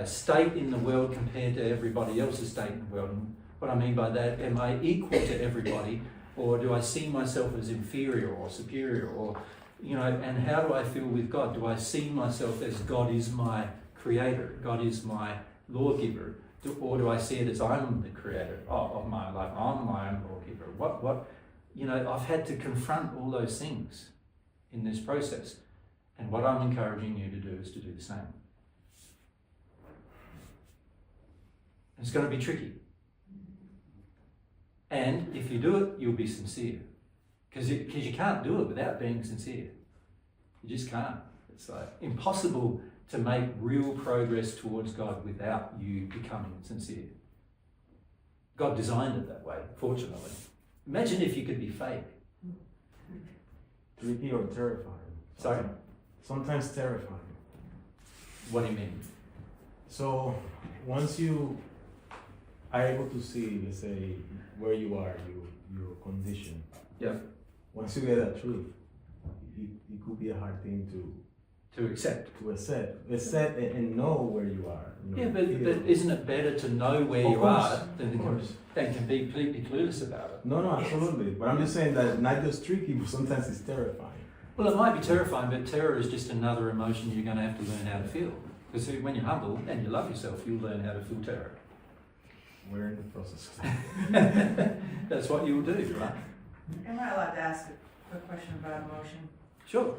state in the world compared to everybody else's state in the world? And what I mean by that, am I equal to everybody, or do I see myself as inferior or superior? Or, you know, and how do I feel with God? Do I see myself as God is my creator, God is my lawgiver, or do I see it as I'm the creator of my life, I'm my own lawgiver? What, you know, I've had to confront all those things in this process. And what I'm encouraging you to do is to do the same. It's going to be tricky. And if you do it, you'll be sincere. Because you can't do it without being sincere. You just can't. It's like impossible to make real progress towards God without you becoming sincere. God designed it that way, fortunately. Imagine if you could be fake. Tricky or terrifying? Sorry? Sometimes terrifying. What do you mean? So once you are able to see, let's say, where you are, your condition. Yeah. Once you get that truth, it could be a hard thing to accept. To accept and know where you are. You know, yeah, but isn't it better to know where you are than can be completely clueless about it? No, absolutely. But I'm just saying that not just tricky, but sometimes it's terrifying. Well, it might be terrifying, but terror is just another emotion you're going to have to learn how to feel. Because when you're humble and you love yourself, you'll learn how to feel terror. We're in the process of that. That's what you'll do, right? Am I allowed to ask a quick question about emotion? Sure.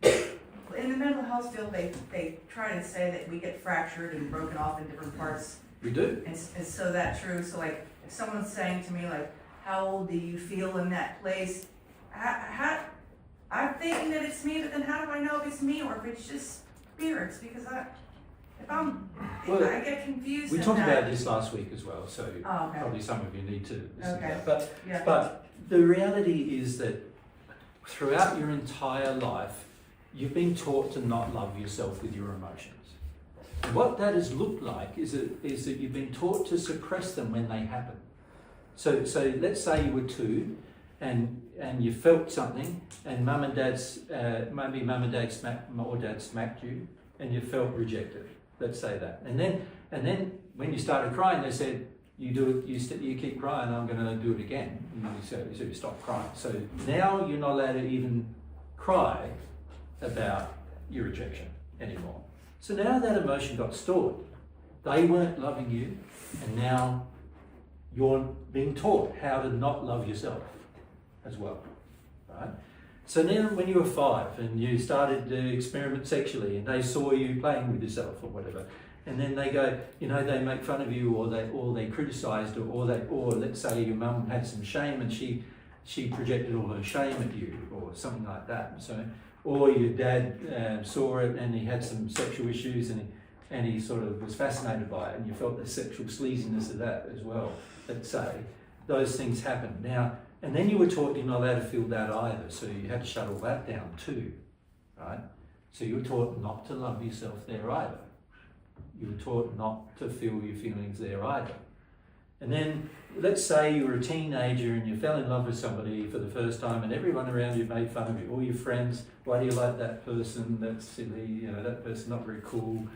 In the mental health field, they try to say that we get fractured and broken off in different parts. We do. And so that's true. So like, if someone's saying to me like, how old do you feel in that place? I'm thinking that it's me, but then how do I know if it's me or if it's just spirits? Because I get confused. We talked about this last week as well, so okay. Probably some of you need to listen okay. to that. Yeah. But the reality is that throughout your entire life, you've been taught to not love yourself with your emotions. And what that has looked like is that you've been taught to suppress them when they happen. So let's say you were 2 and you felt something and mum and dad smacked you and you felt rejected. Let's say that. And then when you started crying, they said, you do it, you keep crying, I'm going to do it again. So you stop crying. So now you're not allowed to even cry about your rejection anymore. So now that emotion got stored. They weren't loving you, and now you're being taught how to not love yourself as well, right? So now when you were 5 and you started to experiment sexually and they saw you playing with yourself or whatever, and then they go, you know, they make fun of you or they criticized or let's say your mum had some shame and she projected all her shame at you or something like that. So, or your dad saw it and he had some sexual issues and he sort of was fascinated by it and you felt the sexual sleaziness of that as well. Let's say those things happened. Now, and then you were taught you're not allowed to feel that either, so you had to shut all that down too, right? So you were taught not to love yourself there either. You were taught not to feel your feelings there either. And then, let's say you were a teenager and you fell in love with somebody for the first time and everyone around you made fun of you, all your friends, why do you like that person, that's silly, you know, that person's not very cool,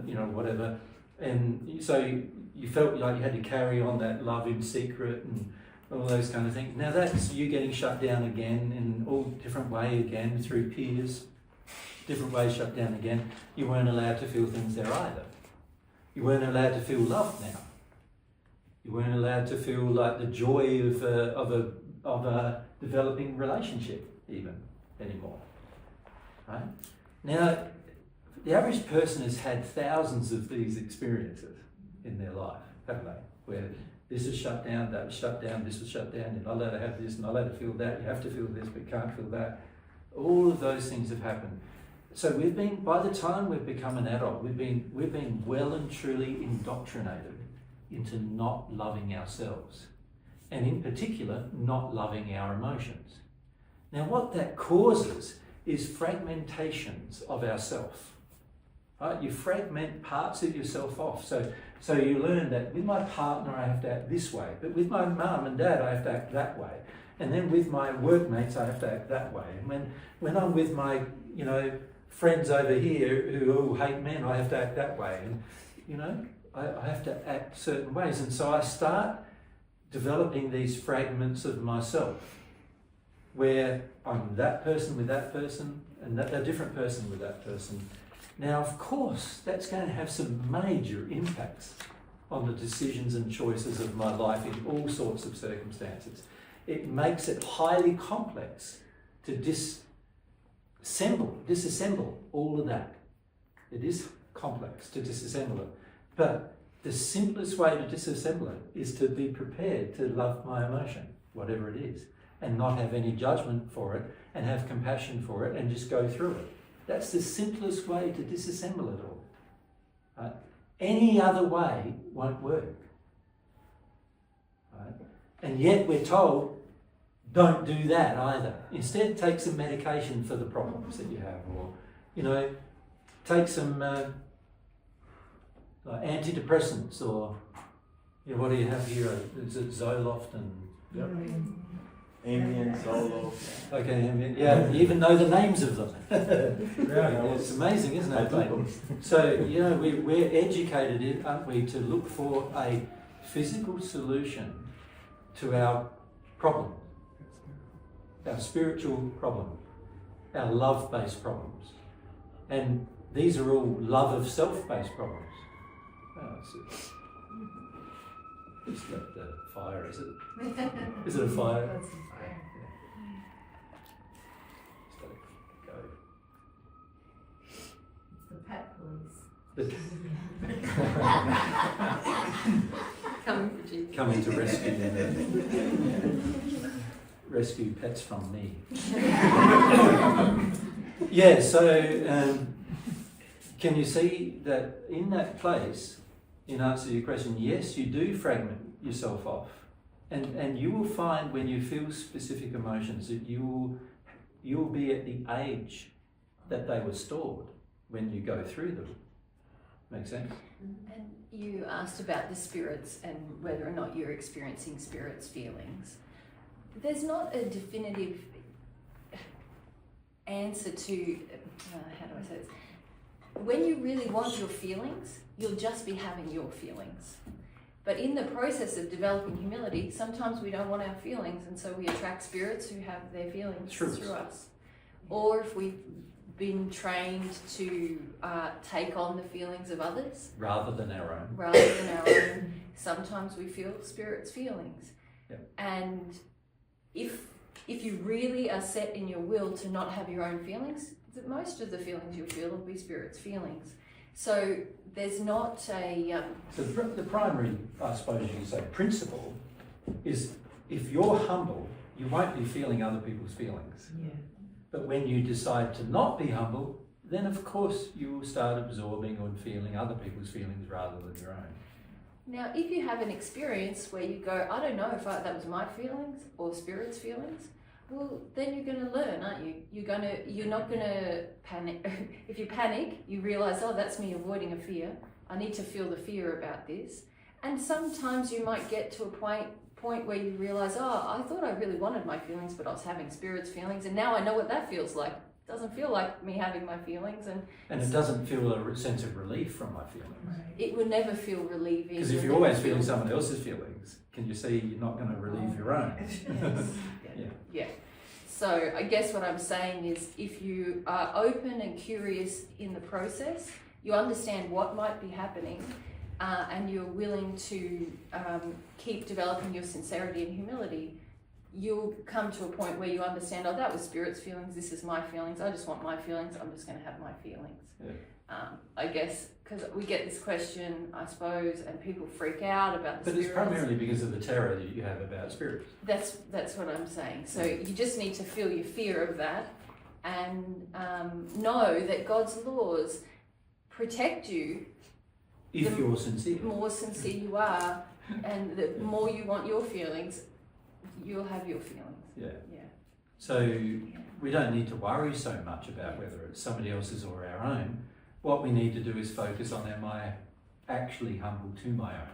you know, whatever. And so you felt like you had to carry on that love in secret and all those kind of things. Now that's you getting shut down again in all different way again through peers, different ways shut down again. You weren't allowed to feel things there either. You weren't allowed to feel love now. You weren't allowed to feel like the joy of a developing relationship even anymore. Right? Now, the average person has had thousands of these experiences in their life, haven't they? Where this is shut down, that was shut down, this was shut down, you're not allowed to have this, not allowed to feel that, you have to feel this, but you can't feel that. All of those things have happened. So we've been, by the time we've become an adult, we've been well and truly indoctrinated into not loving ourselves. And in particular, not loving our emotions. Now what that causes is fragmentations of ourself. Right? You fragment parts of yourself off. So you learn that with my partner I have to act this way, but with my mum and dad I have to act that way. And then with my workmates I have to act that way. And when I'm with my, friends over here who all hate men, I have to act that way. And, I have to act certain ways. And so I start developing these fragments of myself where I'm that person with that person and a different person with that person. Now, of course, that's going to have some major impacts on the decisions and choices of my life in all sorts of circumstances. It makes it highly complex to disassemble all of that. It is complex to disassemble it. But the simplest way to disassemble it is to be prepared to love my emotion, whatever it is, and not have any judgment for it, and have compassion for it, and just go through it. That's the simplest way to disassemble it all. Right? Any other way won't work. Right? And yet we're told, don't do that either. Instead, take some medication for the problems that you have, or, take some like antidepressants, or, what do you have here? Is it Zoloft and... Yep. Ambien, Zoloft. Okay, Ambien. Yeah, you even know the names of them. It's amazing, isn't it? So, we're educated, aren't we, to look for a physical solution to our problem, our spiritual problem, our love-based problems. And these are all love of self-based problems. It's like the fire, is it? Is it a fire? That's a fire. Just let it go. It's the pet police. Coming for you. Coming to rescue them. Rescue pets from me. Yeah, so can you see that in that place, in answer to your question, yes, you do fragment yourself off. And you will find when you feel specific emotions that you'll be at the age that they were stored when you go through them. Make sense? And you asked about the spirits and whether or not you're experiencing spirits' feelings. There's not a definitive answer to, how do I say this? When you really want your feelings, you'll just be having your feelings. But in the process of developing humility, sometimes we don't want our feelings, and so we attract spirits who have their feelings through us. Or if we've been trained to take on the feelings of others rather than our own, sometimes we feel spirits' feelings. Yep. And if you really are set in your will to not have your own feelings, most of the feelings you'll feel will be spirits' feelings. So there's not a... So the primary, I suppose you could say, principle is if you're humble, you won't be feeling other people's feelings. Yeah. But when you decide to not be humble, then of course you will start absorbing or feeling other people's feelings rather than your own. Now, if you have an experience where you go, I don't know if that was my feelings or spirit's feelings, well, then you're going to learn, aren't you? You're not going to panic. If you panic, you realise, oh, that's me avoiding a fear. I need to feel the fear about this. And sometimes you might get to a point where you realise, oh, I thought I really wanted my feelings, but I was having spirit's feelings, and now I know what that feels like. It doesn't feel like me having my feelings. And it doesn't feel a sense of relief from my feelings. It will never feel relieving. Because if you're always feeling someone else's feelings, can you see you're not going to relieve your own? Yes. Yeah. So I guess what I'm saying is if you are open and curious in the process, you understand what might be happening, and you're willing to keep developing your sincerity and humility, you'll come to a point where you understand, oh, that was Spirit's feelings, this is my feelings, I just want my feelings, I'm just going to have my feelings. Yeah. I guess, because we get this question, I suppose, and people freak out about the But it's spirits. primarily because of the terror that you have about spirits. That's what I'm saying. So you just need to feel your fear of that and know that God's laws protect you. If you're sincere. The more sincere you are, and the more you want your feelings, you'll have your feelings. Yeah. Yeah. So we don't need to worry so much about whether it's somebody else's or our own. What we need to do is focus on, am I actually humble to my own?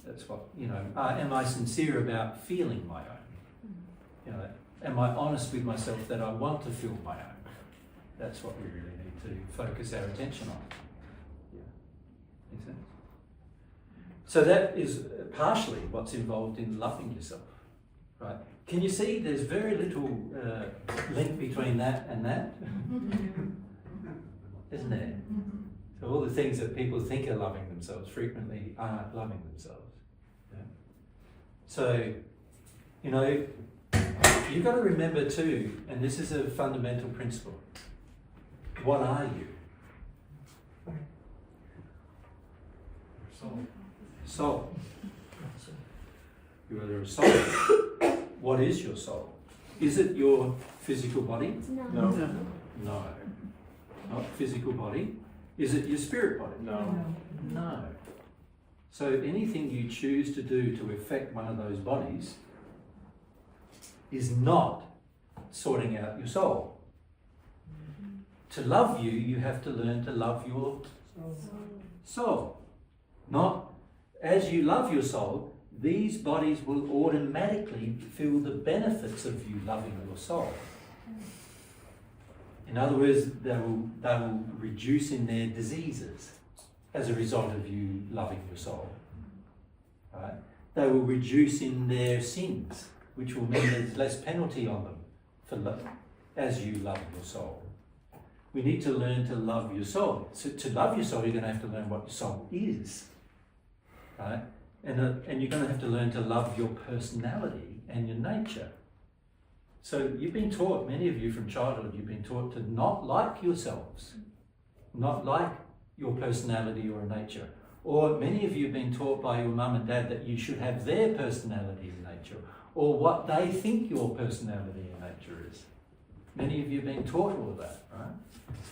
That's what, am I sincere about feeling my own? Am I honest with myself that I want to feel my own? That's what we really need to focus our attention on. Yeah. Makes sense? So that is partially what's involved in loving yourself, right? Can you see there's very little link between that and that? Isn't there? So all the things that people think are loving themselves frequently aren't loving themselves. Yeah? So, you've got to remember too, and this is a fundamental principle, what are you? Soul. You are a soul. What is your soul? Is it your physical body? No. No. Not physical body. Is it your spirit body? No. So anything you choose to do to affect one of those bodies is not sorting out your soul. To love you, you have to learn to love your soul. Not as you love your soul, these bodies will automatically feel the benefits of you loving your soul. In other words, they will reduce in their diseases as a result of you loving your soul. Right? They will reduce in their sins, which will mean there's less penalty on them as you love your soul. We need to learn to love your soul. So to love your soul, you're going to have to learn what your soul is. Right? And you're going to have to learn to love your personality and your nature. So you've been taught, many of you from childhood, you've been taught to not like yourselves, not like your personality or nature. Or many of you have been taught by your mum and dad that you should have their personality and nature, or what they think your personality and nature is. Many of you have been taught all of that, right?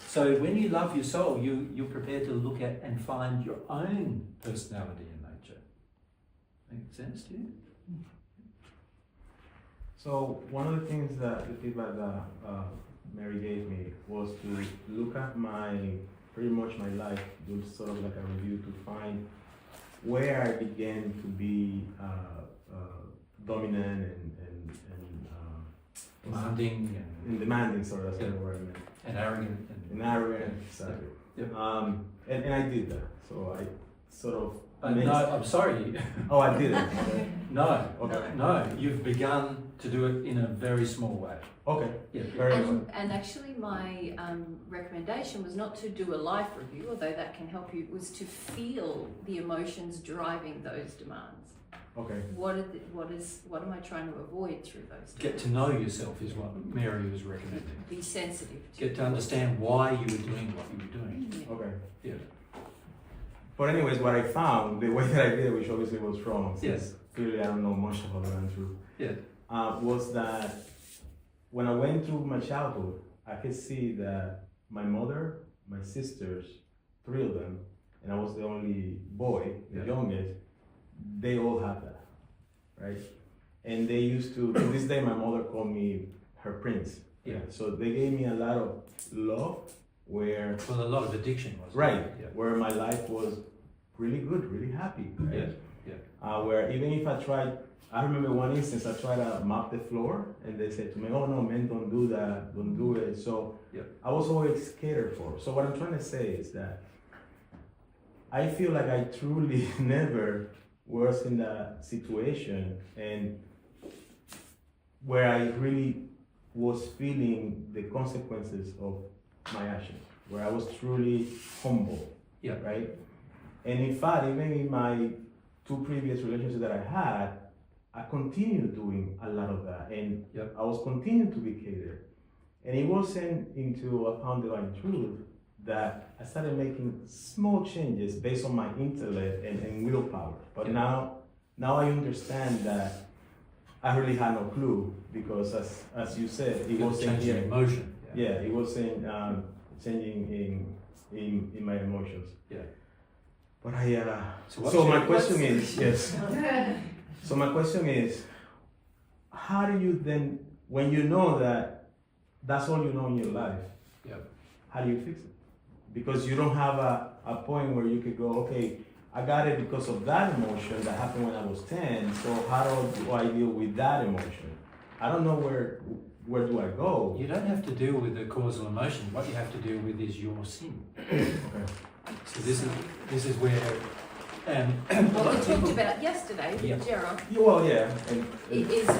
So when you love your soul, you're prepared to look at and find your own personality and nature. Make sense to you? So one of the things that the feedback that Mary gave me was to look at pretty much my life, do sort of like a review to find where I began to be dominant and demanding and demanding. Sorry, that's the word I meant. And arrogant. And arrogant, exactly. Yep. And I did that. So I sort of. No, I'm sorry. Oh, I didn't. No. Okay. No, you've begun to do it in a very small way. Okay. Yeah, very well. And actually my recommendation was not to do a life review, although that can help you, was to feel the emotions driving those demands. Okay. What am I trying to avoid through those demands? Get to know yourself is what Mary was recommending. Be sensitive to Get to understand why you were doing what you were doing. Yeah. Okay. Yeah. But anyways, what I found, the way that I did it, which obviously was wrong, since Yes. clearly I don't know much about the through, Yeah. was that when I went through my childhood, I could see that my mother, my sisters, 3 of them, and I was the only boy, the youngest, they all had that, right? And they used to this day, my mother called me her prince. Yeah. So they gave me a lot of love where... Well, a lot of addiction was. Right, Yeah. where my life was really good, really happy, right? Yeah. Where even if I tried, I remember one instance I tried to mop the floor and they said to me, oh no, men don't do that, don't do it. So I was always catered for. So what I'm trying to say is that I feel like I truly never was in that situation and where I really was feeling the consequences of my actions, where I was truly humble, right? And in fact, even in my 2 previous relationships that I had, I continued doing a lot of that, and I was continuing to be catered. And it wasn't into Upon Divine Truth that I started making small changes based on my intellect and willpower. But now I understand that I really had no clue, because as you said, it wasn't changing emotion. Yeah, it wasn't changing in my emotions. Yeah. But I So my question is yes. So my question is, how do you then, when you know that that's all you know in your life, how do you fix it? Because you don't have a point where you could go, okay, I got it because of that emotion that happened when I was 10, so how do I deal with that emotion? I don't know where do I go? You don't have to deal with the causal emotion. What you have to deal with is your sin. So this is where what we talked about yesterday with Gerald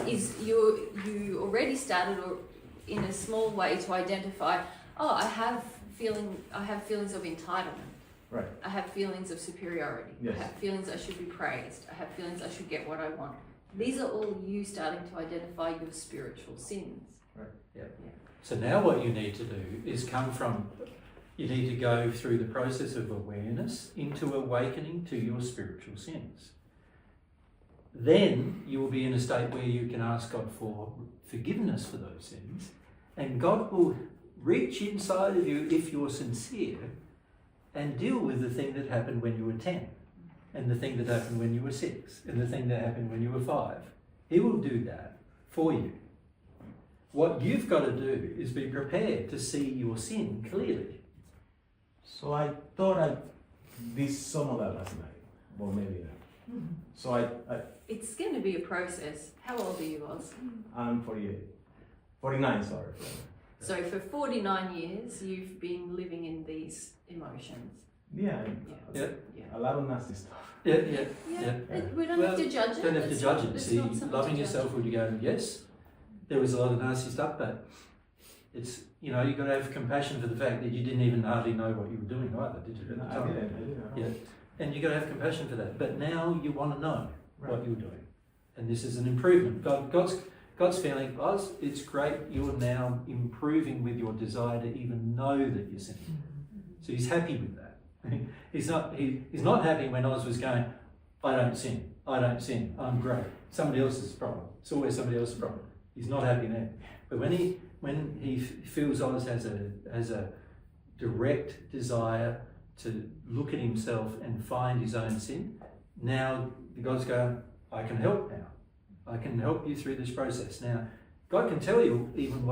is you already started in a small way to identify, I have feelings of entitlement. Right. I have feelings of superiority. Yes. I have feelings I should be praised. I have feelings I should get what I want. These are all you starting to identify your spiritual sins. Right. Yeah. So now what you need to do is you need to go through the process of awareness into awakening to your spiritual sins. Then you will be in a state where you can ask God for forgiveness for those sins, and God will reach inside of you if you're sincere and deal with the thing that happened when you were 10, and the thing that happened when you were 6, and the thing that happened when you were 5. He will do that for you. What you've got to do is be prepared to see your sin clearly. So I thought I did some of that last night, or maybe not. So It's going to be a process. How old are you, Oz? I'm 48. 49, sorry. So for 49 years, you've been living in these emotions. Yeah. A lot of nasty stuff. Yeah. We don't have to judge it. Don't have to judge it. It's See, not something loving to yourself, judge. would you go, yes, there was a lot of nasty stuff, but it's, you've got to have compassion for the fact that you didn't even hardly know what you were doing either, did you? At the time? I didn't. Yeah. And you've got to have compassion for that. But now you want to know what you're doing. And this is an improvement. God's feeling, Oz, it's great, you're now improving with your desire to even know that you're sinning. So he's happy with that. He's not happy when Oz was going, I don't sin, I'm great. Somebody else's problem. It's always somebody else's problem. He's not happy there. But when he feels Oz has a direct desire to look at himself and find his own sin, now God's going, I can help now. I can help you through this process. Now, God can tell you even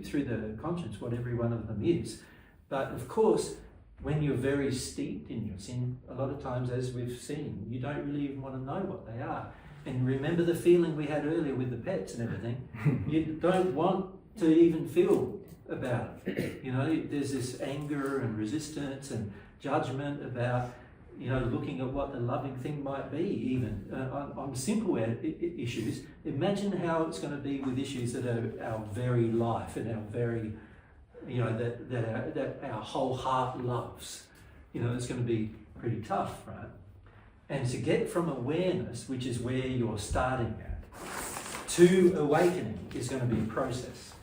through the conscience what every one of them is. But of course, when you're very steeped in your sin, a lot of times, as we've seen, you don't really even want to know what they are. And remember the feeling we had earlier with the pets and everything. You don't want to even feel about it. There's this anger and resistance and judgment about looking at what the loving thing might be, even on simple issues. Imagine how it's going to be with issues that are our very life and our very, that our whole heart loves. It's going to be pretty tough, right? And to get from awareness, which is where you're starting at, to awakening is going to be a process.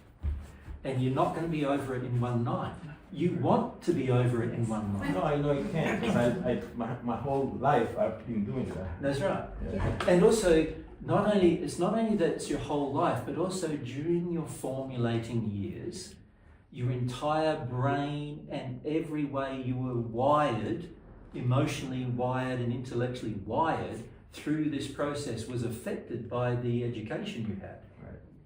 And you're not going to be over it in one night. You want to be over it in one night. No, I know you can't, because my whole life I've been doing that. That's right. Yeah. And also, it's not only that it's your whole life, but also during your formulating years, your entire brain and every way you were wired, emotionally wired and intellectually wired through this process was affected by the education you had.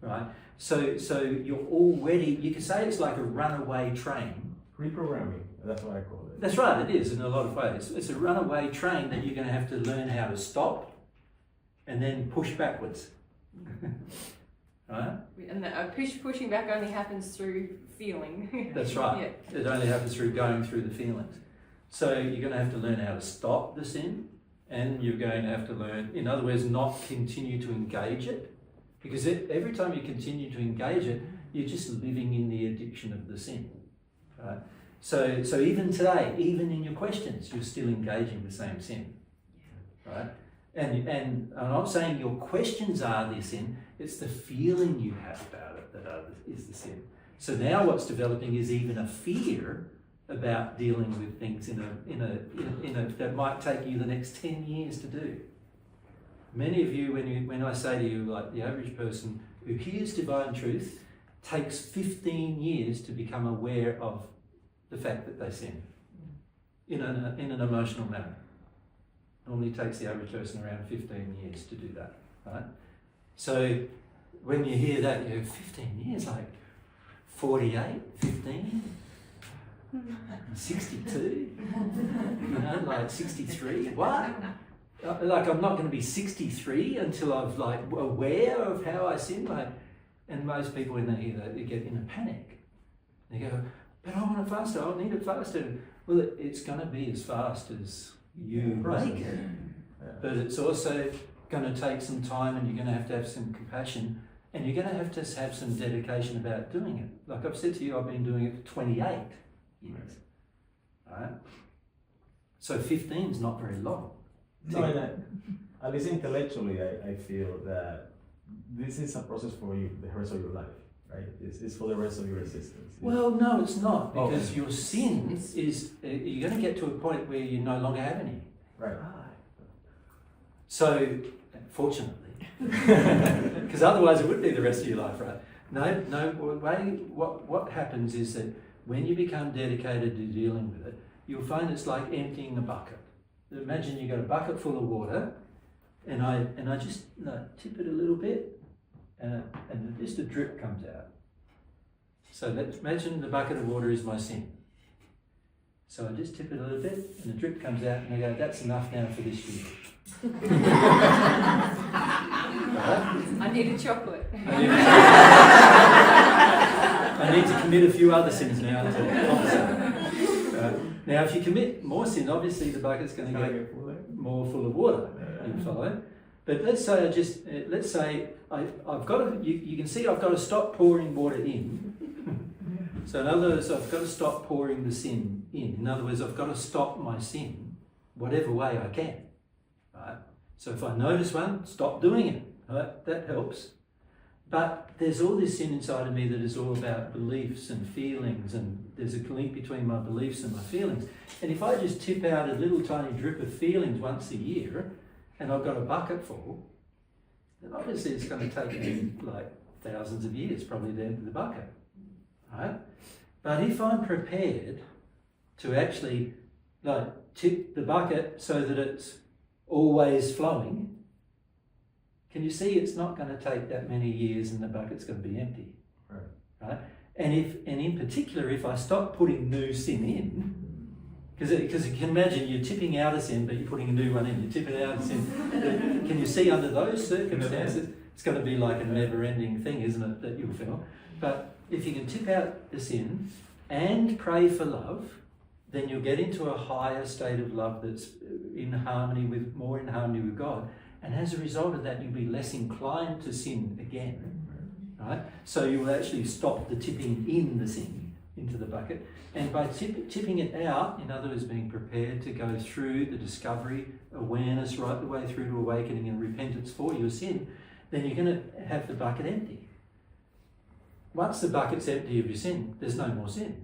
Right? So you're already, you can say it's like a runaway train. Reprogramming, that's what I call it. That's right, it is in a lot of ways. It's a runaway train that you're going to have to learn how to stop and then push backwards. Right? And the pushing back only happens through feeling. That's right. Yeah. It only happens through going through the feelings. So you're going to have to learn how to stop the sin, and you're going to have to learn, in other words, not continue to engage it. Because every time you continue to engage it, you're just living in the addiction of the sin. Right? So even today, even in your questions, you're still engaging the same sin, right? And I'm not saying your questions are the sin, it's the feeling you have about it that is the sin. So now what's developing is even a fear about dealing with things in a that might take you the next 10 years to do. Many of you, when I say to you, like the average person who hears divine truth, takes 15 years to become aware of the fact that they sin in an emotional manner. Normally takes the average person around 15 years to do that, right? So when you hear that, you go, 15 years, like 48, 15, 62, like 63, what? Like I'm not going to be 63 until I've like aware of how I sin, like, and most people when they hear that, they get in a panic. They go, but I want it faster, I need it faster. Well, it's going to be as fast as you make it, but it's also going to take some time, and you're going to have some compassion, and you're going to have some dedication about doing it. Like I've said to you, I've been doing it for 28 years, right? So 15 is not very long. No, at least intellectually, I feel that this is a process for you the rest of your life, right? It's for the rest of your existence. Well, no, it's not, because your sin is, you're going to get to a point where you no longer have any. Right. So, fortunately, because otherwise it would be the rest of your life, right? No, what happens is that when you become dedicated to dealing with it, you'll find it's like emptying a bucket. Imagine you got a bucket full of water, and I just tip it a little bit, and just a drip comes out. So let's imagine the bucket of water is my sin. So I just tip it a little bit, and the drip comes out, and I go, that's enough now for this year. Right? I need a chocolate. I need to commit a few other sins now to compensate. Now, if you commit more sin, obviously the bucket's going to get more full of water. You follow? But let's say I've got to. You can see I've got to stop pouring water in. So in other words, I've got to stop pouring the sin in. In other words, I've got to stop my sin, whatever way I can. Right? So if I notice one, stop doing it. Right? That helps. But there's all this sin inside of me that is all about beliefs and feelings, and there's a link between my beliefs and my feelings. And if I just tip out a little tiny drip of feelings once a year, and I've got a bucket full, then obviously it's going to take me like thousands of years probably to empty the bucket, right? But if I'm prepared to actually like tip the bucket so that it's always flowing, can you see it's not going to take that many years and the bucket's going to be empty, right? And in particular, if I stop putting new sin in, because you can imagine you're tipping out a sin, but you're putting a new one in. You're tipping out a sin. Can you see under those circumstances, it's going to be like a never-ending thing, isn't it, that you'll feel? But if you can tip out the sin and pray for love, then you'll get into a higher state of love that's more in harmony with God. And as a result of that, you'll be less inclined to sin again, right? So you will actually stop the tipping in the sin into the bucket. And by tipping it out, in other words, being prepared to go through the discovery, awareness, right the way through to awakening and repentance for your sin, then you're going to have the bucket empty. Once the bucket's empty of your sin, there's no more sin.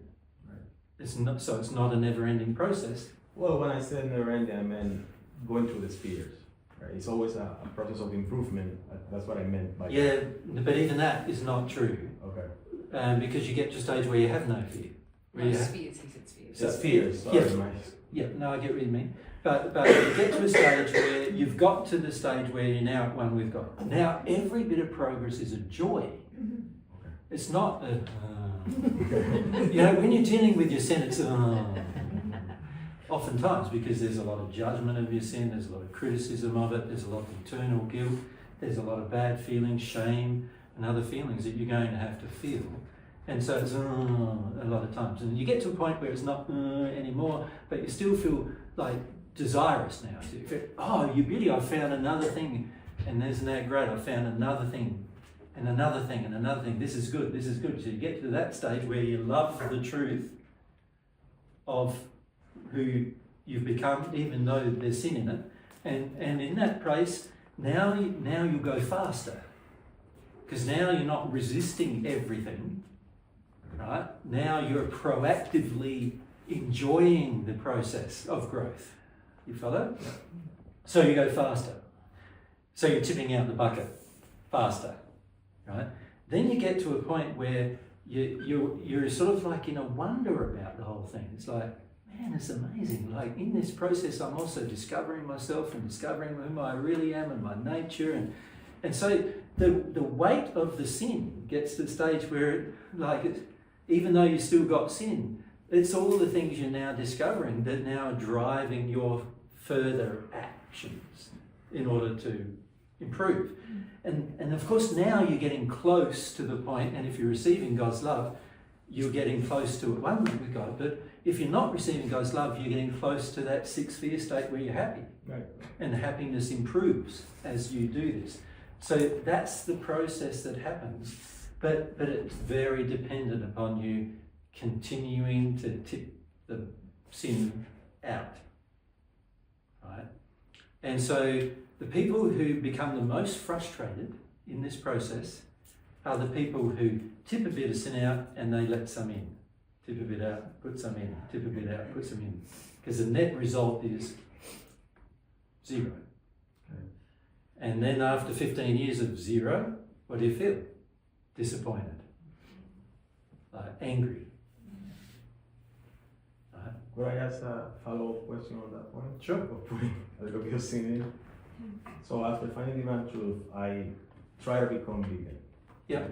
It's not a never-ending process. Well, when I said never-ending, I meant going through the spheres. Right? It's always a process of improvement. That's what I meant by but even that is not true. Okay. Because you get to a stage where you have no fear. Spheres, he said spheres. Spheres. No, I get what you mean. But you get to a stage where you've got to the stage where you're now at one with God. Now, every bit of progress is a joy. Okay. It's not a... when you're dealing with your sin, it's oftentimes, because there's a lot of judgment of your sin, there's a lot of criticism of it, there's a lot of internal guilt, there's a lot of bad feelings, shame, and other feelings that you're going to have to feel. And so it's a lot of times. And you get to a point where it's not anymore, but you still feel like desirous now. So you feel, you beauty, I found another thing, and isn't that great? I found another thing, and another thing, and another thing. This is good, this is good. So you get to that stage where you love the truth, of who you've become, even though there's sin in it. And in that place, now you go faster. Because now you're not resisting everything, right? Now you're proactively enjoying the process of growth. You follow? So you go faster. So you're tipping out the bucket faster, right? Then you get to a point where you're sort of like in a wonder about the whole thing. It's like, man, it's amazing. Like in this process, I'm also discovering myself and discovering who I really am and my nature. And so the weight of the sin gets to the stage where, even though you still got sin, it's all the things you're now discovering that now are driving your further actions in order to improve. And of course now you're getting close to the point, and if you're receiving God's love, you're getting close to it one with God. But if you're not receiving God's love, you're getting close to that sixth sphere state where you're happy. Right. And happiness improves as you do this. So that's the process that happens. But it's very dependent upon you continuing to tip the sin out. Right? And so the people who become the most frustrated in this process are the people who tip a bit of sin out and they let some in. Tip a bit out, put some in. Tip a bit out, put some in. Because the net result is 0. Okay. And then after 15 years of 0, what do you feel? Disappointed. Angry. Right? Could I ask a follow-up question on that point? Sure. Of putting a little bit of sin in. So after finding divine truth, I try to become vegan. Yeah.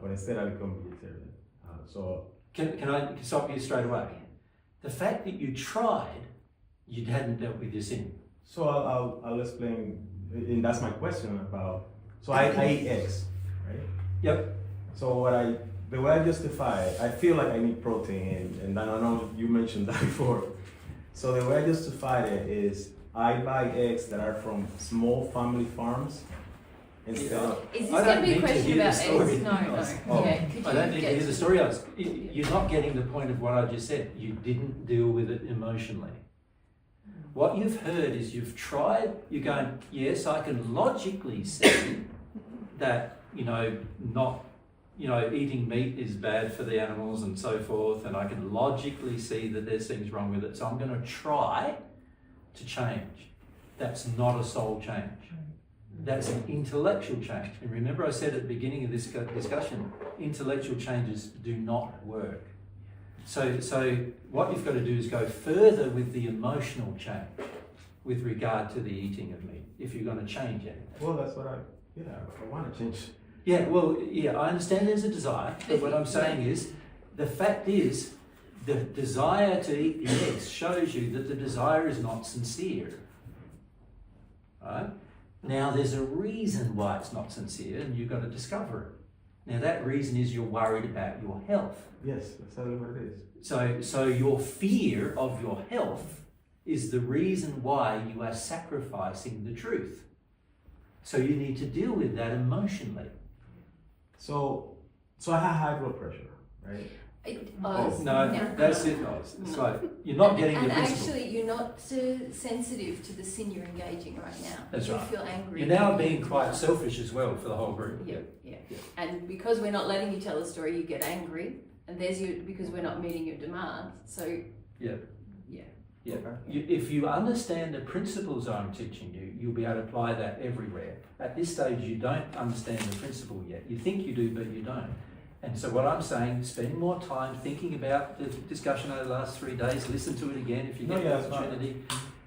But instead I become vegetarian. So can I stop you straight away? The fact that you tried, you hadn't dealt with your sin. So I'll explain, and that's my question about. So I eat eggs, right? Yep. So the way I justify it, I feel like I need protein, and I know you mentioned that before. So the way I justify it is I buy eggs that are from small family farms instead of. Is this going to be a question about eggs? No. Oh. Yeah, could I don't need to hear the story. You're not getting the point of what I just said. You didn't deal with it emotionally. What you've heard is you've tried, you're going, yes, I can logically see that, eating meat is bad for the animals and so forth, and I can logically see that there's things wrong with it, so I'm going to try to change. That's not a soul change. That's an intellectual change. And remember I said at the beginning of this discussion, intellectual changes do not work. So what you've got to do is go further with the emotional change with regard to the eating of meat, if you're going to change anything. Well, that's what I want to change. Yeah, I understand there's a desire, but what I'm saying is, the fact is, the desire to eat the eggs shows you that the desire is not sincere. Right? Now, there's a reason why it's not sincere, and you've got to discover it. Now, that reason is you're worried about your health. Yes, that's exactly what it is. So your fear of your health is the reason why you are sacrificing the truth. So you need to deal with that emotionally. So I have high blood pressure, right? That's it. It's like you're not getting the principle. And actually, you're not sensitive to the sin you're engaging right now. That's you right. feel angry. You're now being quite selfish as well for the whole group. Yeah. And because we're not letting you tell the story, you get angry, and because we're not meeting your demands. So yeah. Yeah. If you understand the principles I'm teaching you, you'll be able to apply that everywhere. At this stage, you don't understand the principle yet. You think you do, but you don't. And so what I'm saying, spend more time thinking about the discussion over the last 3 days. Listen to it again if you get the opportunity.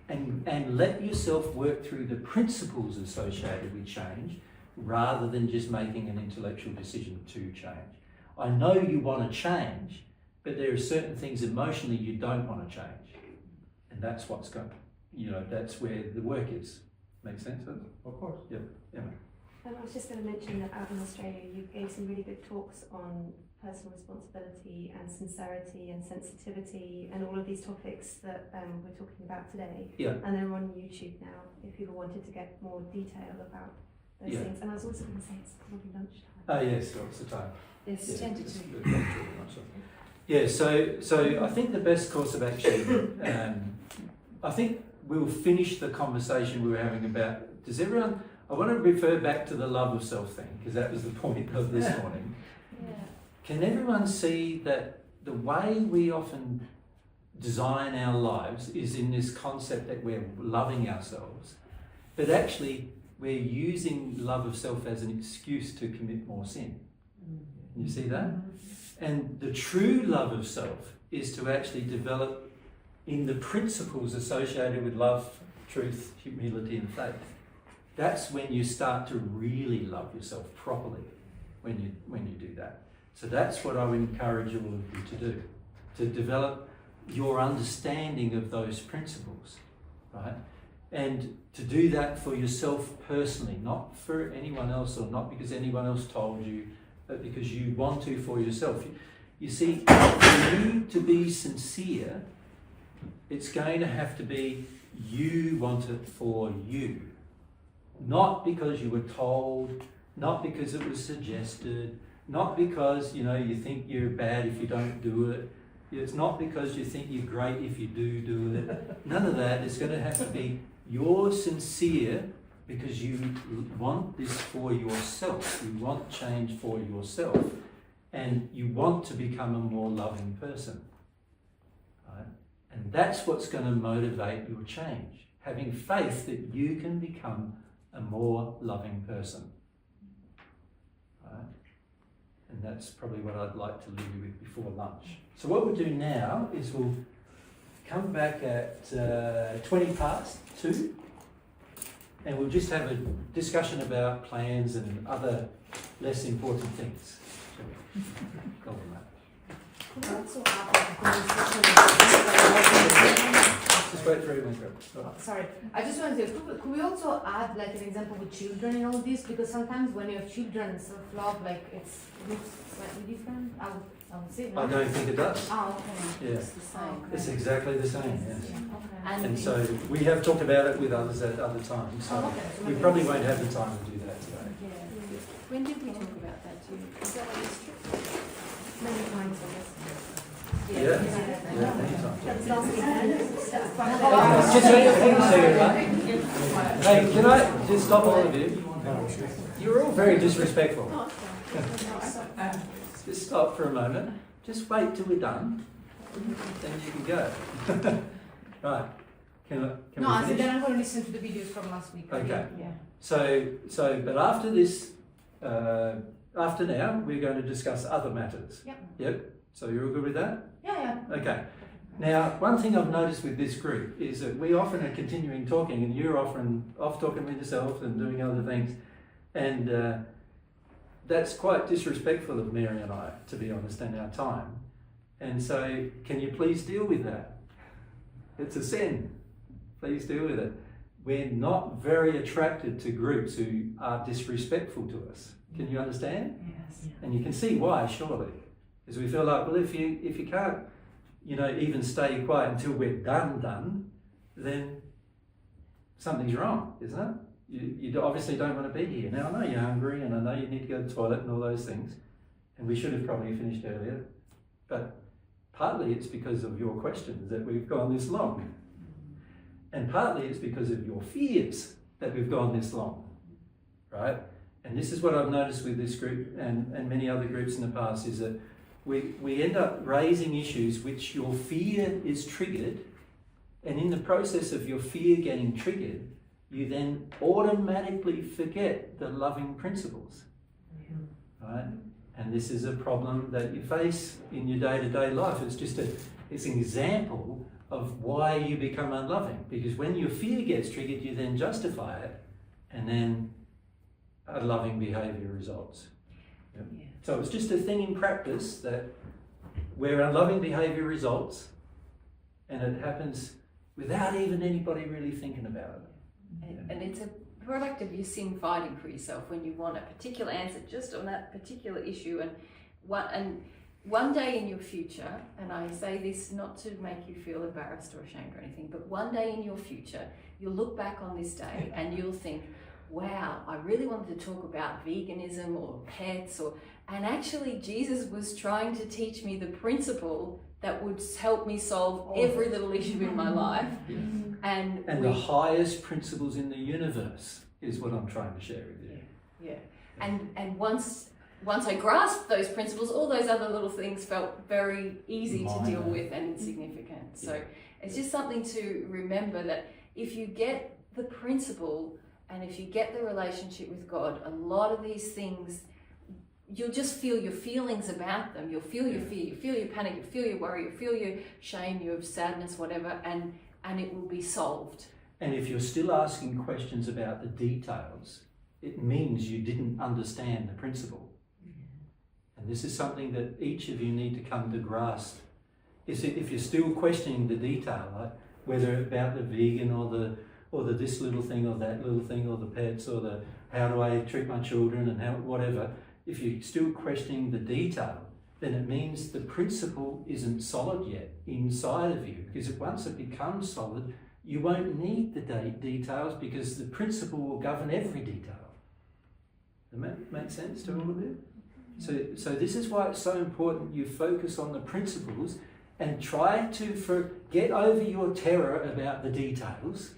And let yourself work through the principles associated with change rather than just making an intellectual decision to change. I know you want to change, but there are certain things emotionally you don't want to change. And that's what's going, that's where the work is. Make sense? Of course. Yep. Emma. I was just going to mention that out in Australia you gave some really good talks on personal responsibility and sincerity and sensitivity and all of these topics that we're talking about today. Yeah. And they're on YouTube now if people wanted to get more detail about those things. And I was also going to say it's probably lunchtime. Oh yes, what's the time? It's 10 to 2. Yeah, so I think the best course of action, I think we'll finish the conversation we were having about, does everyone, I want to refer back to the love of self thing, because that was the point of this morning. Yeah. Can everyone see that the way we often design our lives is in this concept that we're loving ourselves, but actually we're using love of self as an excuse to commit more sin? You see that? And the true love of self is to actually develop in the principles associated with love, truth, humility and faith. That's when you start to really love yourself properly, when you do that. So that's what I would encourage all of you to do, to develop your understanding of those principles, right? And to do that for yourself personally, not for anyone else or not because anyone else told you, but because you want to for yourself. You see, for you to be sincere, it's going to have to be you want it for you. Not because you were told, not because it was suggested, not because you think you're bad if you don't do it. It's not because you think you're great if you do it. None of that. It's going to have to be you're sincere because you want this for yourself. You want change for yourself. And you want to become a more loving person. Right? And that's what's going to motivate your change. Having faith that you can become a more loving person. Right? And that's probably what I'd like to leave you with before lunch. So what we'll do now is we'll come back at 2:20 and we'll just have a discussion about plans and other less important things. Go on, Matt. Just wait for everyone to go. Sorry, I just wanted to say, could we also add like an example with children in all this? Because sometimes when you have children, self-love, like it looks slightly different. I would say. No? I don't think it does. Oh, okay. Yeah. It's the same. It's exactly the same, yes. Okay. And so we have talked about it with others at other times, so So we probably won't have the time to do that today. Yeah. When did we talk about that too? Is that on this trip? Many times, I guess. Yeah, anytime. Hey, can I just stop all of you? You're all very disrespectful. Just stop for a moment. Just wait till we're done. Then you can go. Right. Can No, we I said finish? then I'm going to listen to the videos from last week. Okay. Yeah. So, but after this, after now, we're going to discuss other matters. Yep. Yep. So you're all good with that? Yeah. Okay. Now, one thing I've noticed with this group is that we often are continuing talking, and you're often off talking with yourself and doing other things, and that's quite disrespectful of Mary and I, to be honest, and our time. And so, can you please deal with that? It's a sin. Please deal with it. We're not very attracted to groups who are disrespectful to us. Can you understand? Yes. And you can see why, surely. Because we feel like, well, if you can't, even stay quiet until we're done, then something's wrong, isn't it? You obviously don't want to be here. Now, I know you're hungry and I know you need to go to the toilet and all those things, and we should have probably finished earlier, but partly it's because of your questions that we've gone this long. And partly it's because of your fears that we've gone this long, right? And this is what I've noticed with this group and many other groups in the past, is that we end up raising issues which your fear is triggered, and in the process of your fear getting triggered, you then automatically forget the loving principles, right? And this is a problem that you face in your day-to-day life. It's an example of why you become unloving, because when your fear gets triggered, you then justify it, and then a loving behaviour results. Yep. Yeah. So it's just a thing in practice that where unloving behaviour results, and it happens without even anybody really thinking about it. And it's a product of your sin fighting for yourself when you want a particular answer just on that particular issue. And one day in your future, and I say this not to make you feel embarrassed or ashamed or anything, but one day in your future, you'll look back on this day and you'll think, wow, I really wanted to talk about veganism or pets, and actually Jesus was trying to teach me the principle that would help me solve every little issue in my life. And the highest principles in the universe is what I'm trying to share with you. Yeah. And once I grasped those principles, all those other little things felt very easy to deal with and insignificant. So it's just something to remember, that if you get the principle and if you get the relationship with God, a lot of these things, you'll just feel your feelings about them. You'll feel your fear, you feel your panic, you feel your worry, you feel your shame, your sadness, whatever, and it will be solved. And if you're still asking questions about the details, it means you didn't understand the principle. And this is something that each of you need to come to grasp. Is if you're still questioning the detail, like whether about the vegan or the this little thing or that little thing or the pets or the how do I treat my children and how whatever, if you're still questioning the detail, then it means the principle isn't solid yet inside of you. Because once it becomes solid, you won't need the details, because the principle will govern every detail. Does that make sense to all of you? So this is why it's so important you focus on the principles and try to get over your terror about the details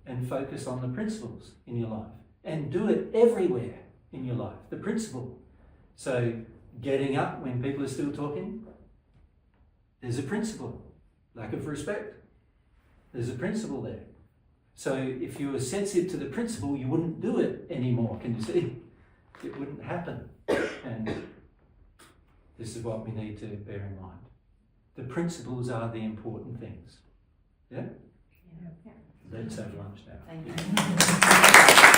and focus on the principles in your life. And do it everywhere in your life, the principle. So getting up when people are still talking, there's a principle. Lack of respect, there's a principle there. So if you were sensitive to the principle, you wouldn't do it anymore, can you see? It wouldn't happen. And this is what we need to bear in mind. The principles are the important things. Yeah? Yeah. Let's have lunch now. Thank you.